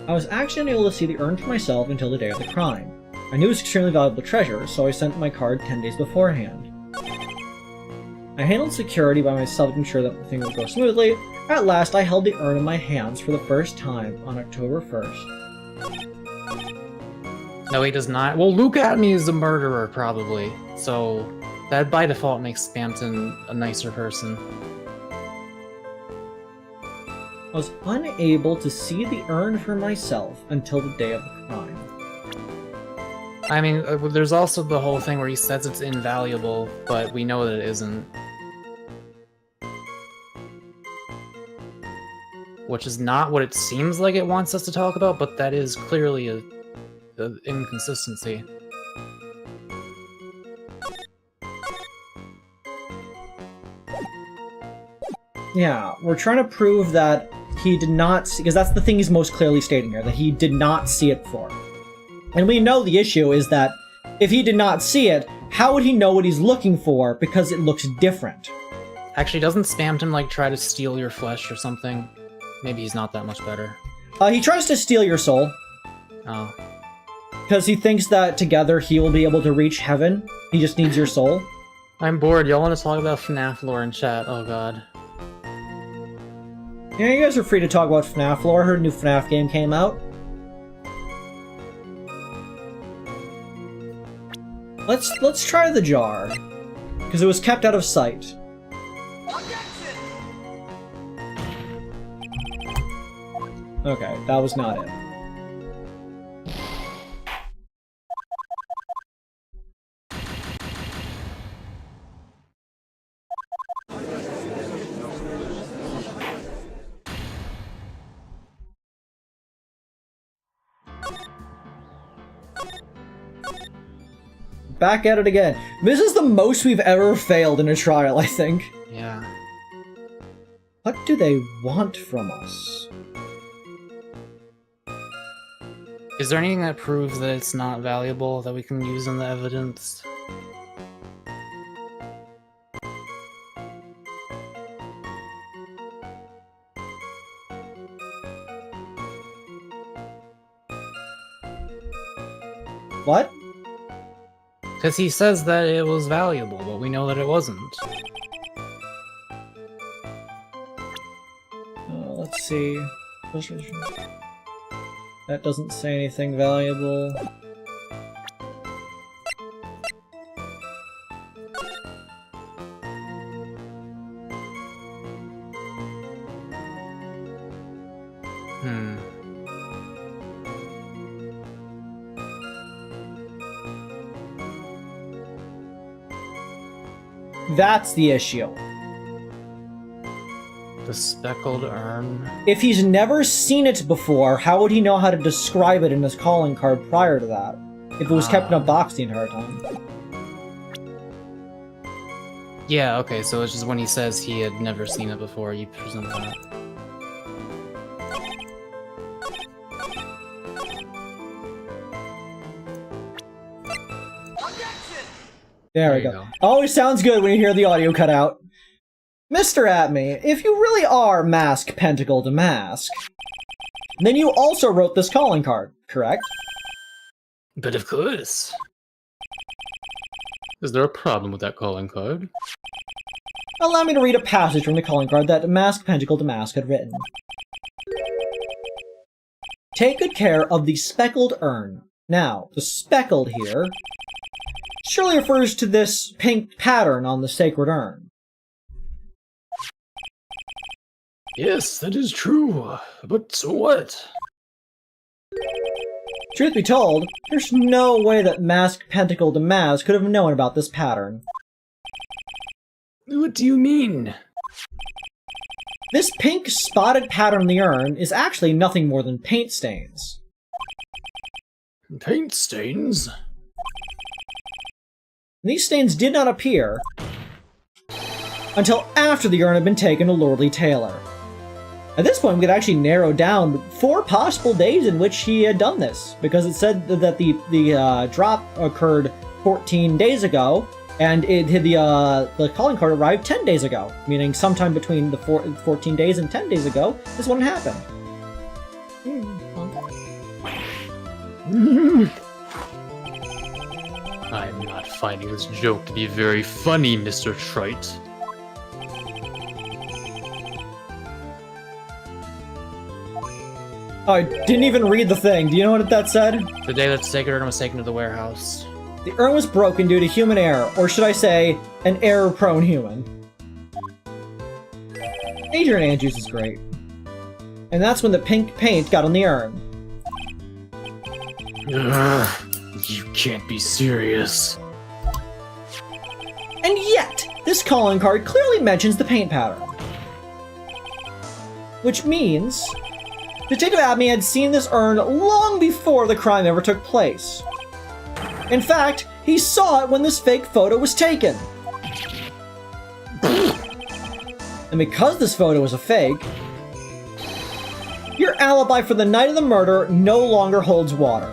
I was actually unable to see the urn for myself until the day of the crime. I knew it was extremely valuable treasure, so I sent my card 10 days beforehand. I handled security by myself to ensure that the thing would go smoothly. At last, I held the urn in my hands for the first time on October 1st. No, he does not. Well, Luke Atme is a murderer, probably. So, that by default makes Spamton a nicer person. I was unable to see the urn for myself until the day of the crime. I mean, there's also the whole thing where he says it's invaluable, but we know that it isn't. Which is not what it seems like it wants us to talk about, but that is clearly a inconsistency. Yeah, we're trying to prove that he did not see, because that's the thing he's most clearly stating here, that he did not see it before. And we know the issue is that if he did not see it, how would he know what he's looking for? Because it looks different. Actually, doesn't Spamton, like, try to steal your flesh or something? Maybe he's not that much better. He tries to steal your soul. Oh. Because he thinks that together he will be able to reach heaven. He just needs your soul. I'm bored. Y'all want to talk about FNAF lore in chat? Oh god. Yeah, you guys are free to talk about FNAF lore. I heard a new FNAF game came out. Let's try the jar. Because it was kept out of sight. Okay, that was not it. Back at it again. This is the most we've ever failed in a trial, I think. Yeah. What do they want from us? Is there anything that proves that it's not valuable that we can use in the evidence? What? Because he says that it was valuable, but we know that it wasn't. Let's see. That doesn't say anything valuable. That's the issue. The speckled urn. If he's never seen it before, how would he know how to describe it in his calling card prior to that? If it was kept in a box the entire time. Yeah, okay, so it's just when he says he had never seen it before, you present that. There we go. Always sounds good when you hear the audio cut out. Mr. Atme, if you really are Mask Pentacle DeMasque, then you also wrote this calling card, correct? But of course. Is there a problem with that calling card? Allow me to read a passage from the calling card that Mask Pentacle DeMasque had written. Take good care of the speckled urn. Now, the speckled here surely refers to this pink pattern on the sacred urn. Yes, that is true. But so what? Truth be told, there's no way that Mask Pentacle DeMasque could have known about this pattern. What do you mean? This pink spotted pattern in the urn is actually nothing more than paint stains. Paint stains? These stains did not appear until after the urn had been taken to Lordly Taylor. At this point, we could actually narrow down 4 possible days in which he had done this, because it said that the drop occurred 14 days ago, and the calling card arrived 10 days ago, meaning sometime between the 14 days and 10 days ago is when it happened. I'm not finding this joke to be very funny, Mr. Trite. Oh, I didn't even read the thing. Do you know what that said? The day that sacred urn was taken to the warehouse. The urn was broken due to human error, or should I say, an error-prone human. Adrian Andrews is great. And that's when the pink paint got on the urn. You can't be serious. And yet, this calling card clearly mentions the paint pattern. Which means Detective Abney had seen this urn long before the crime ever took place. In fact, he saw it when this fake photo was taken. And because this photo was a fake, your alibi for the night of the murder no longer holds water.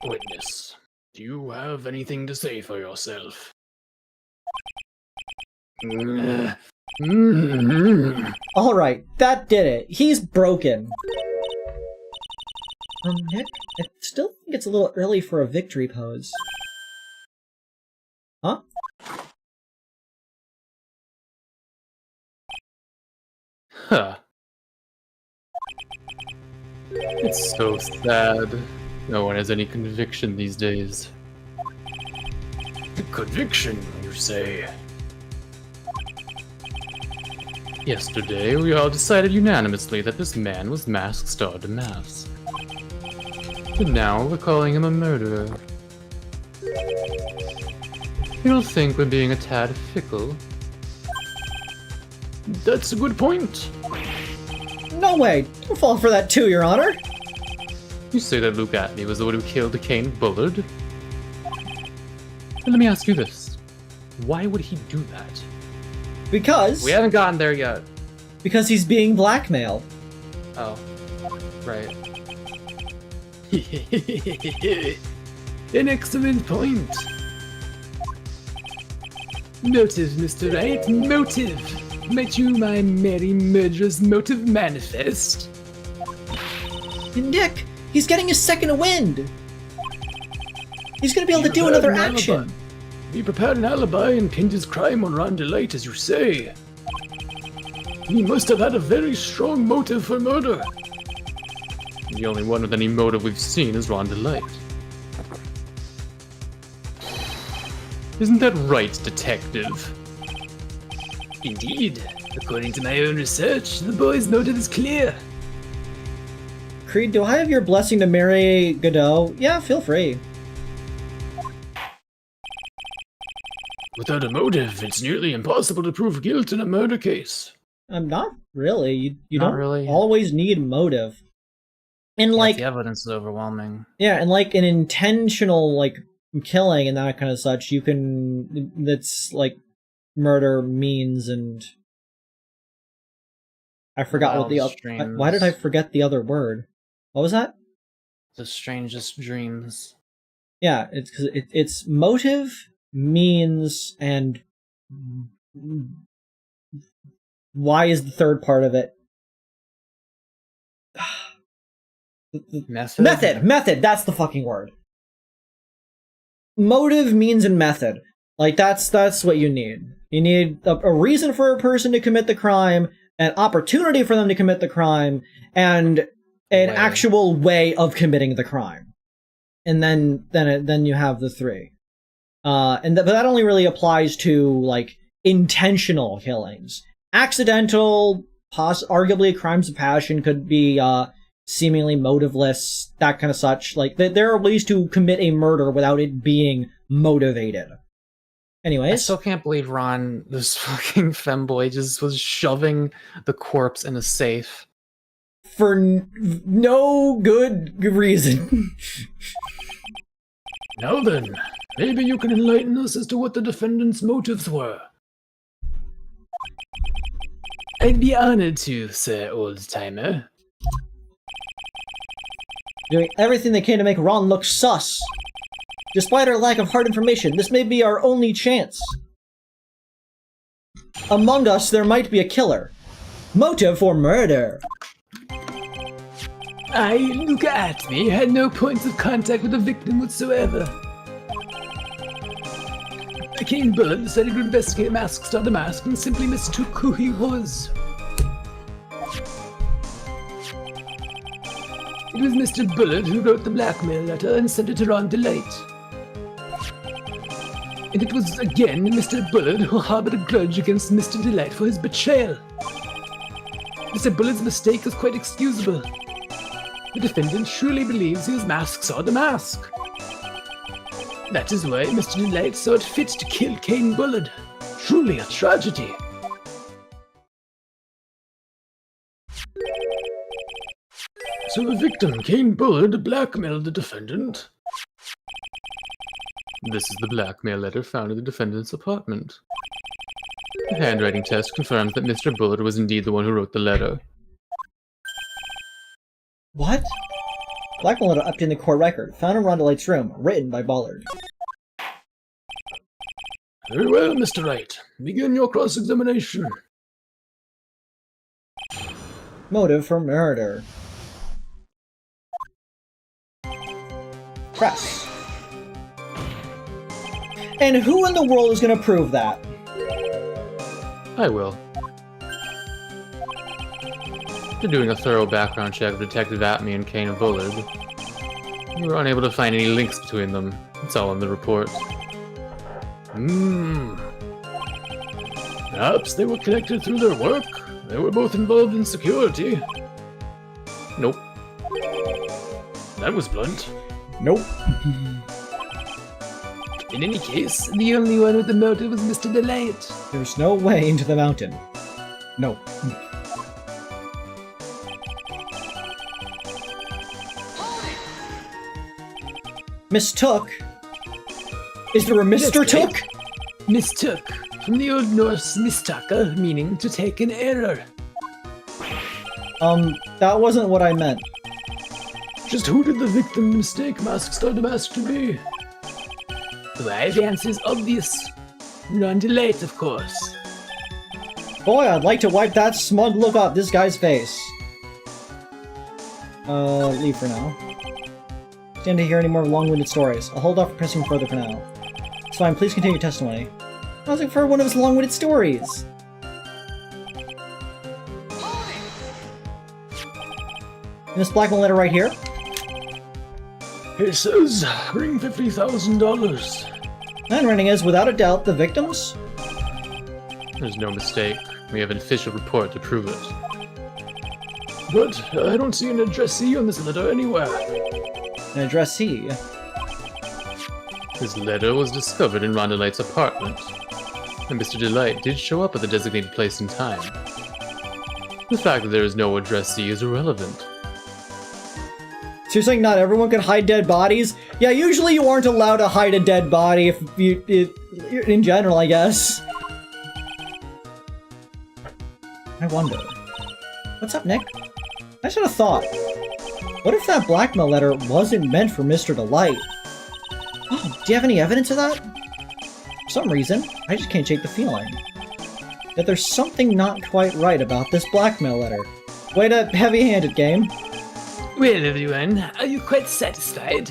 Witness, do you have anything to say for yourself? Alright, that did it. He's broken. Nick, I still think it's a little early for a victory pose. Huh? Huh. It's so sad. No one has any conviction these days. Conviction, you say? Yesterday, we all decided unanimously that this man was Masked Star DeMasque. But now we're calling him a murderer. You don't think we're being a tad fickle? That's a good point. No way! Don't fall for that too, Your Honor! You say that Luke Atney was the one who killed Kane Bullard? Then let me ask you this. Why would he do that? Because... We haven't gotten there yet. Because he's being blackmailed. Oh. Right. An excellent point. Motive, Mr. Wright, motive. Might you my merry murderer's motive manifest? Nick, he's getting his second wind! He's gonna be able to do another action! He prepared an alibi and pinned his crime on Ron DeLite, as you say. He must have had a very strong motive for murder. The only one with any motive we've seen is Ron DeLite. Isn't that right, detective? Indeed. According to my own research, the boy's motive is clear. Creed, do I have your blessing to marry Godot? Yeah, feel free. Without a motive, it's nearly impossible to prove guilt in a murder case. Not really. You Not don't really. always need motive. And like, The evidence is overwhelming. yeah, and like an intentional like killing and that kind of such, you can. That's like murder means, and I forgot what the Wild other. Why did I forget the other word? What was that? The strangest dreams. Yeah, it's because it's motive, means, and why is the third part of it? Method? Method, that's the fucking word. Motive, means, and method. Like, that's what you need. You need a reason for a person to commit the crime, an opportunity for them to commit the crime, and an actual way of committing the crime. And then you have the three. But that only really applies to, like, intentional killings. Accidental, arguably crimes of passion could be, seemingly motiveless, that kind of such. Like, there are ways to commit a murder without it being motivated. Anyways. I still can't believe Ron, this fucking femboy, just was shoving the corpse in a safe. for no good reason. Now then, maybe you can enlighten us as to what the defendant's motives were. I'd be honored to, Sir Old-Timer. Doing everything they can to make Ron look sus. Despite our lack of hard information, this may be our only chance. Among us, there might be a killer. Motive for murder. Look at me, had no points of contact with the victim whatsoever. Kane Bullet decided to investigate Masks on DeMasque and simply mistook who he was. It was Mr. Bullet who wrote the blackmail letter and sent it to Ron Delight. And it was again Mr. Bullet who harbored a grudge against Mr. Delight for his betrayal. Mr. Bullet's mistake was quite excusable. The defendant truly believes he was Masks on DeMasque. That is why Mr. Delight saw it fit to kill Kane Bullet. Truly a tragedy. So the victim, Kane Bullet, blackmailed the defendant? This is the blackmail letter found in the defendant's apartment. The handwriting test confirms that Mr. Bullet was indeed the one who wrote the letter. What? Blackmail letter updated in the court record. Found in Ron Delight's room. Written by Ballard. Very well, Mr. Wright. Begin your cross-examination. Motive for murder. Press. And who in the world is going to prove that? I will. After doing a thorough background check of Detective Atme and Kane Bullard, we were unable to find any links between them. It's all in the report. Perhaps they were connected through their work? They were both involved in security. Nope. That was blunt. Nope. In any case, the only one with the motive was Mr. Delight. There's no way into the mountain. Nope. Mistook? Is there a Mr. Took? Mistook, from the Old Norse mistaka, meaning to take an error. That wasn't what I meant. Just who did the victim mistake Masks on DeMasque to be? Why, the answer is obvious. Ron Delight, of course. Boy, I'd like to wipe that smug look off this guy's face. Leave for now. Stand to hear any more long-winded stories. I'll hold off from pressing further for now. It's fine, please continue your testimony. I was looking for one of his long-winded stories. And this blackmail letter right here? It says, bring $50,000. Handwriting is, without a doubt, the victim's? There's no mistake. We have an official report to prove it. But I don't see an addressee on this letter anywhere. An addressee? This letter was discovered in Ron Delight's apartment, and Mr. Delight did show up at the designated place and time. The fact that there is no addressee is irrelevant. So you're saying not everyone could hide dead bodies? Yeah, usually you aren't allowed to hide a dead body if you, in general, I guess. I wonder. What's up, Nick? I just had a thought. What if that blackmail letter wasn't meant for Mr. Delight? Oh, do you have any evidence of that? For some reason, I just can't shake the feeling that there's something not quite right about this blackmail letter. Way to heavy-handed, game. Well, everyone, are you quite satisfied?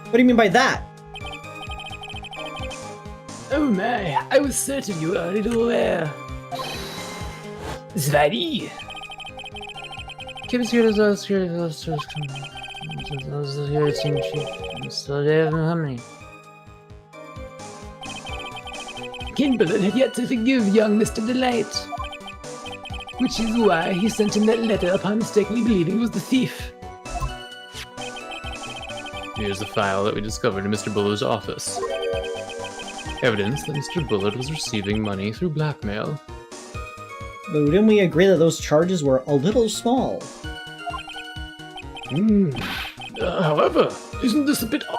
What do you mean by that? Oh my, I was certain you were already aware. Zvadi! Kinbullet had yet to forgive young Mr. Delight, which is why he sent him that letter upon mistakenly believing he was the thief. Here's the file that we discovered in Mr. Buller's office. evidence that Mr. Bullard was receiving money through blackmail. But didn't we agree that those charges were a little small? However, isn't this a bit odd?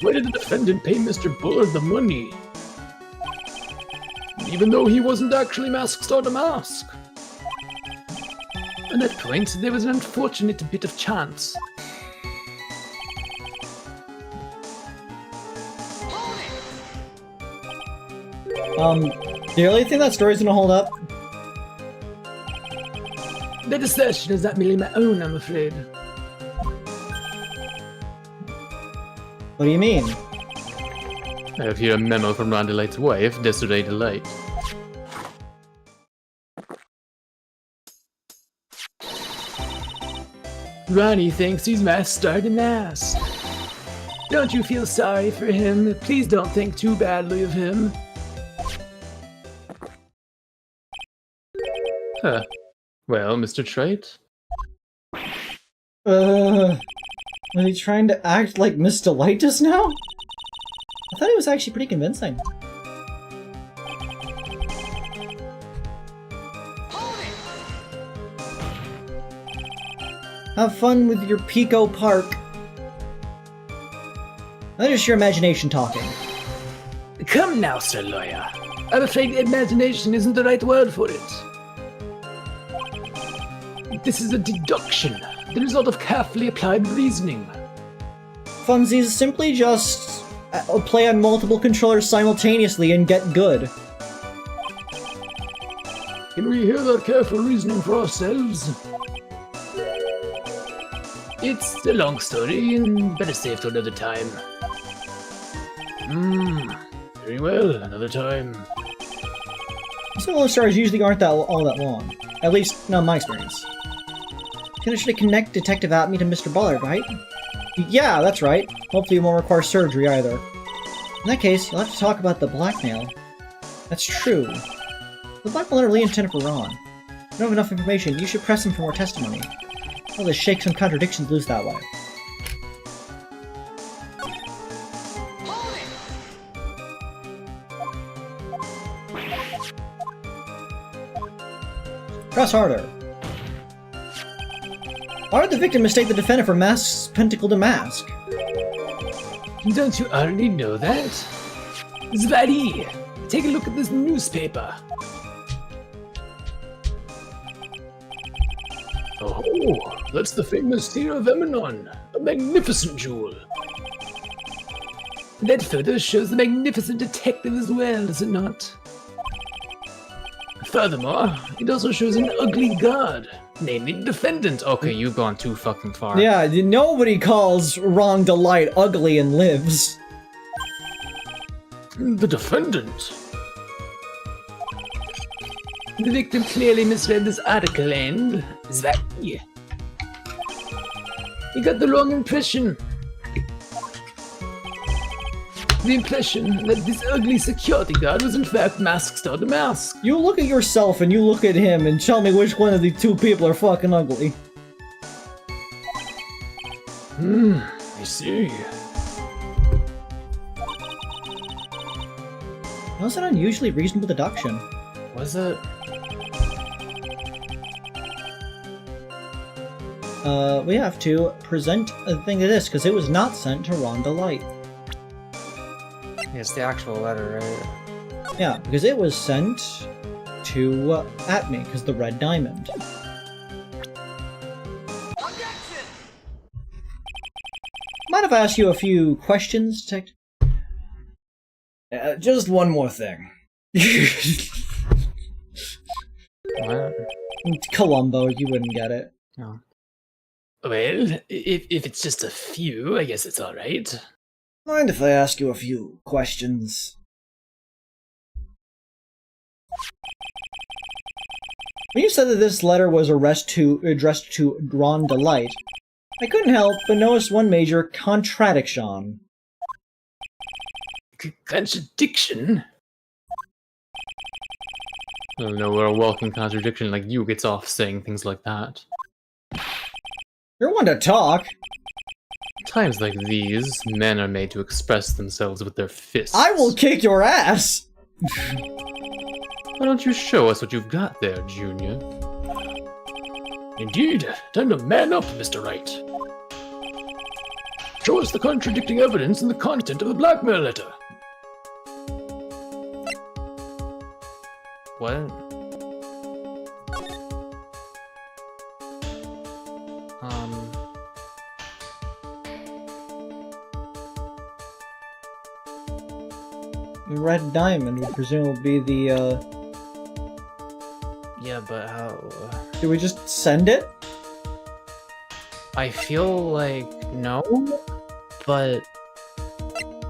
Why did the defendant pay Mr. Bullard the money? Even though he wasn't actually Mask Star DeMasque. On that point, there was an unfortunate bit of chance. Do you really think that story's gonna hold up? That assertion is not merely my own, I'm afraid. What do you mean? I have here a memo from Ron Delight's wife, Desiree Delight. Ronnie thinks he's Mask Star DeMasque. Don't you feel sorry for him? Please don't think too badly of him. Huh. Well, Mr. Trite? Are you trying to act like Miss Delight just now? I thought he was actually pretty convincing. Have fun with your Pico Park. That is your imagination talking. Come now, Sir Lawyer. I'm afraid imagination isn't the right word for it. This is a deduction, the result of carefully applied reasoning. Funsies, simply just play on multiple controllers simultaneously and get good. Can we hear that careful reasoning for ourselves? It's a long story, and better saved for another time. Very well, another time. Similar stories usually aren't all that long. At least, not in my experience. Kinda should connect Detective Atme to Mr. Bullard, right? Yeah, that's right. Hopefully it won't require surgery either. In that case, you'll have to talk about the blackmail. That's true. The blackmail really intended for Ron. If you don't have enough information, you should press him for more testimony. Well, let's shake some contradictions loose that way. Press harder. Why did the victim mistake the defendant for Mask's Pentacle DeMasque? Don't you already know that? Zvadi, take a look at this newspaper. Oh, that's the famous Tear of Eminon, a magnificent jewel. That photo shows the magnificent detective as well, does it not? Furthermore, it also shows an ugly guard, namely the defendant. Okay, you've gone too fucking far. Yeah, nobody calls Ron Delight ugly and lives. The defendant? The victim clearly misread this article and... is that he? He got the wrong impression. The impression that this ugly security guard was in fact Mask Star DeMasque. You look at yourself and you look at him and tell me which one of the two people are fucking ugly. I see. That was an unusually reasonable deduction. Was it? We have to present a thing to this, because it was not sent to Ron Delight. It's the actual letter, right? Yeah, because it was sent to Atme, because the red diamond. Mind if I ask you a few questions, Detective? Just one more thing. What? Columbo, you wouldn't get it. No. Well, if it's just a few, I guess it's alright. Mind if I ask you a few questions? When you said that this letter was addressed to Ron Delight, I couldn't help but notice one major contradiction. Contradiction? I don't know where a walking contradiction like you gets off saying things like that. You're one to talk. times like these, men are made to express themselves with their fists. I will kick your ass! Why don't you show us what you've got there, Junior? Indeed, time to man up, Mr. Wright. Show us the contradicting evidence in the content of the blackmail letter. What? The red diamond would presumably be the, Yeah, but how... Did we just send it? I feel like no, but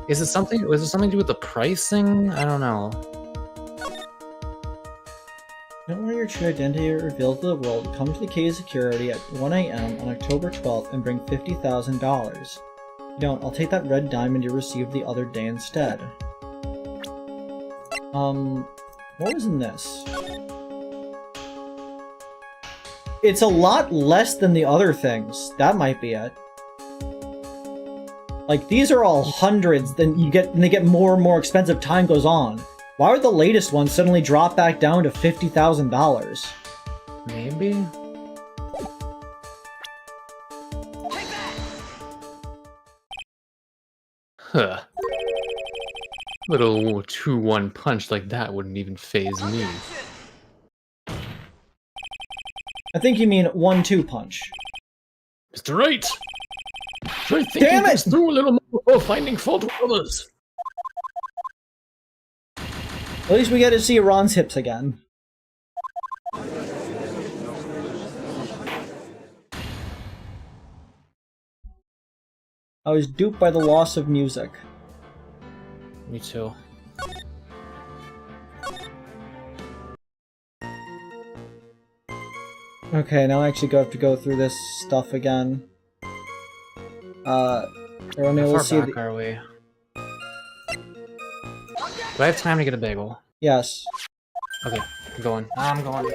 is it something? Was it something to do with the pricing? I don't know. Don't want your true identity revealed to the world. Come to the Cave security at 1 a.m. on October 12th and bring $50,000. If you don't, I'll take that red diamond you received the other day instead. What was in this? It's a lot less than the other things. That might be it. Like, these are all hundreds, then they get more and more expensive time goes on. Why would the latest one suddenly drop back down to $50,000? Maybe? Huh. Little 2-1 punch like that wouldn't even faze me. I think you mean 1-2 punch. Mr. Wright! Try thinking Damn it! this through a little more before finding fault with others. At least we get to see Ron's hips again. I was duped by the loss of music. Me too. Okay, now I actually have to go through this stuff again. How we'll far see back are we? Do I have time to get a bagel? Yes. Okay, I'm going. I'm going.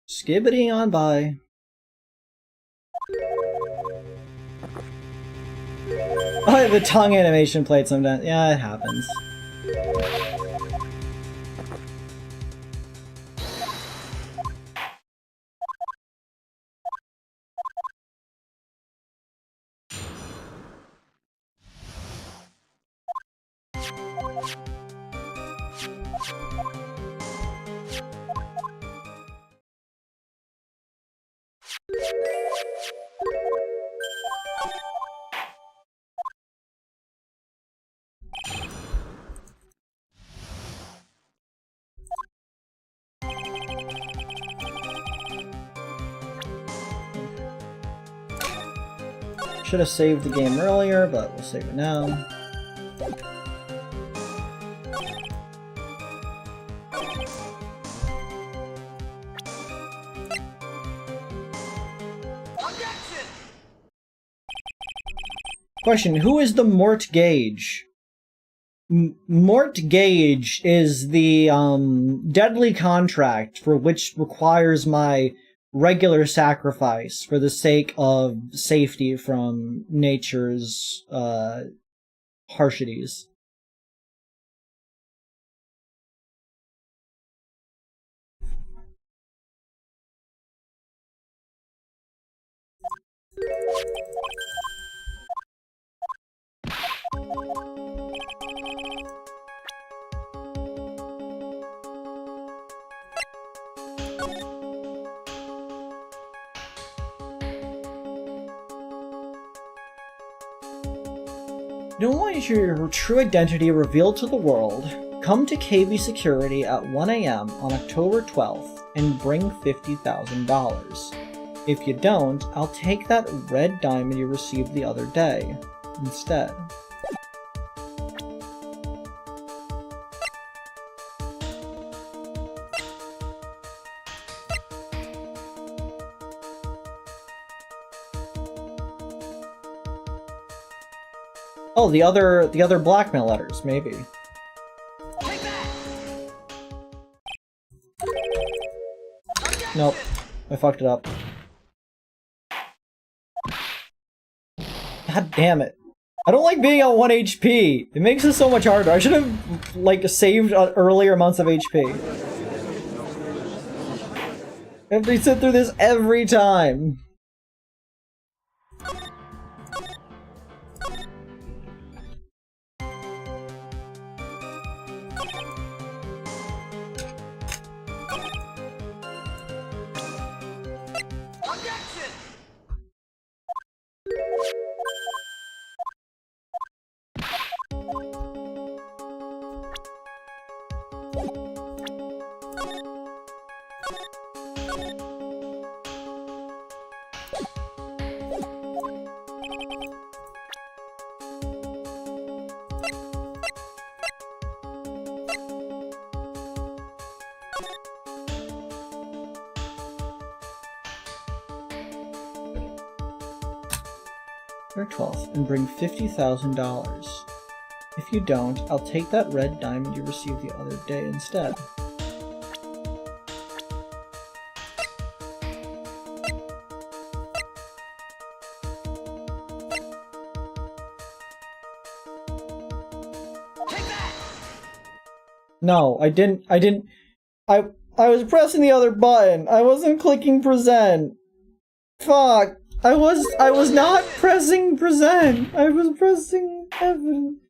Skibbity on by. Oh, the tongue animation played sometimes. Yeah, it happens. Should have saved the game earlier, but we'll save it now. Question, who is the Mort Gage? Mort Gage is the deadly contract for which requires my regular sacrifice for the sake of safety from nature's harshities. You don't want your true identity revealed to the world. Come to KB Security at 1 a.m. on October 12th and bring $50,000. If you don't, I'll take that red diamond you received the other day. instead. Oh, the other blackmail letters, maybe. Nope, I fucked it up. God damn it. I don't like being at 1 HP. It makes it so much harder. I should have, like, saved earlier amounts of HP. I have to sit through this every time. Or 12th, and bring $50,000. If you don't, I'll take that red diamond you received the other day instead. No, I was pressing the other button. I wasn't clicking present. Fuck. I was not pressing present. I was pressing heaven.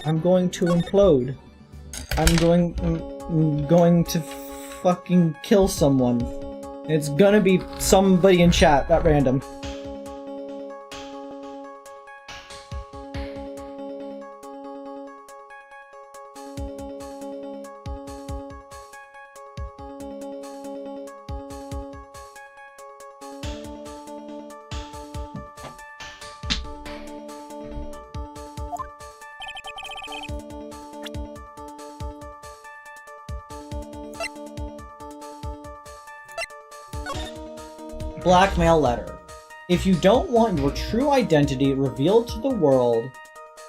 I'm going to implode. I'm going to fucking kill someone. It's gonna be somebody in chat at random. Blackmail letter. If you don't want your true identity revealed to the world,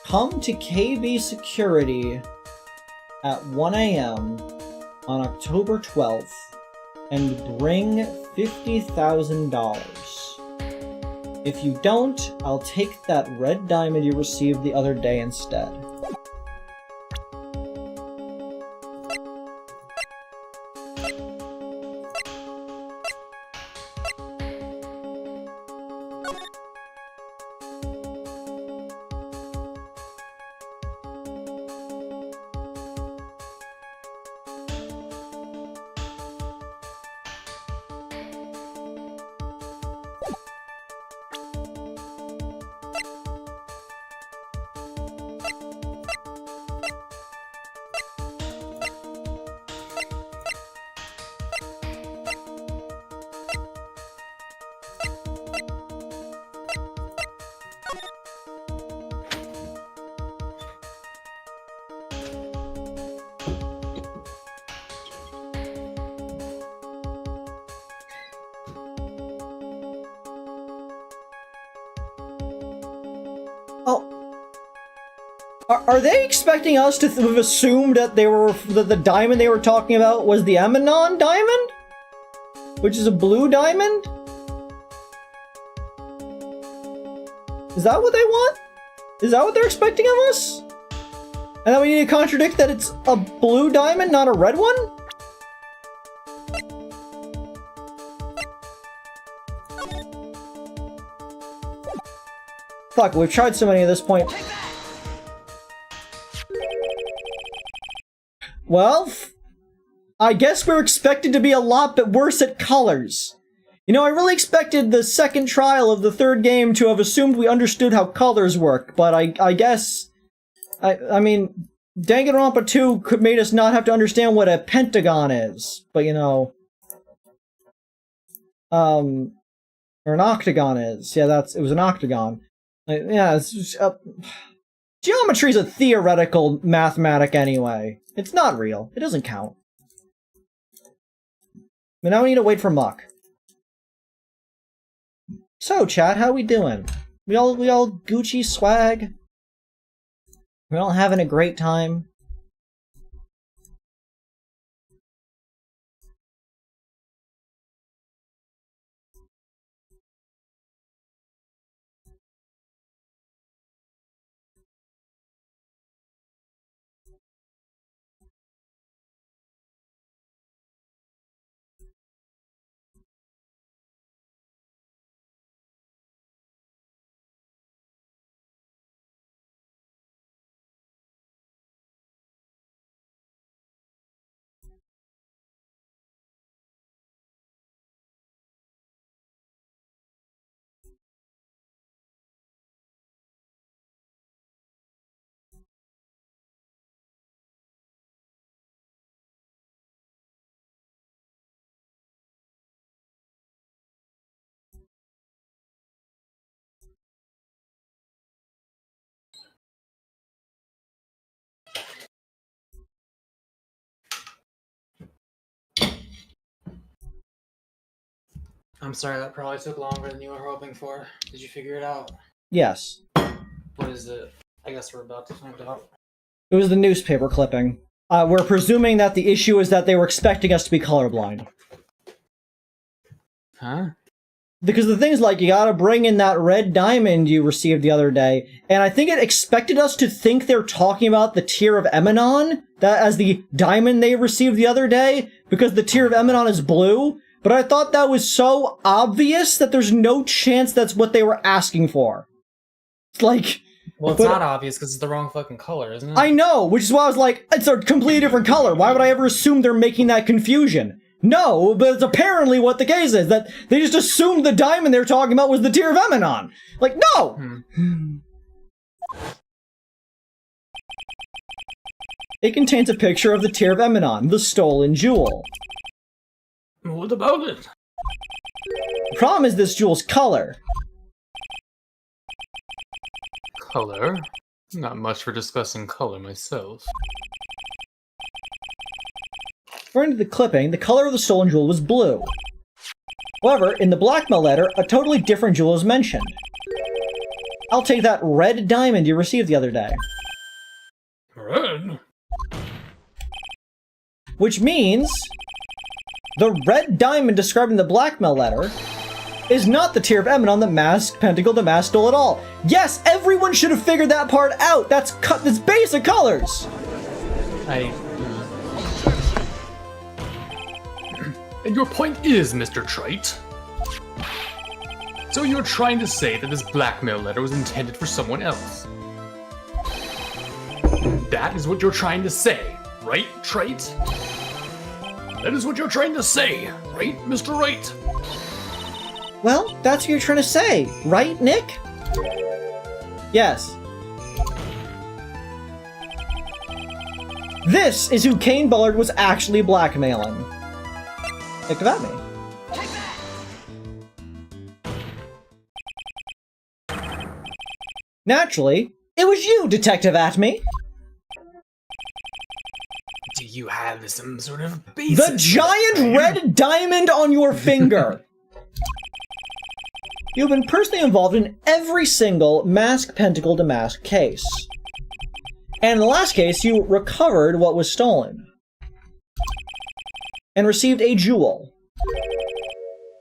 come to KB Security at 1 AM on October 12th and bring $50,000. If you don't, I'll take that red diamond you received the other day instead. Are they expecting us to have assumed that the diamond they were talking about was the Emanon diamond? Which is a blue diamond? Is that what they want? Is that what they're expecting of us? And then we need to contradict that it's a blue diamond, not a red one? Fuck, we've tried so many at this point. Well, I guess we're expected to be a lot bit worse at colors. You know, I really expected the second trial of the third game to have assumed we understood how colors work, but I guess... I mean, Danganronpa 2 made us not have to understand what a pentagon is, but you know... or an octagon is. Yeah, it was an octagon. Yeah, it's just, geometry's a theoretical mathematic anyway. It's not real. It doesn't count. But now we need to wait for Muck. So, chat, how we doing? We all Gucci swag? We all having a great time? I'm sorry, that probably took longer than you were hoping for. Did you figure it out? Yes. What is it? I guess we're about to find out. It was the newspaper clipping. We're presuming that the issue is that they were expecting us to be colorblind. Huh? Because the thing is, like, you gotta bring in that red diamond you received the other day, and I think it expected us to think they're talking about the Tear of Eminon, that as the diamond they received the other day, because the Tear of Eminon is blue, but I thought that was so obvious that there's no chance that's what they were asking for. It's like... Well, it's not obvious because it's the wrong fucking color, isn't it? I know, which is why I was like, it's a completely different color. Why would I ever assume they're making that confusion? No, but it's apparently what the case is, that they just assumed the diamond they were talking about was the Tear of Eminon. Like, no! It contains a picture of the Tear of Eminon, the stolen jewel. What about it? The problem is this jewel's color. Color? Not much for discussing color myself. According to the clipping, the color of the stolen jewel was blue. However, in the blackmail letter, a totally different jewel is mentioned. I'll take that red diamond you received the other day. Red? Which means... the red diamond described in the blackmail letter is not the Tear of Eminon that DeMasque stole at all. Yes, everyone should have figured that part out. That's basic colors. And your point is, Mr. Trite? So you're trying to say that this blackmail letter was intended for someone else? That is what you're trying to say, right, Trite? That is what you're trying to say, right, Mr. Right? Well, that's what you're trying to say, right, Nick? Yes. This is who Kane Bullard was actually blackmailing. Think about me. Naturally, it was you, Detective Atme. Do you have some sort of basis? The giant red diamond on your finger! You've been personally involved in every single Mask Pentacle DeMasque case. And in the last case, you recovered what was stolen. And received a jewel.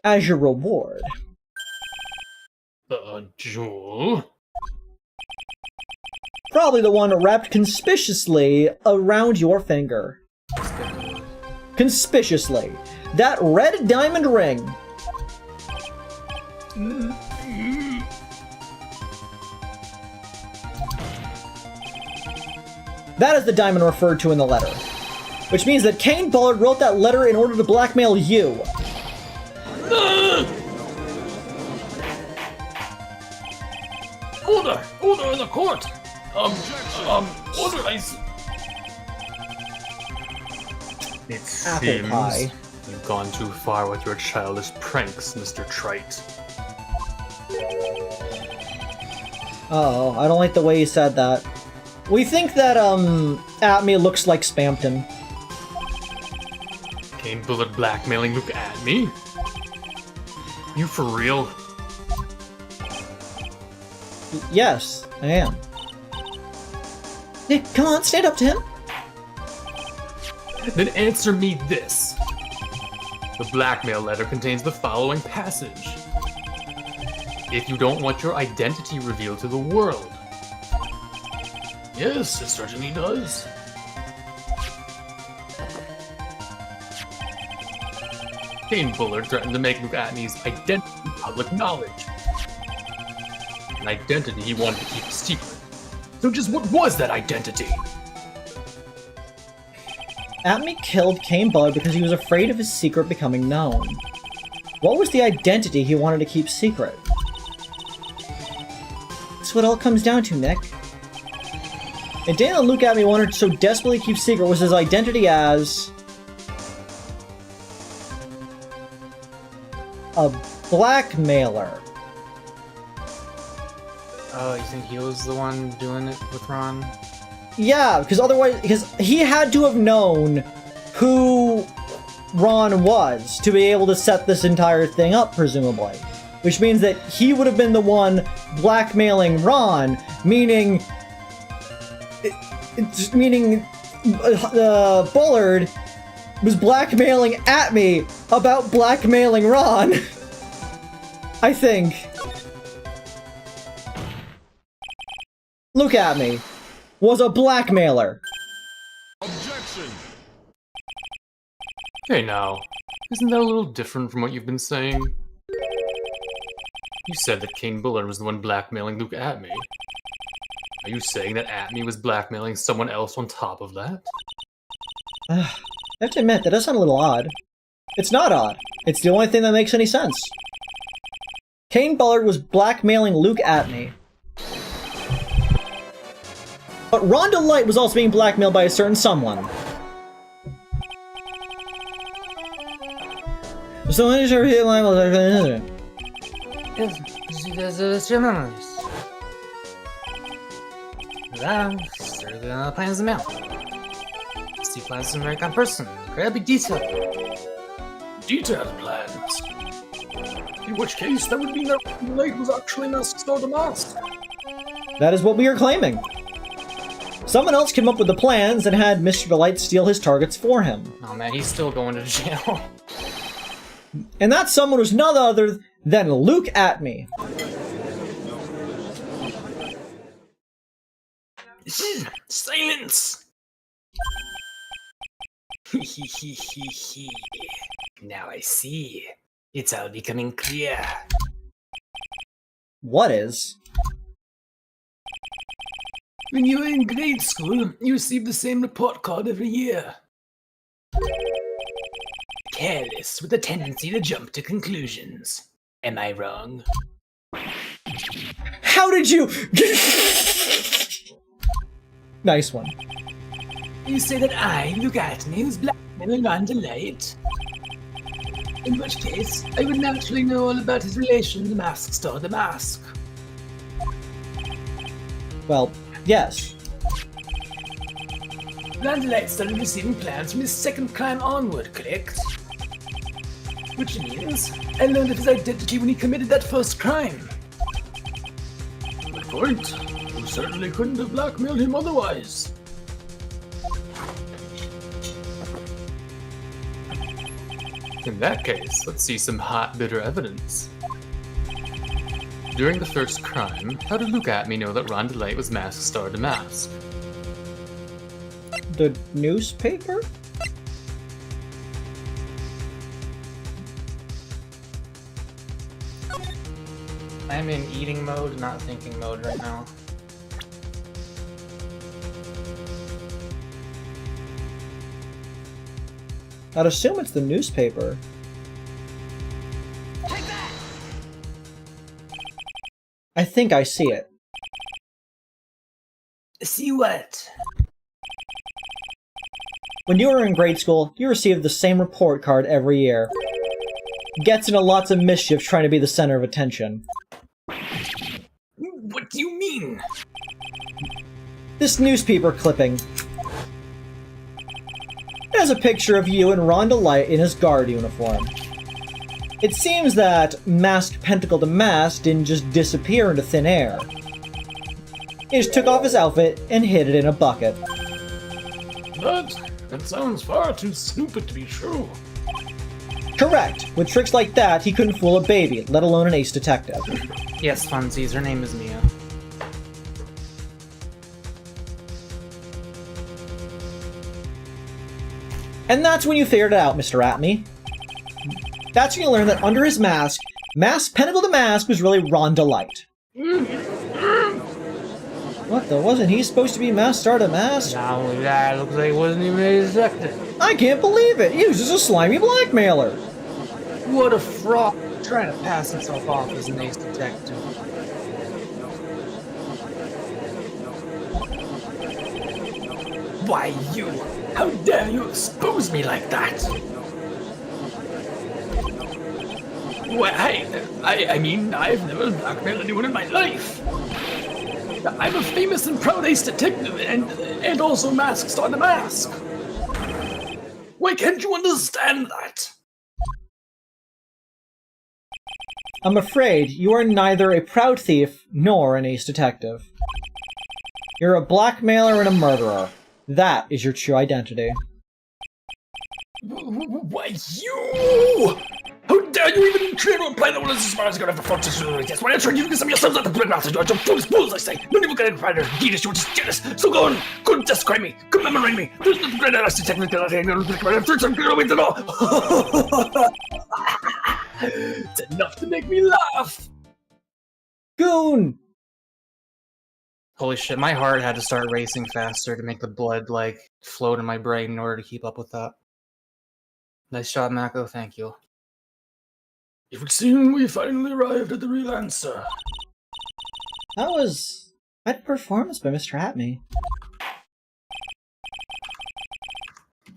As your reward. A jewel? Probably the one wrapped conspicuously around your finger. Conspicuously. That red diamond ring. That is the diamond referred to in the letter. Which means that Kane Bullard wrote that letter in order to blackmail you. Order the court! Order, It Apple seems pie. you've gone too far with your childish pranks, Mr. Trite. Uh-oh, I don't like the way you said that. We think that, Atme looks like Spampton. Cane Bullard blackmailing Luke at me? You for real? Yes, I am. Nick, come on, stand up to him! Then answer me this. The blackmail letter contains the following passage. If you don't want your identity revealed to the world. Yes, it certainly does. Cane Bullard threatened to make Luke Atney's identity public knowledge. An identity he wanted to keep secret. So just what was that identity? Atme killed Cane Bullard because he was afraid of his secret becoming known. What was the identity he wanted to keep secret? That's what it all comes down to, Nick. And Daniel and Luke Atme wanted to so desperately keep secret was his identity as... a blackmailer. Oh, you think he was the one doing it with Ron? Yeah, because otherwise, because he had to have known who Ron was to be able to set this entire thing up, presumably. Which means that he would have been the one blackmailing Ron, meaning Bullard was blackmailing Atme about blackmailing Ron. I think. Look at me. Was a blackmailer. Objection! Hey now, isn't that a little different from what you've been saying? You said that Cane Bullard was the one blackmailing Luke Atme. Are you saying that Atme was blackmailing someone else on top of that? I have to admit, that does sound a little odd. It's not odd. It's the only thing that makes any sense. Cane Bullard was blackmailing Luke Atme. But Rhonda Light was also being blackmailed by a certain someone. So when is her hit line? Plans them out. Steve plans is a very kind person. Incredibly detailed. Detailed plans. In which case, that would mean that the light was actually Masked or DeMasque. That is what we are claiming. Someone else came up with the plans and had Mr. Delight steal his targets for him. Oh man, he's still going to jail. And that someone was none other than Luke Atme. Silence! Now I see. It's all becoming clear. What is? When you were in grade school, you received the same report card every year. Careless, with a tendency to jump to conclusions. Am I wrong? How did you... Nice one. You say that I, Luke Atney, was blackmailing Rhonda Light? In which case, I would naturally know all about his relation to Masked Star DeMasque. Well, yes. Rhonda Light started receiving plans from his second crime onward, correct? Which means, I learned of his identity when he committed that first crime. Good point. You certainly couldn't have blackmailed him otherwise. In that case, let's see some hot, bitter evidence. During the first crime, how did Luke Atme know that Rhonda Light was Masked Star DeMasque? The newspaper? I'm in eating mode, not thinking mode right now. I'd assume it's the newspaper. I think I see it. See what? When you were in grade school, you received the same report card every year. Gets into lots of mischief trying to be the center of attention. What do you mean? This newspaper clipping. It has a picture of you and Rhonda Light in his guard uniform. It seems that masked Pentacle DeMasque didn't just disappear into thin air. He just took off his outfit and hid it in a bucket. That sounds far too stupid to be true. Correct. With tricks like that, he couldn't fool a baby, let alone an ace detective. Yes, Funsies, her name is Mia. And that's when you figured it out, Mr. Atme. That's when you learned that under his mask, Masked Pentacle DeMasque was really Rhonda Light. What the? Wasn't he supposed to be Masked Star DeMasque? Not only that, it looks like he wasn't even a detective. I can't believe it! He was just a slimy blackmailer! What a fraud. Trying to pass himself off as an ace detective. Why, you! How dare you expose me like that? Well, I mean, I've never blackmailed anyone in my life. I'm a famous and proud ace detective and also Masked Star DeMasque. Why can't you understand that? I'm afraid you are neither a proud thief nor an ace detective. You're a blackmailer and a murderer. That is your true identity. Why, you! How dare you even try to imply that one is as smart as you're gonna have to front to yes, when I turn you get some of yourselves out the bread mouth, you're fools, I say. None of you can find her. Genius, you were just jealous. So go on, go and describe me, commemorate me. There's nothing greater than us to technically get all. It's enough to make me laugh. Goon! Holy shit, my heart had to start racing faster to make the blood, like, float in my brain in order to keep up with that. Nice shot, Mako, thank you. It would seem we finally arrived at the real answer. That was quite a performance by Mr. Atme.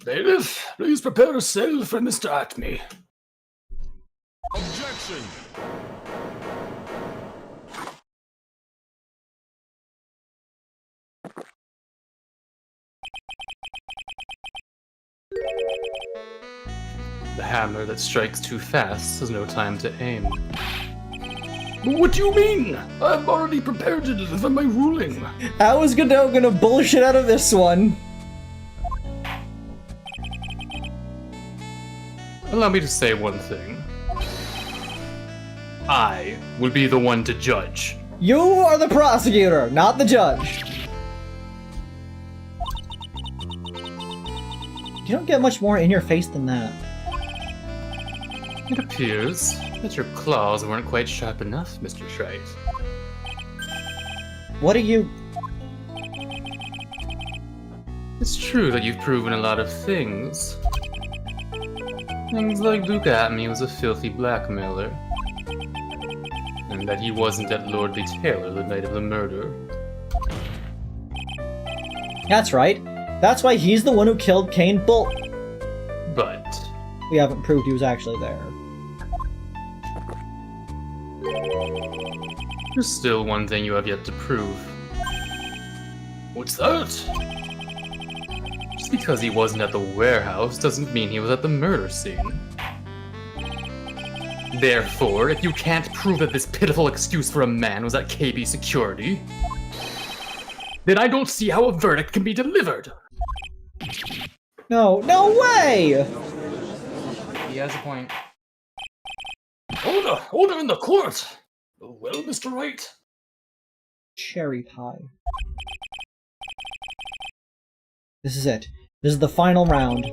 Bailiff, please prepare a cell for Mr. Atme. Objection! The hammer that strikes too fast has no time to aim. What do you mean? I'm already prepared to deliver my ruling. I was gonna bullshit out of this one. Allow me to say one thing. I will be the one to judge. You are the prosecutor, not the judge. You don't get much more in your face than that. It appears that your claws weren't quite sharp enough, Mr. Trite. What are you... It's true that you've proven a lot of things. Things like Luke Atme was a filthy blackmailer. And that he wasn't at Lordly Taylor the night of the murder. That's right. That's why he's the one who killed Kane Bolt. But We haven't proved he was actually there. there's still one thing you have yet to prove. What's that? Just because he wasn't at the warehouse doesn't mean he was at the murder scene. Therefore, if you can't prove that this pitiful excuse for a man was at KB Security, then I don't see how a verdict can be delivered. No way! He has a point. Order in the court! Well, Mr. Wright. Cherry pie. This is it. This is the final round.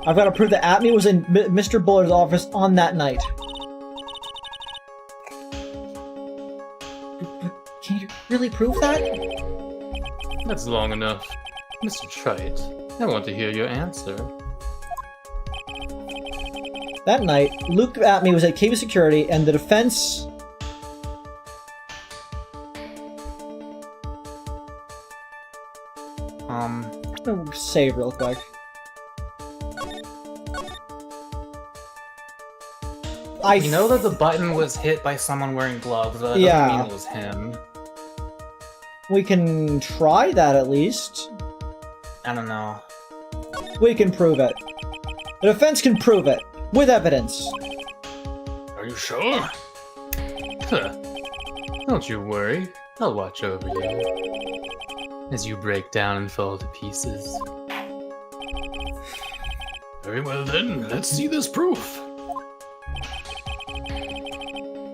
I've got to prove that Atme was in Mr. Bullard's office on that night. Can you really prove that? That's long enough. Mr. Trite, I want to hear your answer. That night, Luke Atme was at KB Security and the defense... save real quick. You know that the button was hit by someone wearing gloves, but that doesn't mean it was him. We can try that at least. I don't know. We can prove it. The defense can prove it. With evidence. Are you sure? Huh. Don't you worry. I'll watch over you. As you break down and fall to pieces. Very well then, let's see this proof.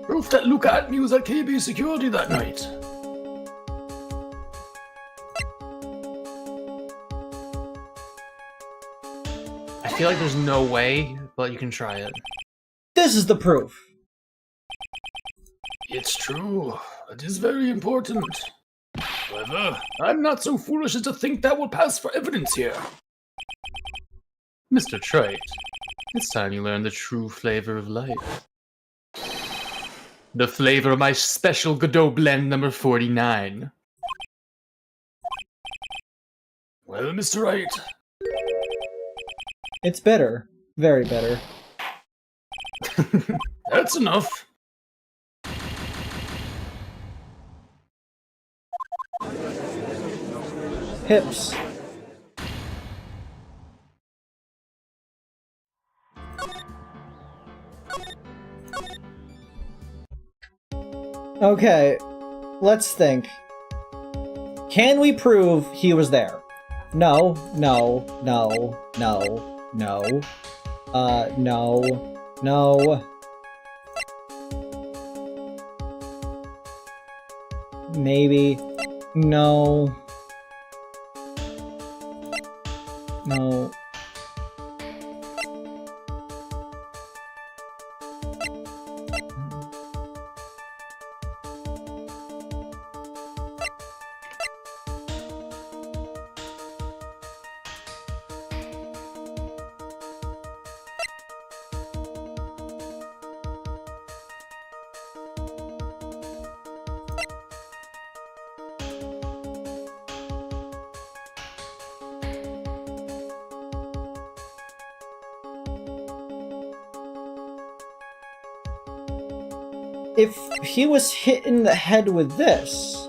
Proof that Luca at me was at KB security that night. I feel like there's no way, but you can try it. This is the proof. It's true. It is very important. However, I'm not so foolish as to think that will pass for evidence here. Mr. Trite, it's time you learn the true flavor of life. The flavor of my special Godot blend number 49. Well, Mr. Wright. It's bitter. Very bitter. That's enough. Hips. Okay, let's think. Can we prove he was there? No, no, no, no, no. No, no. Maybe. No. No. If he was hit in the head with this...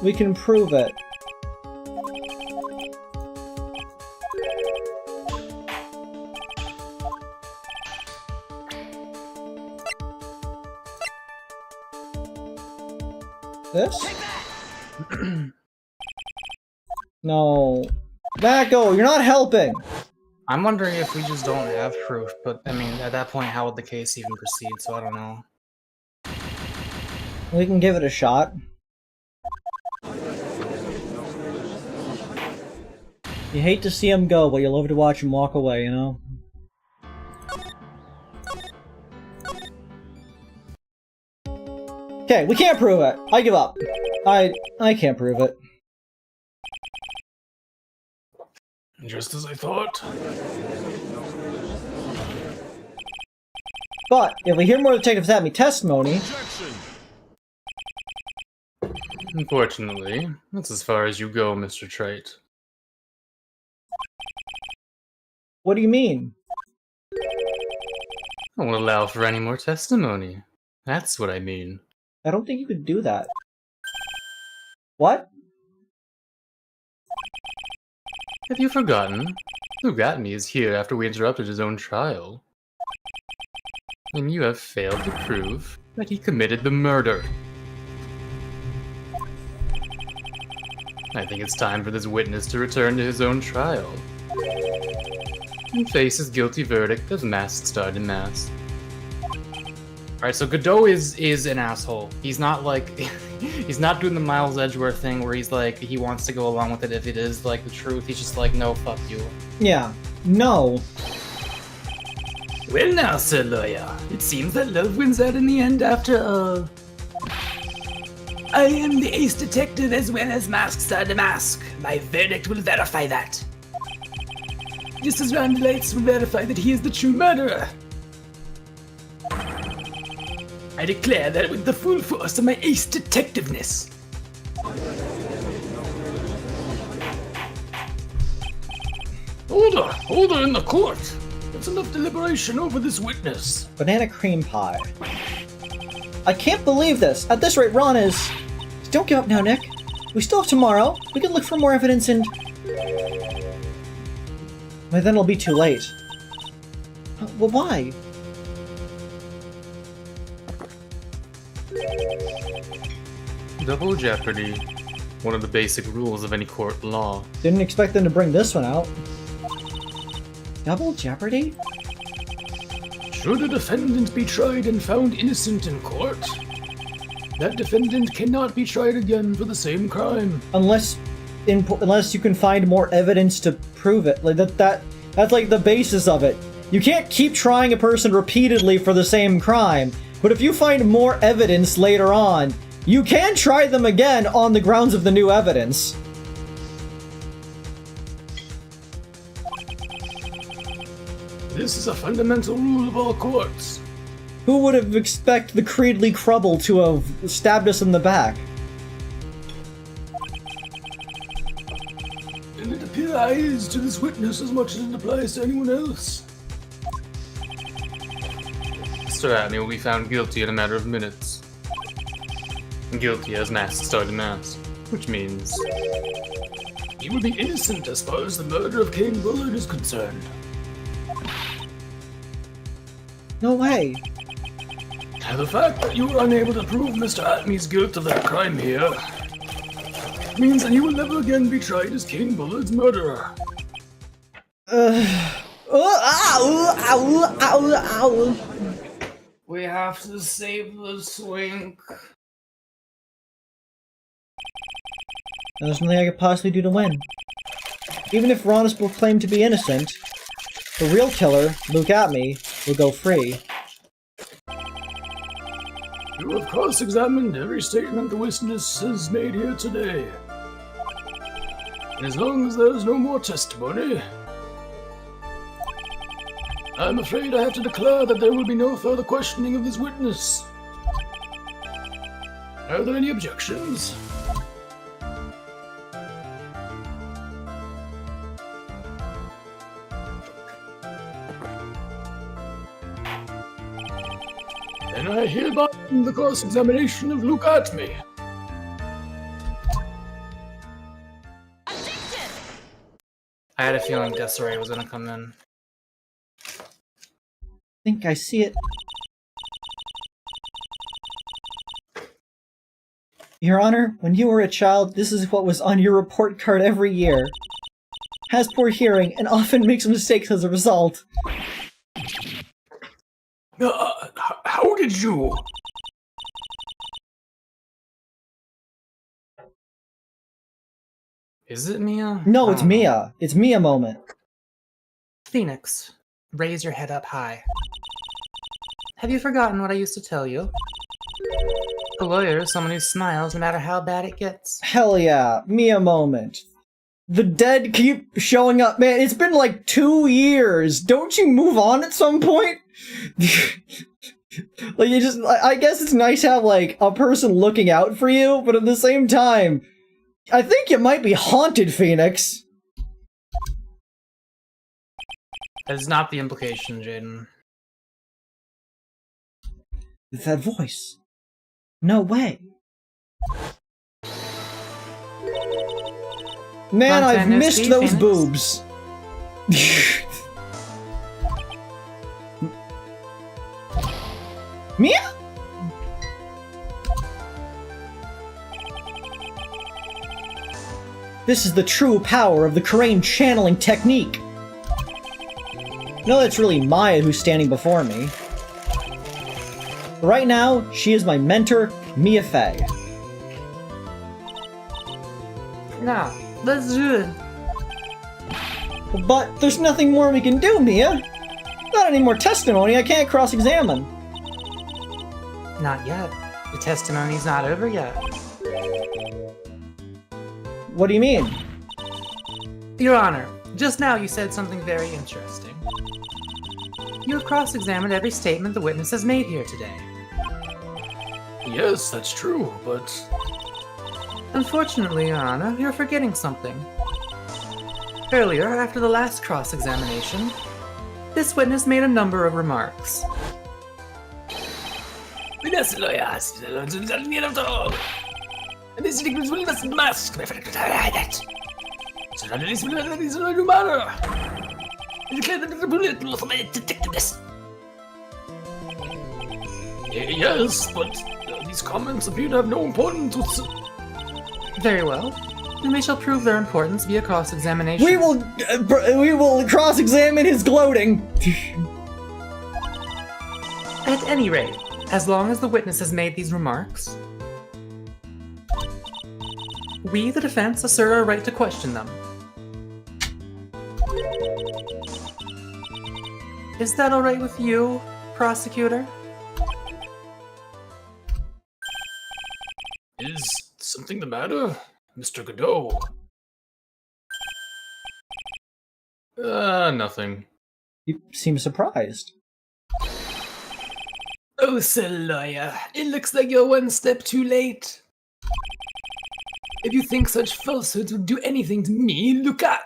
we can prove it. This? No. Backo, you're not helping! I'm wondering if we just don't have proof, but I mean, at that point, how would the case even proceed? So I don't know. We can give it a shot. You hate to see him go, but you love to watch him walk away, you know? Okay, we can't prove it! I give up. I can't prove it. Just as I thought. But, if we hear more Detective Sammy testimony... Objection. Unfortunately, that's as far as you go, Mr. Trite. What do you mean? I won't allow for any more testimony. That's what I mean. I don't think you could do that. What? Have you forgotten? Who got me is here after we interrupted his own trial. And you have failed to prove that he committed the murder. I think it's time for this witness to return to his own trial. And face his guilty verdict as mask star DeMasque. Alright, so Godot is an asshole. He's not like... he's not doing the Miles Edgeworth thing where he's like, he wants to go along with it if it is like the truth. He's just like, no, fuck you. Yeah. No. Well now, Sir Lawyer, it seems that love wins out in the end after, I am the ace detective as well as Mask Star DeMasque. My verdict will verify that. Just as Randy Lights will verify that he is the true murderer. I declare that with the full force of my ace detectiveness. Order in the court. It's enough deliberation over this witness. Banana cream pie. I can't believe this. At this rate, Ron is... Don't give up now, Nick. We still have tomorrow. We can look for more evidence and... By then it'll be too late. Well, why? Double jeopardy. One of the basic rules of any court law. Didn't expect them to bring this one out. Double jeopardy? Should a defendant be tried and found innocent in court, that defendant cannot be tried again for the same crime. Unless you can find more evidence to prove it. Like that's like the basis of it. You can't keep trying a person repeatedly for the same crime, but if you find more evidence later on, you can try them again on the grounds of the new evidence. This is a fundamental rule of all courts. Who would have expected the Creedley Crubble to have stabbed us in the back? And it applies to this witness as much as it applies to anyone else. Mr. Atney will be found guilty in a matter of minutes. Guilty as masked star DeMasque, which means... He would be innocent as far as the murder of Kane Bullard is concerned. No way. And the fact that you were unable to prove Mr. Atney's guilt of that crime here means that he will never again be tried as Kane Bullard's murderer. We have to save the swink. There's nothing I could possibly do to win. Even if Ron is proclaimed to be innocent, the real killer, Luke Atney, will go free. You have cross-examined every statement the witness has made here today. And as long as there is no more testimony, I'm afraid I have to declare that there will be no further questioning of this witness. Are there any objections? And I hereby end the cross-examination of Luke Atney. I had a feeling Desiree was gonna come in. I think I see it. Your Honor, when you were a child, this is what was on your report card every year. Has poor hearing and often makes mistakes as a result. How did you? Is it Mia? No, it's Mia. It's Mia moment. Phoenix, raise your head up high. Have you forgotten what I used to tell you? A lawyer is someone who smiles no matter how bad it gets. Hell yeah, Mia moment. The dead keep showing up. Man, it's been like 2 years. Don't you move on at some point? Like, you just, I guess it's nice to have, like, a person looking out for you, but at the same time, I think you might be haunted, Phoenix. That is not the implication, Jaden. That voice. No way. Man, Long I've time no missed see, those Phoenix. boobs. Mia? This is the true power of the Crane channeling technique. No, that's really Maya who's standing before me. Right now, she is my mentor, Mia Fey. Now, let's do it. But there's nothing more we can do, Mia. Not any more testimony, I can't cross-examine. Not yet. The testimony's not over yet. What do you mean? Your Honor, just now you said something very interesting. You have cross-examined every statement the witness has made here today. Yes, that's true, but... Unfortunately, Your Honor, you're forgetting something. Earlier, after the last cross-examination, this witness made a number of remarks. Yes, but these comments appear to have no importance. Very well. Then we shall prove their importance via cross-examination. We will cross-examine his gloating. At any rate, as long as the witness has made these remarks, we, the defense, assert our right to question them. Is that all right with you, prosecutor? Is something the matter, Mr. Godot? Nothing. You seem surprised. Oh, Sir Lawyer, it looks like you're one step too late. If you think such falsehoods would do anything to me, look up!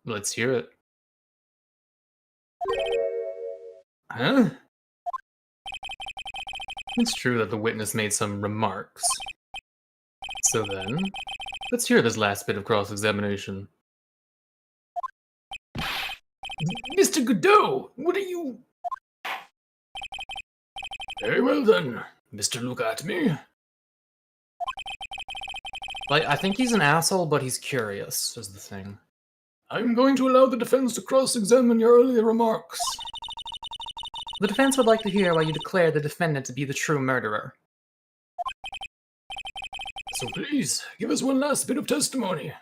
Let's hear it. Huh? It's true that the witness made some remarks. So then, let's hear this last bit of cross-examination. Mr. Godot, what are you... Very well then, Mr. Look at me. Like, I think he's an asshole, but he's curious, is the thing. I'm going to allow the defense to cross-examine your earlier remarks. The defense would like to hear why you declare the defendant to be the true murderer. So please, give us one last bit of testimony.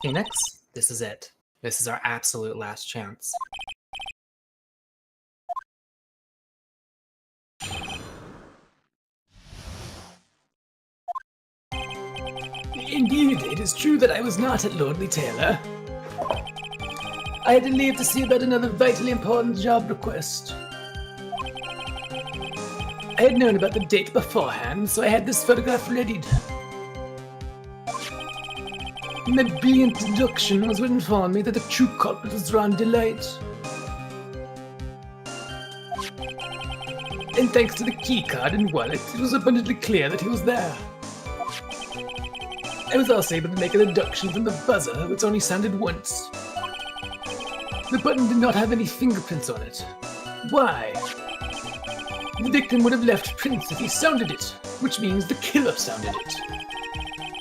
Phoenix, this is it. This is our absolute last chance. Indeed, it is true that I was not at Lordly Taylor. I had to leave to see about another vitally important job request. I had known about the date beforehand, so I had this photograph readied. My brilliant deduction was what informed me that the true culprit was Ron Delight. And thanks to the keycard and wallet, it was abundantly clear that he was there. I was also able to make a deduction from the buzzer, which only sounded once. The button did not have any fingerprints on it. Why? The victim would have left prints if he sounded it, which means the killer sounded it.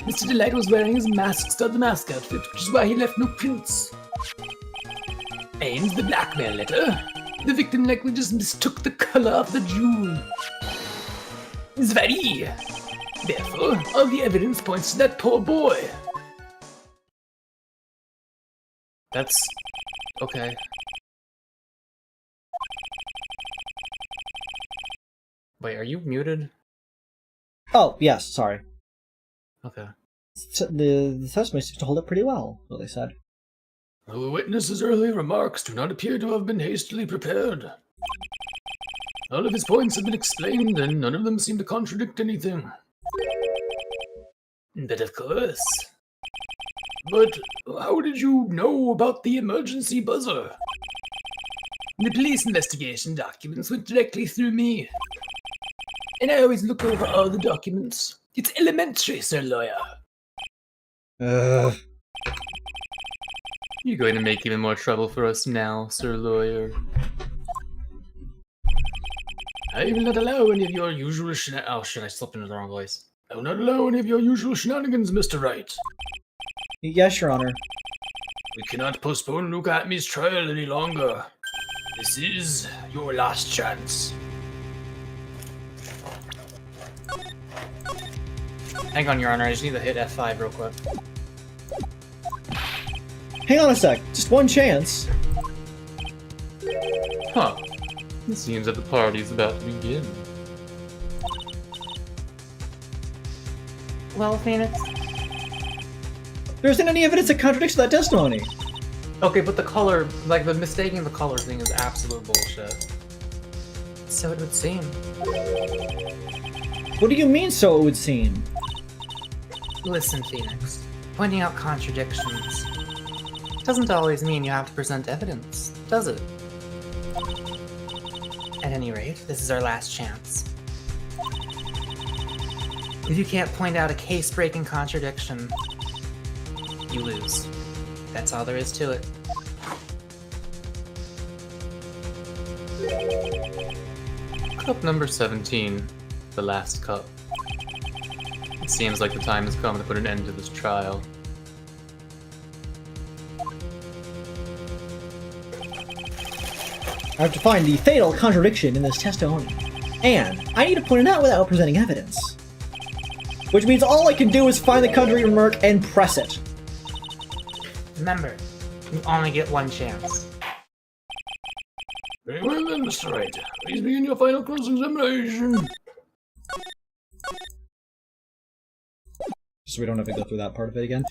Mr. Delight was wearing his DeMasque outfit, which is why he left no prints. And the blackmail letter? The victim likely just mistook the color of the jewel. Zvari! Therefore, all the evidence points to that poor boy. That's... okay. Wait, are you muted? Oh, yes, sorry. Okay. The testimony seems to hold up pretty well, what they said. Well, the witness's earlier remarks do not appear to have been hastily prepared. All of his points have been explained, and none of them seem to contradict anything. But of course. But how did you know about the emergency buzzer? The police investigation documents went directly through me. And I always look over all the documents. It's elementary, Sir Lawyer. You're going to make even more trouble for us now, Sir Lawyer. I will not allow any of your usual Oh shit, I slipped into the wrong voice. I will not allow any of your usual shenanigans, Mr. Wright. Yes, Your Honor. We cannot postpone Luke Atmy's trial any longer. This is your last chance. Hang on, Your Honor, I just need to hit F5 real quick. Hang on a sec, just one chance. Huh. It seems that the party's about to begin. Well, Phoenix? There isn't any evidence that contradicts that testimony. Okay, but the color, like the mistaking the color thing is absolute bullshit. So it would seem. What do you mean, so it would seem? Listen, Phoenix. Pointing out contradictions doesn't always mean you have to present evidence, does it? At any rate, this is our last chance. If you can't point out a case-breaking contradiction, you lose. That's all there is to it. Cup number 17, the last cup. It seems like the time has come to put an end to this trial. I have to find the fatal contradiction in this testimony. And I need to point it out without presenting evidence. Which means all I can do is find the contradictory remark and press it. Remember, you only get one chance. Very well then, Mr. Wright. Please begin your final cross-examination. So we don't have to go through that part of it again.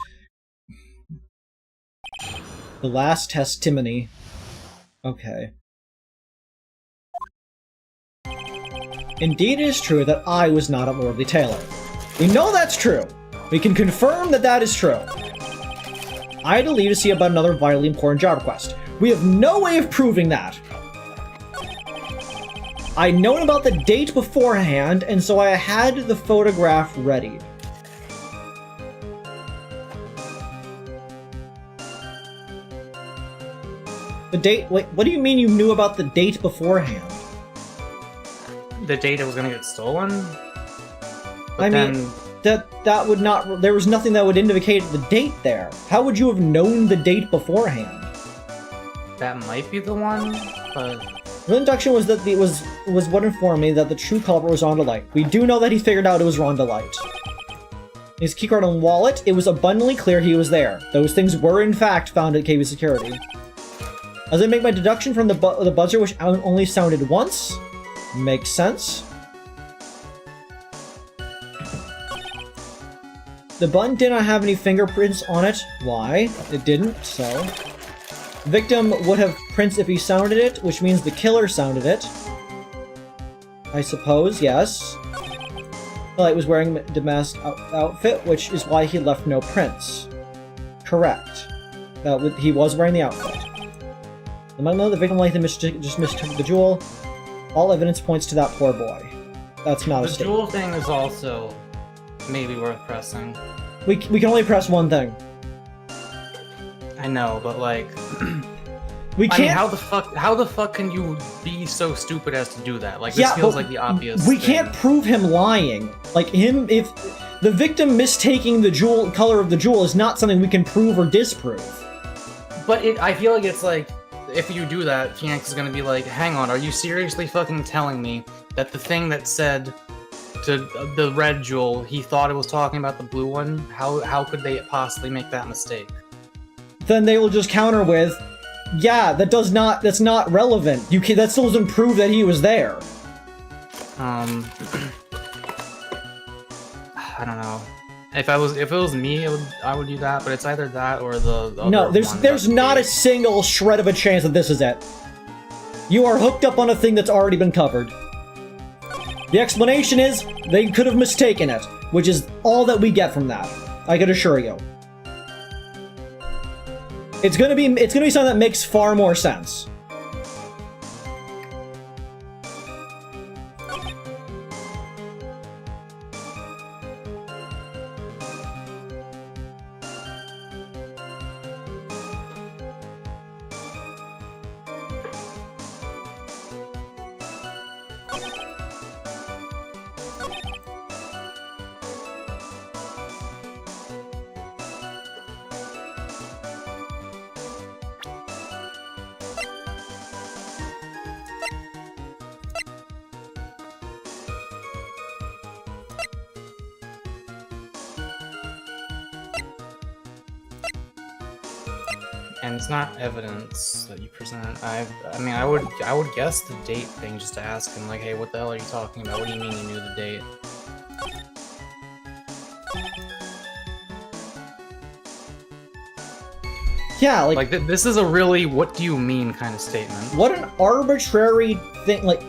The last testimony. Okay. Indeed, it is true that I was not at Lordly Taylor. We know that's true. We can confirm that that is true. I had to leave to see about another vitally important job request. We have no way of proving that. I'd known about the date beforehand, and so I had the photograph ready. The date? Wait, what do you mean you knew about the date beforehand? The date it was gonna get stolen? I mean, that would not. There was nothing that would indicate the date there. How would you have known the date beforehand? That might be the one, but The induction was that was what informed me that the true culprit was Rhonda Light. We do know that he figured out it was Rhonda Light. His keycard and wallet, it was abundantly clear he was there. Those things were in fact found at KB security. As I make my deduction from the buzzer, which only sounded once, makes sense. The button did not have any fingerprints on it. Why? It didn't, so. Victim would have prints if he sounded it, which means the killer sounded it. I suppose, yes. The light was wearing DeMasque outfit, which is why he left no prints. Correct. He was wearing the outfit. The moment the victim likely just mistook the jewel. All evidence points to that poor boy. That's not a the statement. jewel thing is also maybe worth pressing. We can only press one thing. I know, but like, We can't. I mean, how the fuck can you be so stupid as to do that? Like, this Yeah, feels but like the obvious. We thing. can't prove him lying. Like him, if the victim mistaking the color of the jewel is not something we can prove or disprove. But I feel like it's like, if you do that, Phoenix is gonna be like, hang on, are you seriously fucking telling me that the thing that said to the red jewel, he thought it was talking about the blue one? How could they possibly make that mistake? Then they will just counter with, yeah, that's not relevant. That still doesn't prove that he was there. I don't know. If it was me, I would do that, but it's either that or the other No, there's not a single shred of a chance that this is it. You are hooked up on a thing that's already been covered. The explanation is they could have mistaken it, which is all that we get from that. I can assure you. It's gonna be something that makes far more sense. And it's not evidence that you present. I mean, I would guess the date thing just to ask him, like, hey, what the hell are you talking about? What do you mean you knew the date? Yeah, like this is a really what do you mean kind of statement. what an arbitrary thing. Like,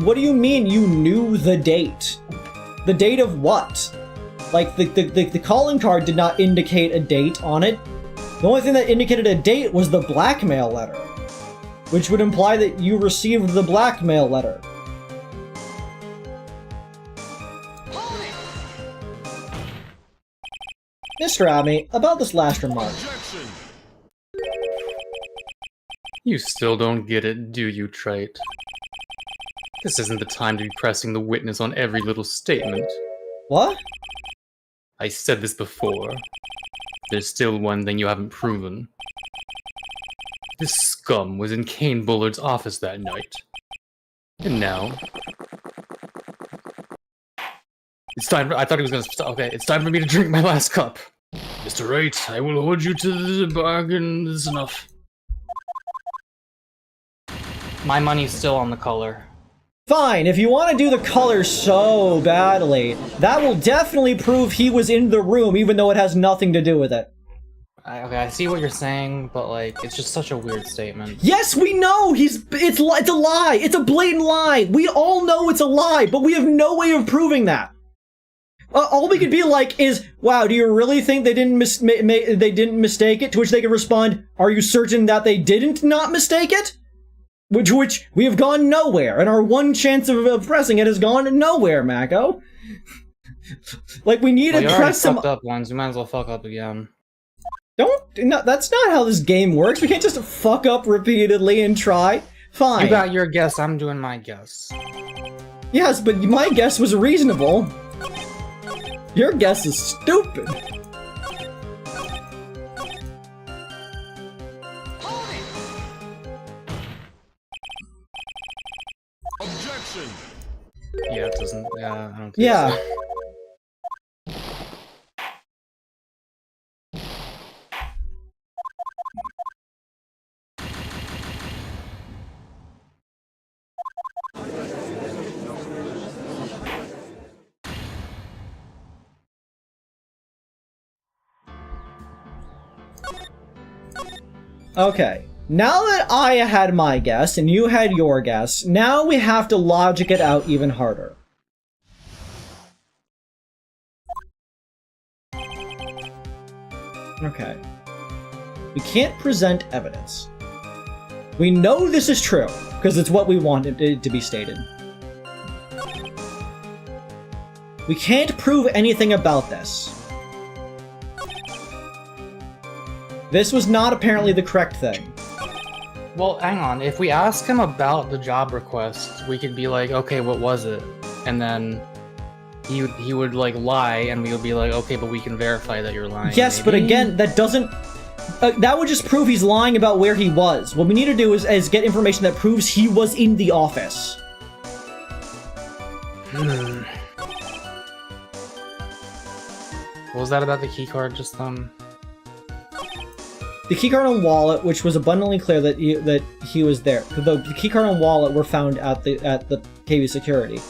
what do you mean you knew the date? The date of what? Like, the calling card did not indicate a date on it. The only thing that indicated a date was the blackmail letter, which would imply that you received the blackmail letter. Mr. Abney, about this last remark. Objection! You still don't get it, do you, Trite? This isn't the time to be pressing the witness on every little statement. What? I said this before. There's still one thing you haven't proven. This scum was in Kane Bullard's office that night. And now... It's time for, I thought he was gonna stop. Okay, it's time for me to drink my last cup. Mr. Wright, I will hold you to the bargain. This is enough. My money's still on the color. Fine, if you want to do the color so badly, that will definitely prove he was in the room, even though it has nothing to do with it. Okay, I see what you're saying, but like, it's just such a weird statement. Yes, we know it's a lie. It's a blatant lie. We all know it's a lie, but we have no way of proving that. All we could be like is, wow, do you really think they didn't mistake it? To which they could respond, are you certain that they didn't not mistake it? Which we have gone nowhere, and our one chance of pressing it has gone nowhere, Mako. Like, we need to press some... fucked up once, you might as well fuck up again. No, that's not how this game works. We can't just fuck up repeatedly and try. Fine. You got your guess, I'm doing my guess. Yes, but my guess was reasonable. Your guess is stupid. Objection! Yeah, it doesn't, yeah, I don't think Yeah. so. Okay. Now that I had my guess and you had your guess, now we have to logic it out even harder. Okay. We can't present evidence. We know this is true, because it's what we wanted it to be stated. We can't prove anything about this. This was not apparently the correct thing. Well, hang on. If we ask him about the job request, we could be like, okay, what was it? And then he would like lie, and we would be like, okay, but we can verify that you're lying. Yes, maybe? but again, that doesn't... that would just prove he's lying about where he was. What we need to do is get information that proves he was in the office. What was that about the keycard just The keycard and wallet, which was abundantly clear that he was there. The keycard and wallet were found at the KV security.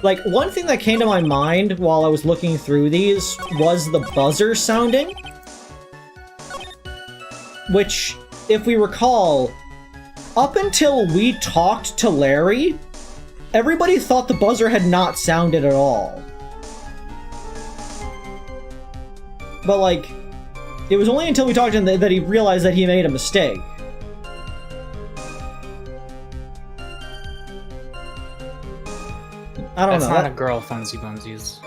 Like, one thing that came to my mind while I was looking through these was the buzzer sounding. Which, if we recall, up until we talked to Larry, everybody thought the buzzer had not sounded at all. But, like, it was only until we talked to him that he realized that he made a mistake. I don't know. That's not a girl, Funsy Bunsies.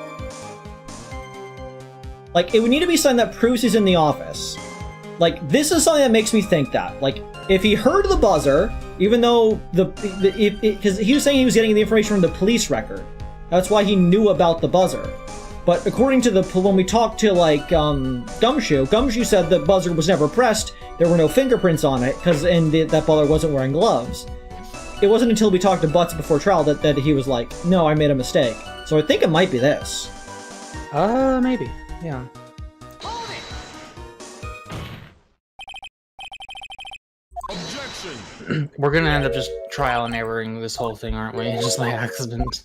Like, it would need to be something that proves he's in the office. Like, this is something that makes me think that. Like, if he heard the buzzer, even though because he was saying he was getting the information from the police record. That's why he knew about the buzzer. But according to when we talked to, like, Gumshoe said the buzzer was never pressed, there were no fingerprints on it, and that buzzer wasn't wearing gloves. It wasn't until we talked to Butts before trial that he was like, no, I made a mistake. So I think it might be this. Maybe. Yeah. Objection! We're gonna end up just trial and erroring this whole thing, aren't we? Just by accident.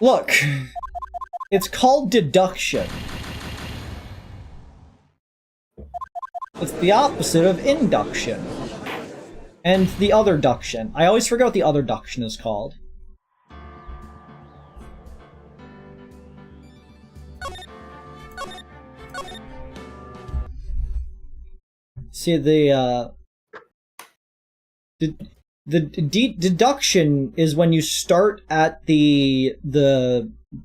Look, it's called deduction. It's the opposite of induction. And the other duction. I always forget what the other duction is called. See, the deduction is when you start at the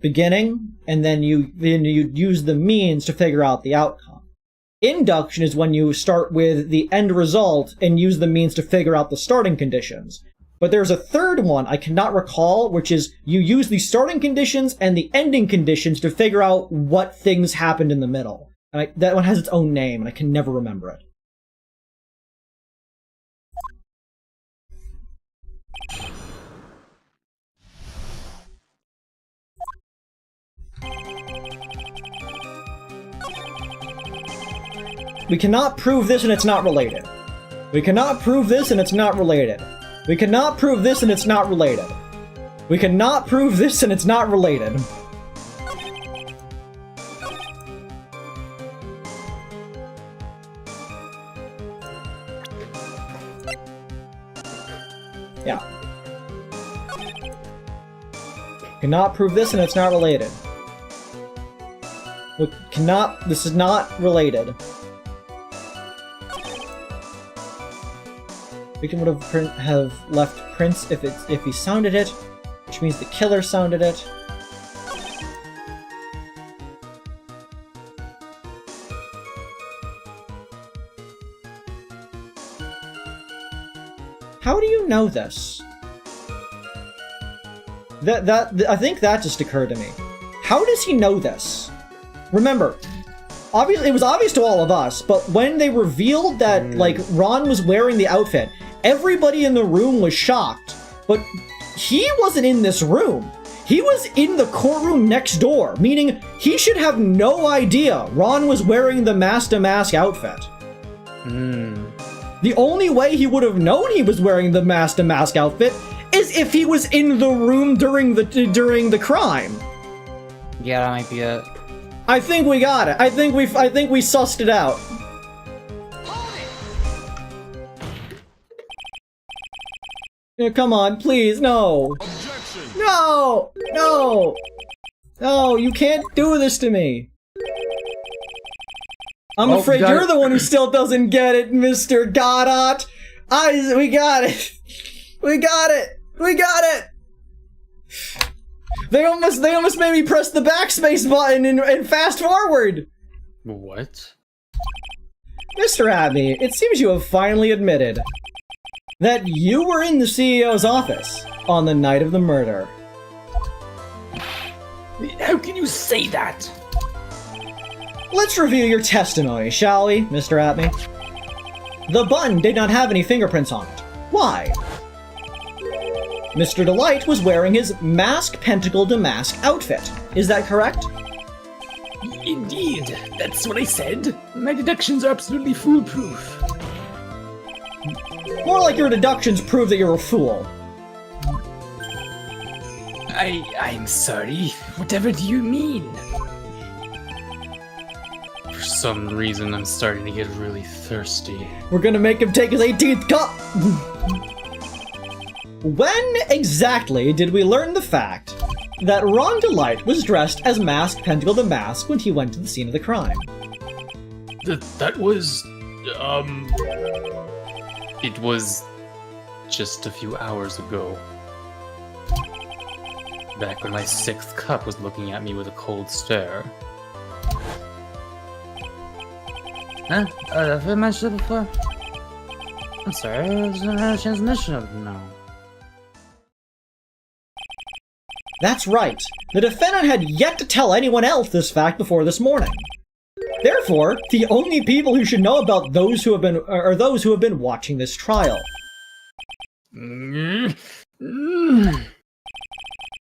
beginning, and then you use the means to figure out the outcome. Induction is when you start with the end result and use the means to figure out the starting conditions. But there's a third one I cannot recall, which is you use the starting conditions and the ending conditions to figure out what things happened in the middle. And that one has its own name, and I can never remember it. We cannot prove this and it's not related. We cannot prove this and it's not related. We cannot prove this and it's not related. We cannot prove this and it's not related. Yeah. Cannot prove this and it's not related. We cannot, this is not related. Victim would have left prints if he sounded it, which means the killer sounded it. How do you know this? I think that just occurred to me. How does he know this? Remember, obviously it was obvious to all of us, but when they revealed that like Ron was wearing the outfit, everybody in the room was shocked, but he wasn't in this room. He was in the courtroom next door, meaning he should have no idea Ron was wearing the DeMasque outfit. The only way he would have known he was wearing the DeMasque outfit is if he was in the room during the crime. Yeah, that might be it. I think we got it. I think we sussed it out. Yeah, come on, please, no. Objection. No! No! No, you can't do this to me. I'm afraid you're the one who still doesn't get it, Mr. Goddard. We got it. We got it. We got it. They almost made me press the backspace button and fast forward. What? Mr. Abney, it seems you have finally admitted that you were in the CEO's office on the night of the murder. How can you say that? Let's review your testimony, shall we, Mr. Abney? The button did not have any fingerprints on it. Why? Mr. Delight was wearing his Mask Pentacle DeMasque outfit. Is that correct? Indeed, that's what I said. My deductions are absolutely foolproof. More like your deductions prove that you're a fool. I'm sorry. Whatever do you mean? For some reason, I'm starting to get really thirsty. We're gonna make him take his 18th cup! When exactly did we learn the fact that Ron Delight was dressed as Mask Pentacle DeMasque when he went to the scene of the crime? That was... It was just a few hours ago. Back when my 6th cup was looking at me with a cold stare. Huh? Have I mentioned it before? I'm sorry, there's no transmission of them now. That's right. The defendant had yet to tell anyone else this fact before this morning. Therefore, the only people who should know about those who have been are those who have been watching this trial. Do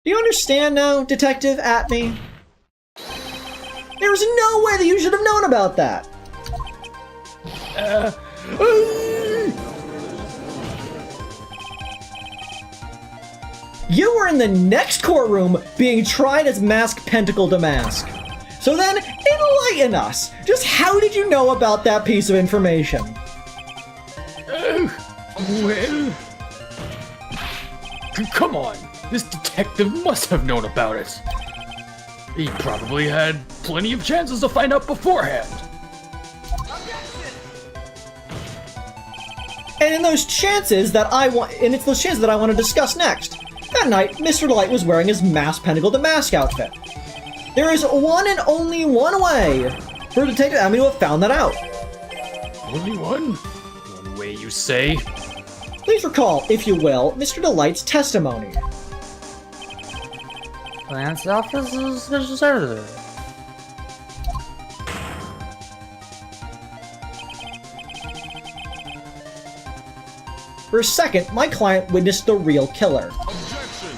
you understand now, Detective Atney? There's no way that you should have known about that. You were in the next courtroom being tried as Mask Pentacle DeMasque. So then, enlighten us! Just how did you know about that piece of information? Well... Come on! This detective must have known about it! He probably had plenty of chances to find out beforehand! And in those chances that it's those chances that I want to discuss next. That night, Mr. Delight was wearing his Masked Pentacle DeMasque outfit. There is one and only one way for Detective Amy to have found that out. Only one? One way, you say? Please recall, if you will, Mr. Delight's testimony. Lance office is deserted. For a second, my client witnessed the real killer. Objection!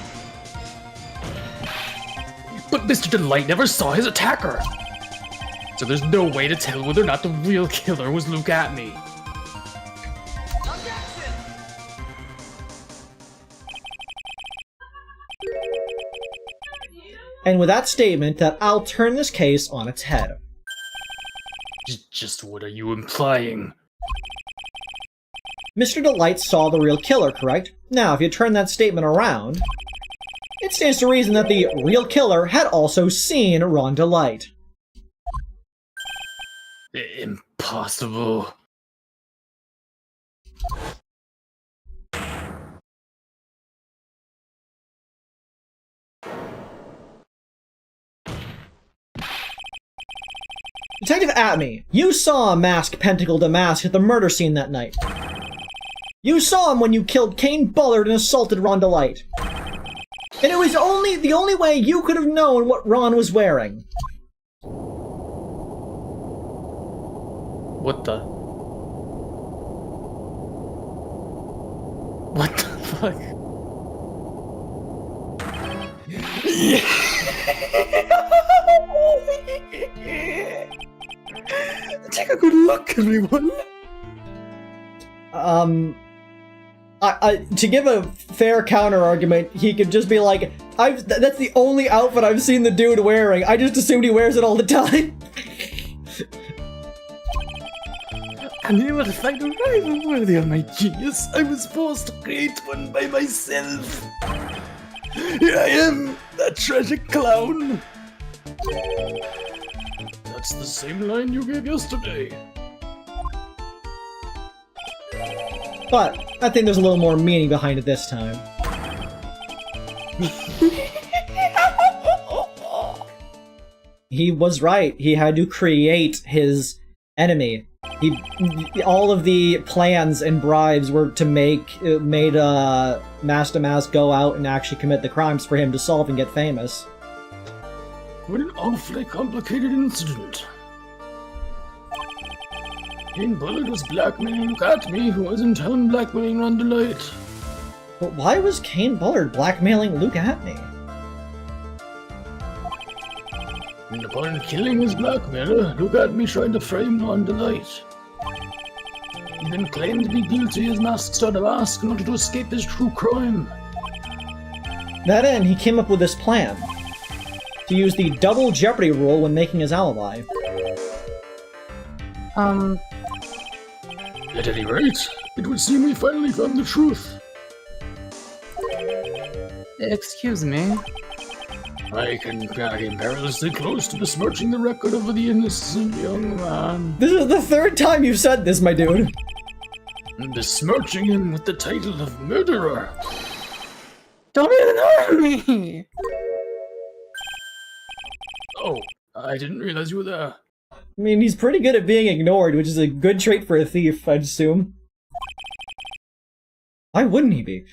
But Mr. Delight never saw his attacker! So there's no way to tell whether or not the real killer was Luke Atney. And with that statement, that I'll turn this case on its head. Just what are you implying? Mr. Delight saw the real killer, correct? Now, if you turn that statement around, it stands to reason that the real killer had also seen Ron Delight. Impossible. Detective Atney, you saw Masked Pentacle DeMasque at the murder scene that night. You saw him when you killed Kane Bullard and assaulted Ron Delight. And it was the only way you could have known what Ron was wearing. What the? What the fuck? Take a good look, everyone! To give a fair counter argument, he could just be like, that's the only outfit I've seen the dude wearing. I just assumed he wears it all the time. And you will find a rival worthy of my genius. I was forced to create one by myself. Here I am, that tragic clown. That's the same line you gave yesterday. But I think there's a little more meaning behind it this time. He was right. He had to create his enemy. All of the plans and bribes were to made Masked DeMasque go out and actually commit the crimes for him to solve and get famous. What an awfully complicated incident. Kane Bullard was blackmailing Luke Atney, who was in town blackmailing Ron Delight. But why was Kane Bullard blackmailing Luke Atney? And upon killing his blackmailer, Luke Atney tried to frame Ron Delight. He then claimed to be guilty as Masked DeMasque in order to escape his true crime. That end, he came up with this plan. To use the double jeopardy rule when making his alibi. At any rate, it would seem we finally found the truth. Excuse me. I came perilously close to besmirching the record of the innocent young man. This is the third time you've said this, my dude. Besmirching him with the title of murderer. Don't ignore me! Oh, I didn't realize you were there. I mean, he's pretty good at being ignored, which is a good trait for a thief, I'd assume. Why wouldn't he be?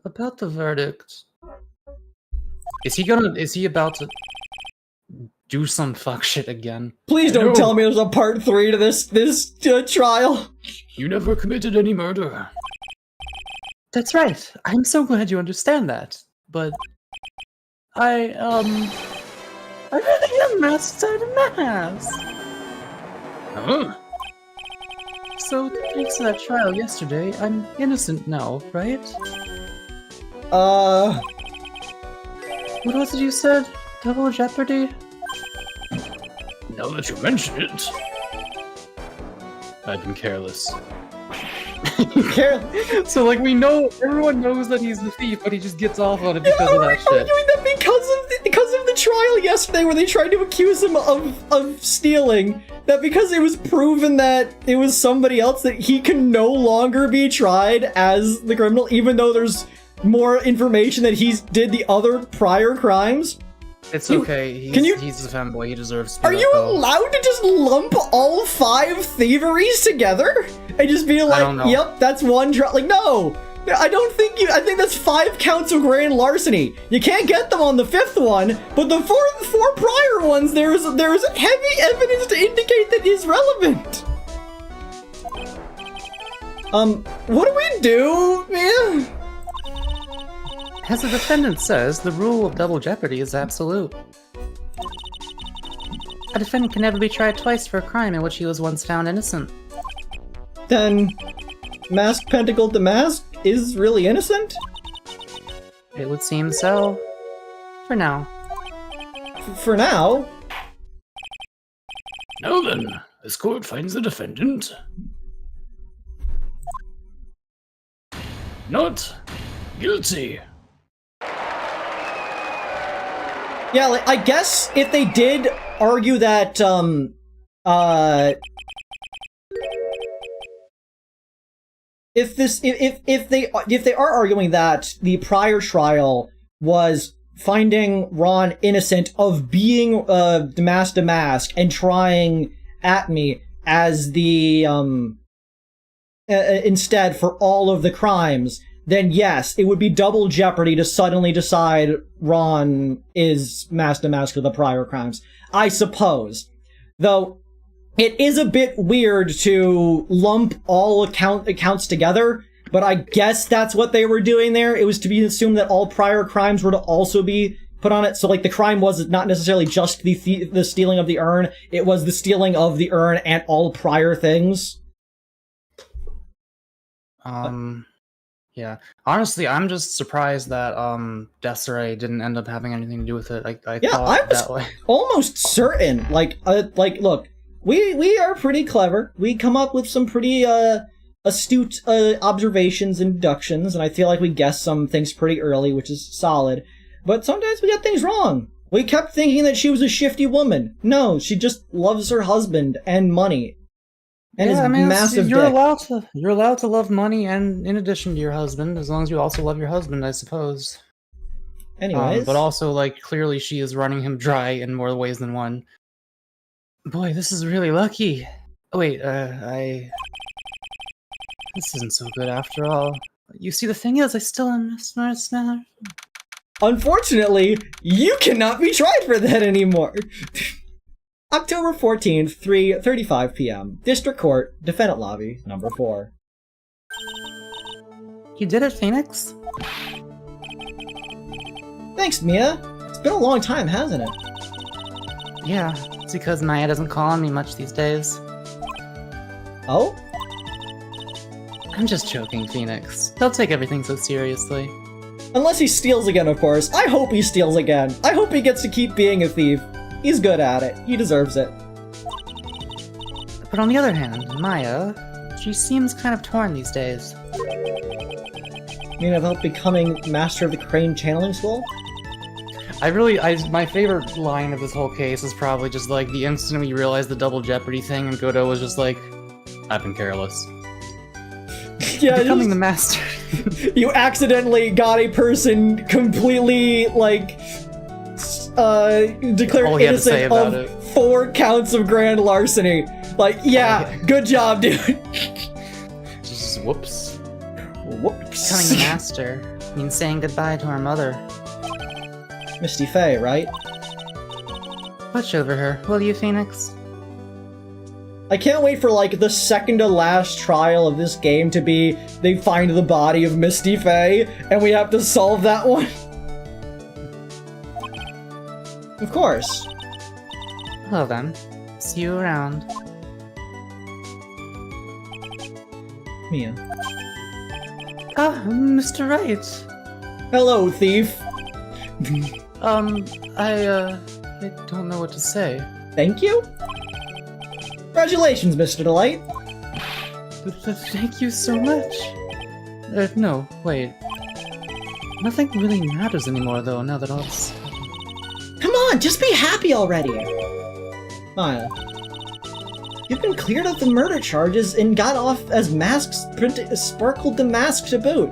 About the verdict. Is he about to do some fuck shit again? Please don't tell me there's a part 3 to this trial. You never committed any murder. That's right. I'm so glad you understand that. But I really am Masked DeMasque. Huh? So thanks to that trial yesterday, I'm innocent now, right? What was it you said? Double jeopardy? Now that you mention it. I've been careless. So, like, we know, everyone knows that he's the thief, but he just gets off on it because of that shit. Arguing that because of the trial yesterday where they tried to accuse him of stealing, that because it was proven that it was somebody else, that he can no longer be tried as the criminal, even though there's more information that he did the other prior crimes. It's okay. He's a fanboy. He deserves to be Are you allowed to just lump all 5 thieveries together and just be like, yep, that's one like, no, I don't think I think that's 5 counts of grand larceny. You can't get them on the 5th one, but the four prior ones, there's heavy evidence to indicate that he's relevant. What do we do, man? As the defendant says, the rule of double jeopardy is absolute. A defendant can never be tried twice for a crime in which he was once found innocent. Then, Mask Pentacle DeMasque is really innocent? It would seem so. For now. For now? Now then, this court finds the defendant not guilty. Yeah, like, I guess if they did argue that, if they are arguing that the prior trial was finding Ron innocent of being DeMasque and trying at me as the instead for all of the crimes, then yes, it would be double jeopardy to suddenly decide Ron is DeMasque for the prior crimes, I suppose. Though, it is a bit weird to lump all accounts together, but I guess that's what they were doing there. It was to be assumed that all prior crimes were to also be put on it. So, like, the crime was not necessarily just the stealing of the urn, it was the stealing of the urn and all prior things. Yeah. Honestly, I'm just surprised that Desiree didn't end up having anything to do with it. I thought that way. Almost certain. Like, look, we are pretty clever. We come up with some pretty astute observations and deductions, and I feel like we guessed some things pretty early, which is solid. But sometimes we get things wrong. We kept thinking that she was a shifty woman. No, she just loves her husband and money. And his massive you're dick. You're allowed to love money, and in addition to your husband, as long as you also love your husband, I suppose. Anyways. But also, like, clearly she is running him dry in more ways than one. Boy, this is really lucky. Oh, wait, this isn't so good after all. You see, the thing is, I still am smart. Unfortunately, you cannot be tried for that anymore. October 14th, 3:35 p.m. District Court, Defendant Lobby, number 4. You did it, Phoenix? Thanks, Mia. It's been a long time, hasn't it? Yeah, it's because Maya doesn't call on me much these days. Oh? I'm just joking, Phoenix. Don't take everything so seriously. Unless he steals again, of course. I hope he steals again. I hope he gets to keep being a thief. He's good at it. He deserves it. But on the other hand, Maya, she seems kind of torn these days. You mean about becoming master of the Crane Channeling School? My favorite line of this whole case is probably just like the instant we realized the double jeopardy thing, and Godot was just like, I've been careless. Yeah, becoming the master. You accidentally got a person completely, like, declared innocent of 4 counts of grand larceny. Like, yeah, good job, dude. Just whoops. Whoops. Becoming the master means saying goodbye to our mother. Misty Faye, right? Watch over her, will you, Phoenix? I can't wait for, like, the second to last trial of this game to be they find the body of Misty Faye, and we have to solve that one. Of course. Well then, see you around. Mia. Ah, Mr. Wright. Hello, thief. I don't know what to say. Thank you? Congratulations, Mr. Delight. Thank you so much. No, wait. Nothing really matters anymore, though, now that all this... Come on, just be happy already! Maya, you've been cleared of the murder charges and got off as masks sparkled DeMasque to boot.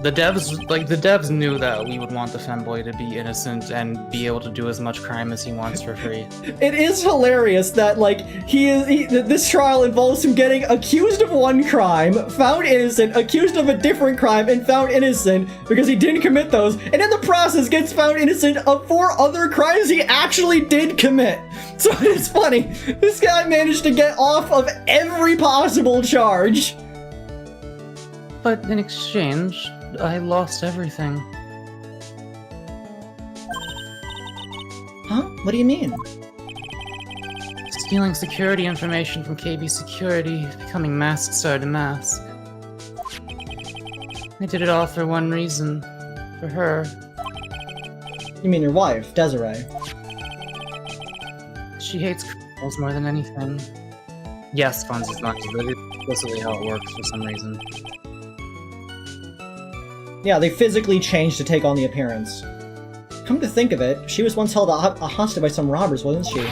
The devs knew that we would want the femboy to be innocent and be able to do as much crime as he wants for free. It is hilarious that, like, this trial involves him getting accused of one crime, found innocent, accused of a different crime, and found innocent because he didn't commit those, and in the process gets found innocent of 4 other crimes he actually did commit. So it's funny, this guy managed to get off of every possible charge. But in exchange, I lost everything. Huh? What do you mean? Stealing security information from KB Security, becoming Mask Star DeMasque. I did it all for one reason. For her. You mean your wife, Desiree? She hates criminals more than anything. Yes, funds as much, but it's explicitly how it works for some reason. Yeah, they physically changed to take on the appearance. Come to think of it, she was once held a hostage by some robbers, wasn't she?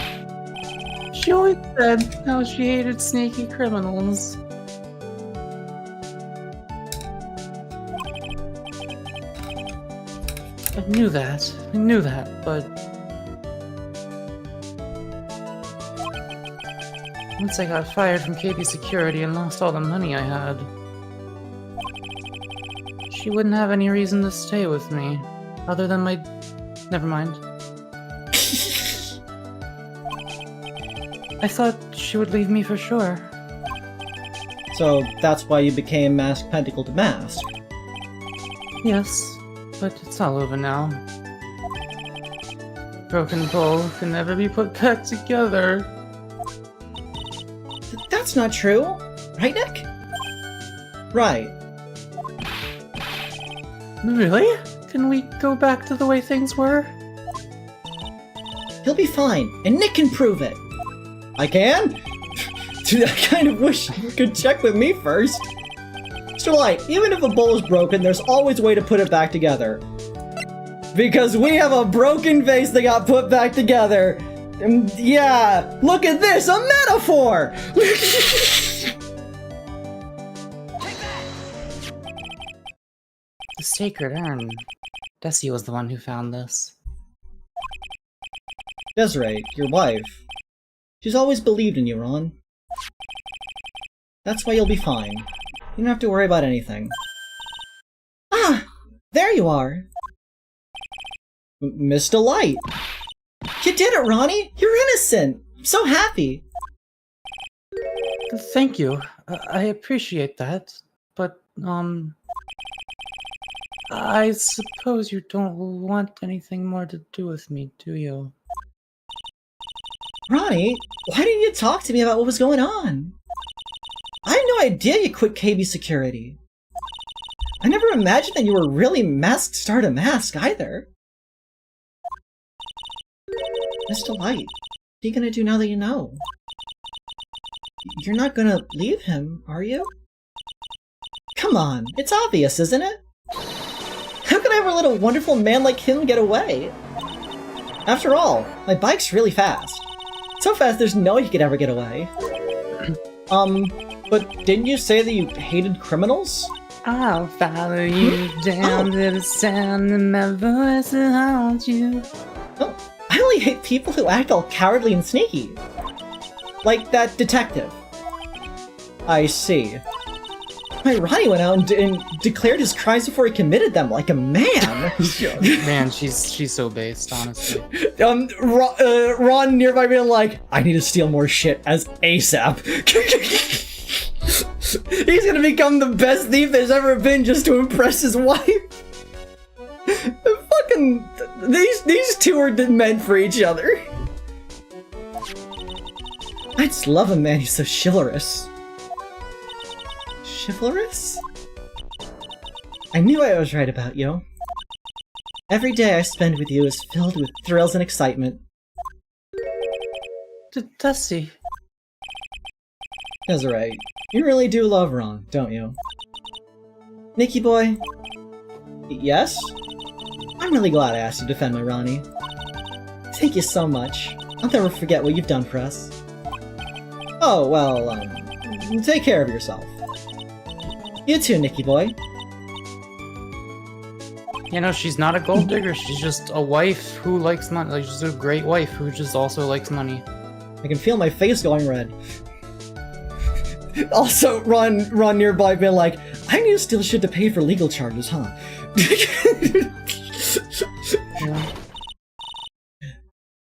She always said how she hated sneaky criminals. I knew that, but... Once I got fired from KB Security and lost all the money I had, she wouldn't have any reason to stay with me, other than my... Never mind. I thought she would leave me for sure. So that's why you became Masked Pentacle DeMasque. Yes, but it's all over now. Broken bowl can never be put back together. That's not true, right, Nick? Right. Really? Can we go back to the way things were? He'll be fine, and Nick can prove it. I can? Dude, I kind of wish you could check with me first. Mr. Light, even if a bowl is broken, there's always a way to put it back together. Because we have a broken vase that got put back together. And yeah, look at this, a metaphor! The sacred urn. Desi was the one who found this. Desiree, your wife. She's always believed in you, Ron. That's why you'll be fine. You don't have to worry about anything. Ah! There you are! Miss Delight! You did it, Ronnie! You're innocent! I'm so happy! Thank you. I appreciate that. But, I suppose you don't want anything more to do with me, do you? Ronnie, why didn't you talk to me about what was going on? I had no idea you quit KB Security. I never imagined that you were really Masked Star DeMasque either. Miss Delight, what are you gonna do now that you know? You're not gonna leave him, are you? Come on, it's obvious, isn't it? How could I ever let a wonderful man like him get away? After all, my bike's really fast. So fast there's no way he could ever get away. But didn't you say that you hated criminals? I'll follow you down to the sound of my voice and haunt you. Oh, I only hate people who act all cowardly and sneaky. Like that detective. I see. My Ronnie went out and declared his crimes before he committed them like a man. Man, she's so based, honestly. Ron nearby being like, I need to steal more shit as ASAP. He's gonna become the best thief there's ever been just to impress his wife. Fucking, these two are meant for each other. I just love a man who's so chivalrous. Chivalrous? I knew I was right about you. Every day I spend with you is filled with thrills and excitement. Dusty. Desiree, you really do love Ron, don't you? Nicky boy? Yes? I'm really glad I asked you to defend my Ronnie. Thank you so much. I'll never forget what you've done for us. Oh, well, take care of yourself. You too, Nicky boy. You know, she's not a gold digger, she's just a wife who likes money. Like, she's a great wife who just also likes money. I can feel my face going red. Also, Ron nearby being like, I knew still should have paid for legal charges, huh? Yeah.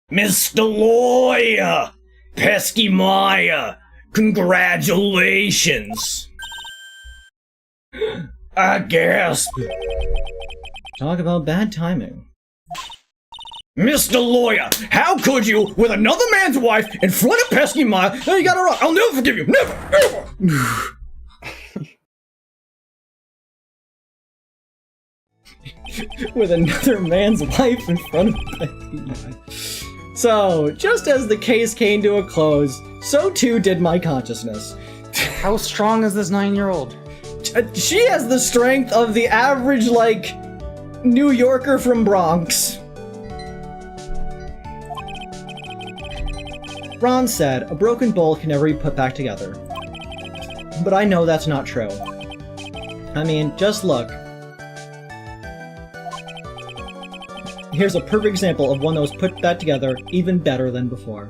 Mr. Lawyer! Pesky Maya! Congratulations! I gasp. Talk about bad timing. Mr. Lawyer, how could you, with another man's wife, in front of Pesky Maya, now you got it wrong. I'll never forgive you. Never! Ever! With another man's wife in front of Pesky Maya. So, just as the case came to a close, so too did my consciousness. How strong is this 9-year-old? She has the strength of the average, like, New Yorker from Bronx. Ron said, a broken bowl can never be put back together. But I know that's not true. I mean, just look. Here's a perfect example of one that was put back together even better than before.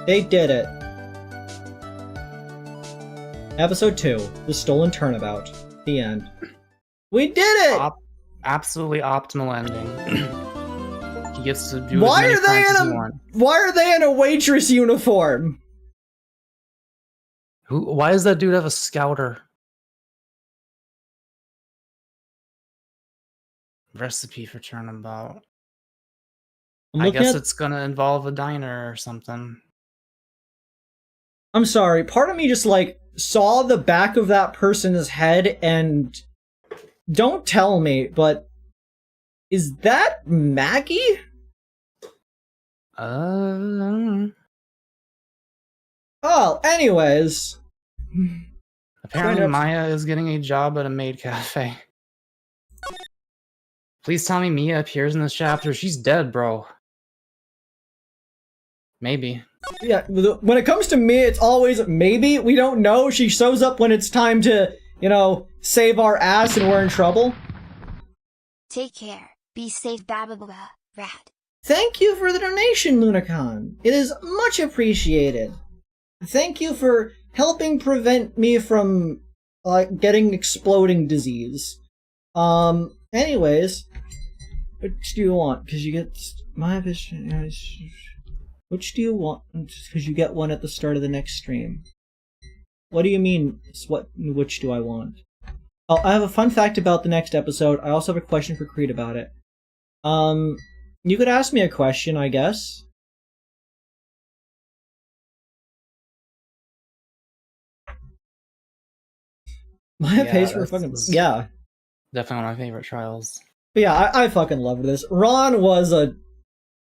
They did it. Episode 2, The Stolen Turnabout. The end. We did it! Absolutely optimal ending. He gets to do Why as are they many crimes as he in a wants. Why are they in a waitress uniform? Why does that dude have a scouter? Recipe for turnabout. I guess it's gonna involve a diner or something. I'm sorry, part of me just like saw the back of that person's head and don't tell me, but is that Maggie? Oh, anyways. Apparently Maya is getting a job at a maid cafe. Please tell me Mia appears in this chapter. She's dead, bro. Maybe. Yeah, when it comes to Mia, it's always maybe. We don't know. She shows up when it's time to, you know, save our ass and we're in trouble. Take care. Be safe, Babababa, Rat. Thank you for the donation, Lunacon. It is much appreciated. Thank you for helping prevent me from getting exploding disease. Anyways, which do you want? Because you get my vision. Which do you want? Because you get one at the start of the next stream. What do you mean? Which do I want? Oh, I have a fun fact about the next episode. I also have a question for Creed about it. You could ask me a question, I guess. My pace for fucking yeah. Definitely one of my favorite trials. But yeah, I fucking loved this. Ron was a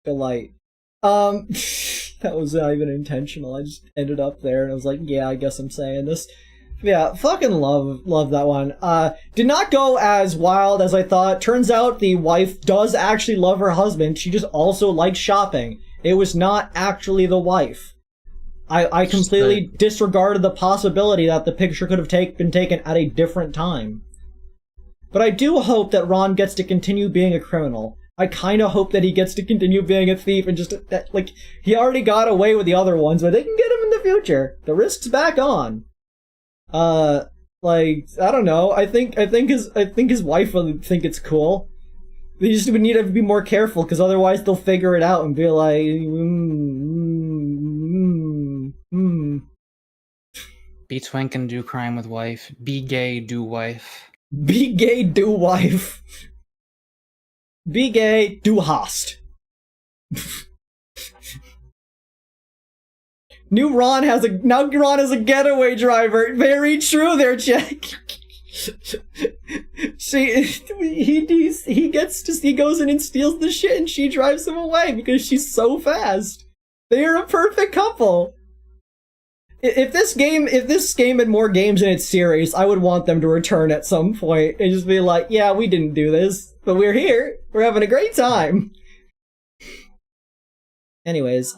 delight. That was not even intentional. I just ended up there and I was like, yeah, I guess I'm saying this. Yeah, fucking love that one. Did not go as wild as I thought. Turns out the wife does actually love her husband. She just also likes shopping. It was not actually the wife. I completely disregarded the possibility that the picture could have been taken at a different time. But I do hope that Ron gets to continue being a criminal. I kind of hope that he gets to continue being a thief and just, like, he already got away with the other ones, but they can get him in the future. The risk's back on. Like, I don't know. I think his wife would think it's cool. They just would need to be more careful, because otherwise they'll figure it out and be like, Be twink and do crime with wife. Be gay, do wife. Be gay, do wife. Be gay, do host. Now Ron has a getaway driver. Very true there, Jack. he goes in and steals the shit, and she drives him away because she's so fast. They are a perfect couple. If this game had more games in its series, I would want them to return at some point and just be like, yeah, we didn't do this, but we're here. We're having a great time. Anyways,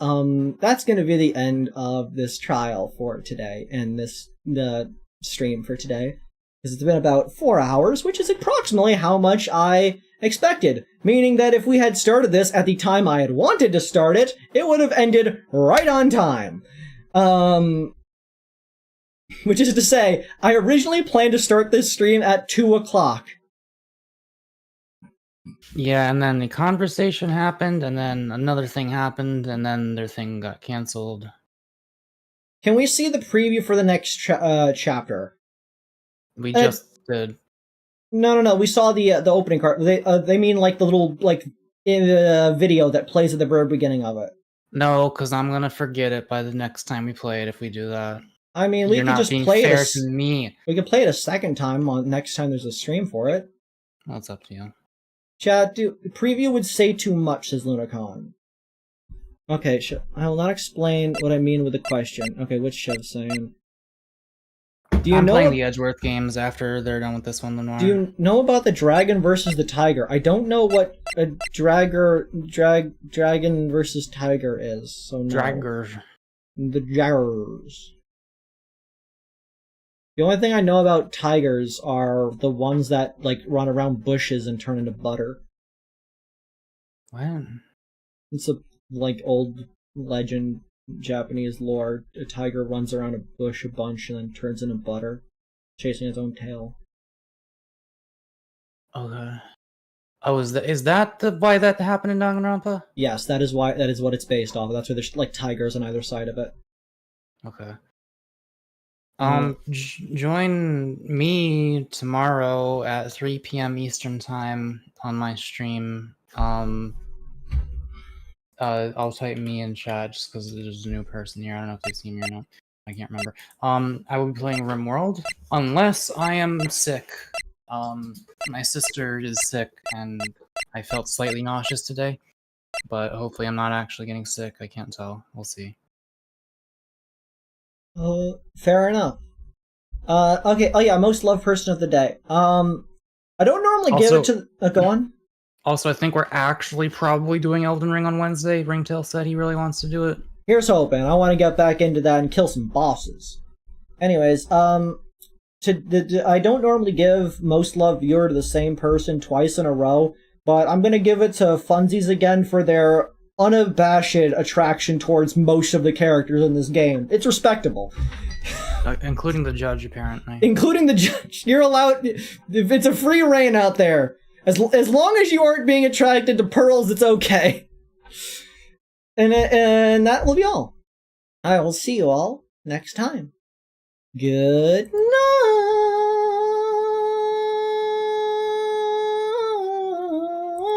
that's gonna be the end of this trial for today, and the stream for today. Because it's been about 4 hours, which is approximately how much I expected. Meaning that if we had started this at the time I had wanted to start it, it would have ended right on time. Which is to say, I originally planned to start this stream at 2 o'clock. Yeah, and then the conversation happened, and then another thing happened, and then their thing got cancelled. Can we see the preview for the next chapter? We just did. No. We saw the opening card. They mean like the little video that plays at the very beginning of it. No, because I'm gonna forget it by the next time we play it if we do that. I mean, we You're could not just being play fair it. to me. We could play it a second time on next time there's a stream for it. Well, it's up to you. Chat, preview would say too much, says Lunacon. Okay, I will not explain what I mean with the question. Okay, what's Chev saying? I'm playing the Edgeworth games after they're done with this one, Lenoir. Do you know about the dragon versus the tiger? I don't know what a dragon versus tiger is. So no. The jaggers. The only thing I know about tigers are the ones that like run around bushes and turn into butter. When? It's a like old legend, Japanese lore. A tiger runs around a bush a bunch and then turns into butter, chasing its own tail. Okay. Oh, is that why that happened in Danganronpa? Yes, that is what it's based off of. That's why there's like tigers on either side of it. Okay. Join me tomorrow at 3 p.m. Eastern time on my stream. I'll type me in chat just because there's a new person here. I don't know if they see me or not. I can't remember. I will be playing RimWorld unless I am sick. My sister is sick and I felt slightly nauseous today, but hopefully I'm not actually getting sick. I can't tell. We'll see. Fair enough. Okay. Oh yeah, most loved person of the day. I don't normally give it to. Go on. Also, I think we're actually probably doing Elden Ring on Wednesday. Ringtail said he really wants to do it. Here's hoping. I want to get back into that and kill some bosses. Anyways, I don't normally give most loved viewer to the same person twice in a row, but I'm gonna give it to Funsies again for their unabashed attraction towards most of the characters in this game. It's respectable. Including the judge, apparently. Including the judge. You're allowed... If it's a free reign out there. As long as you aren't being attracted to pearls, it's okay. And that will be all. I will see you all next time. Good night.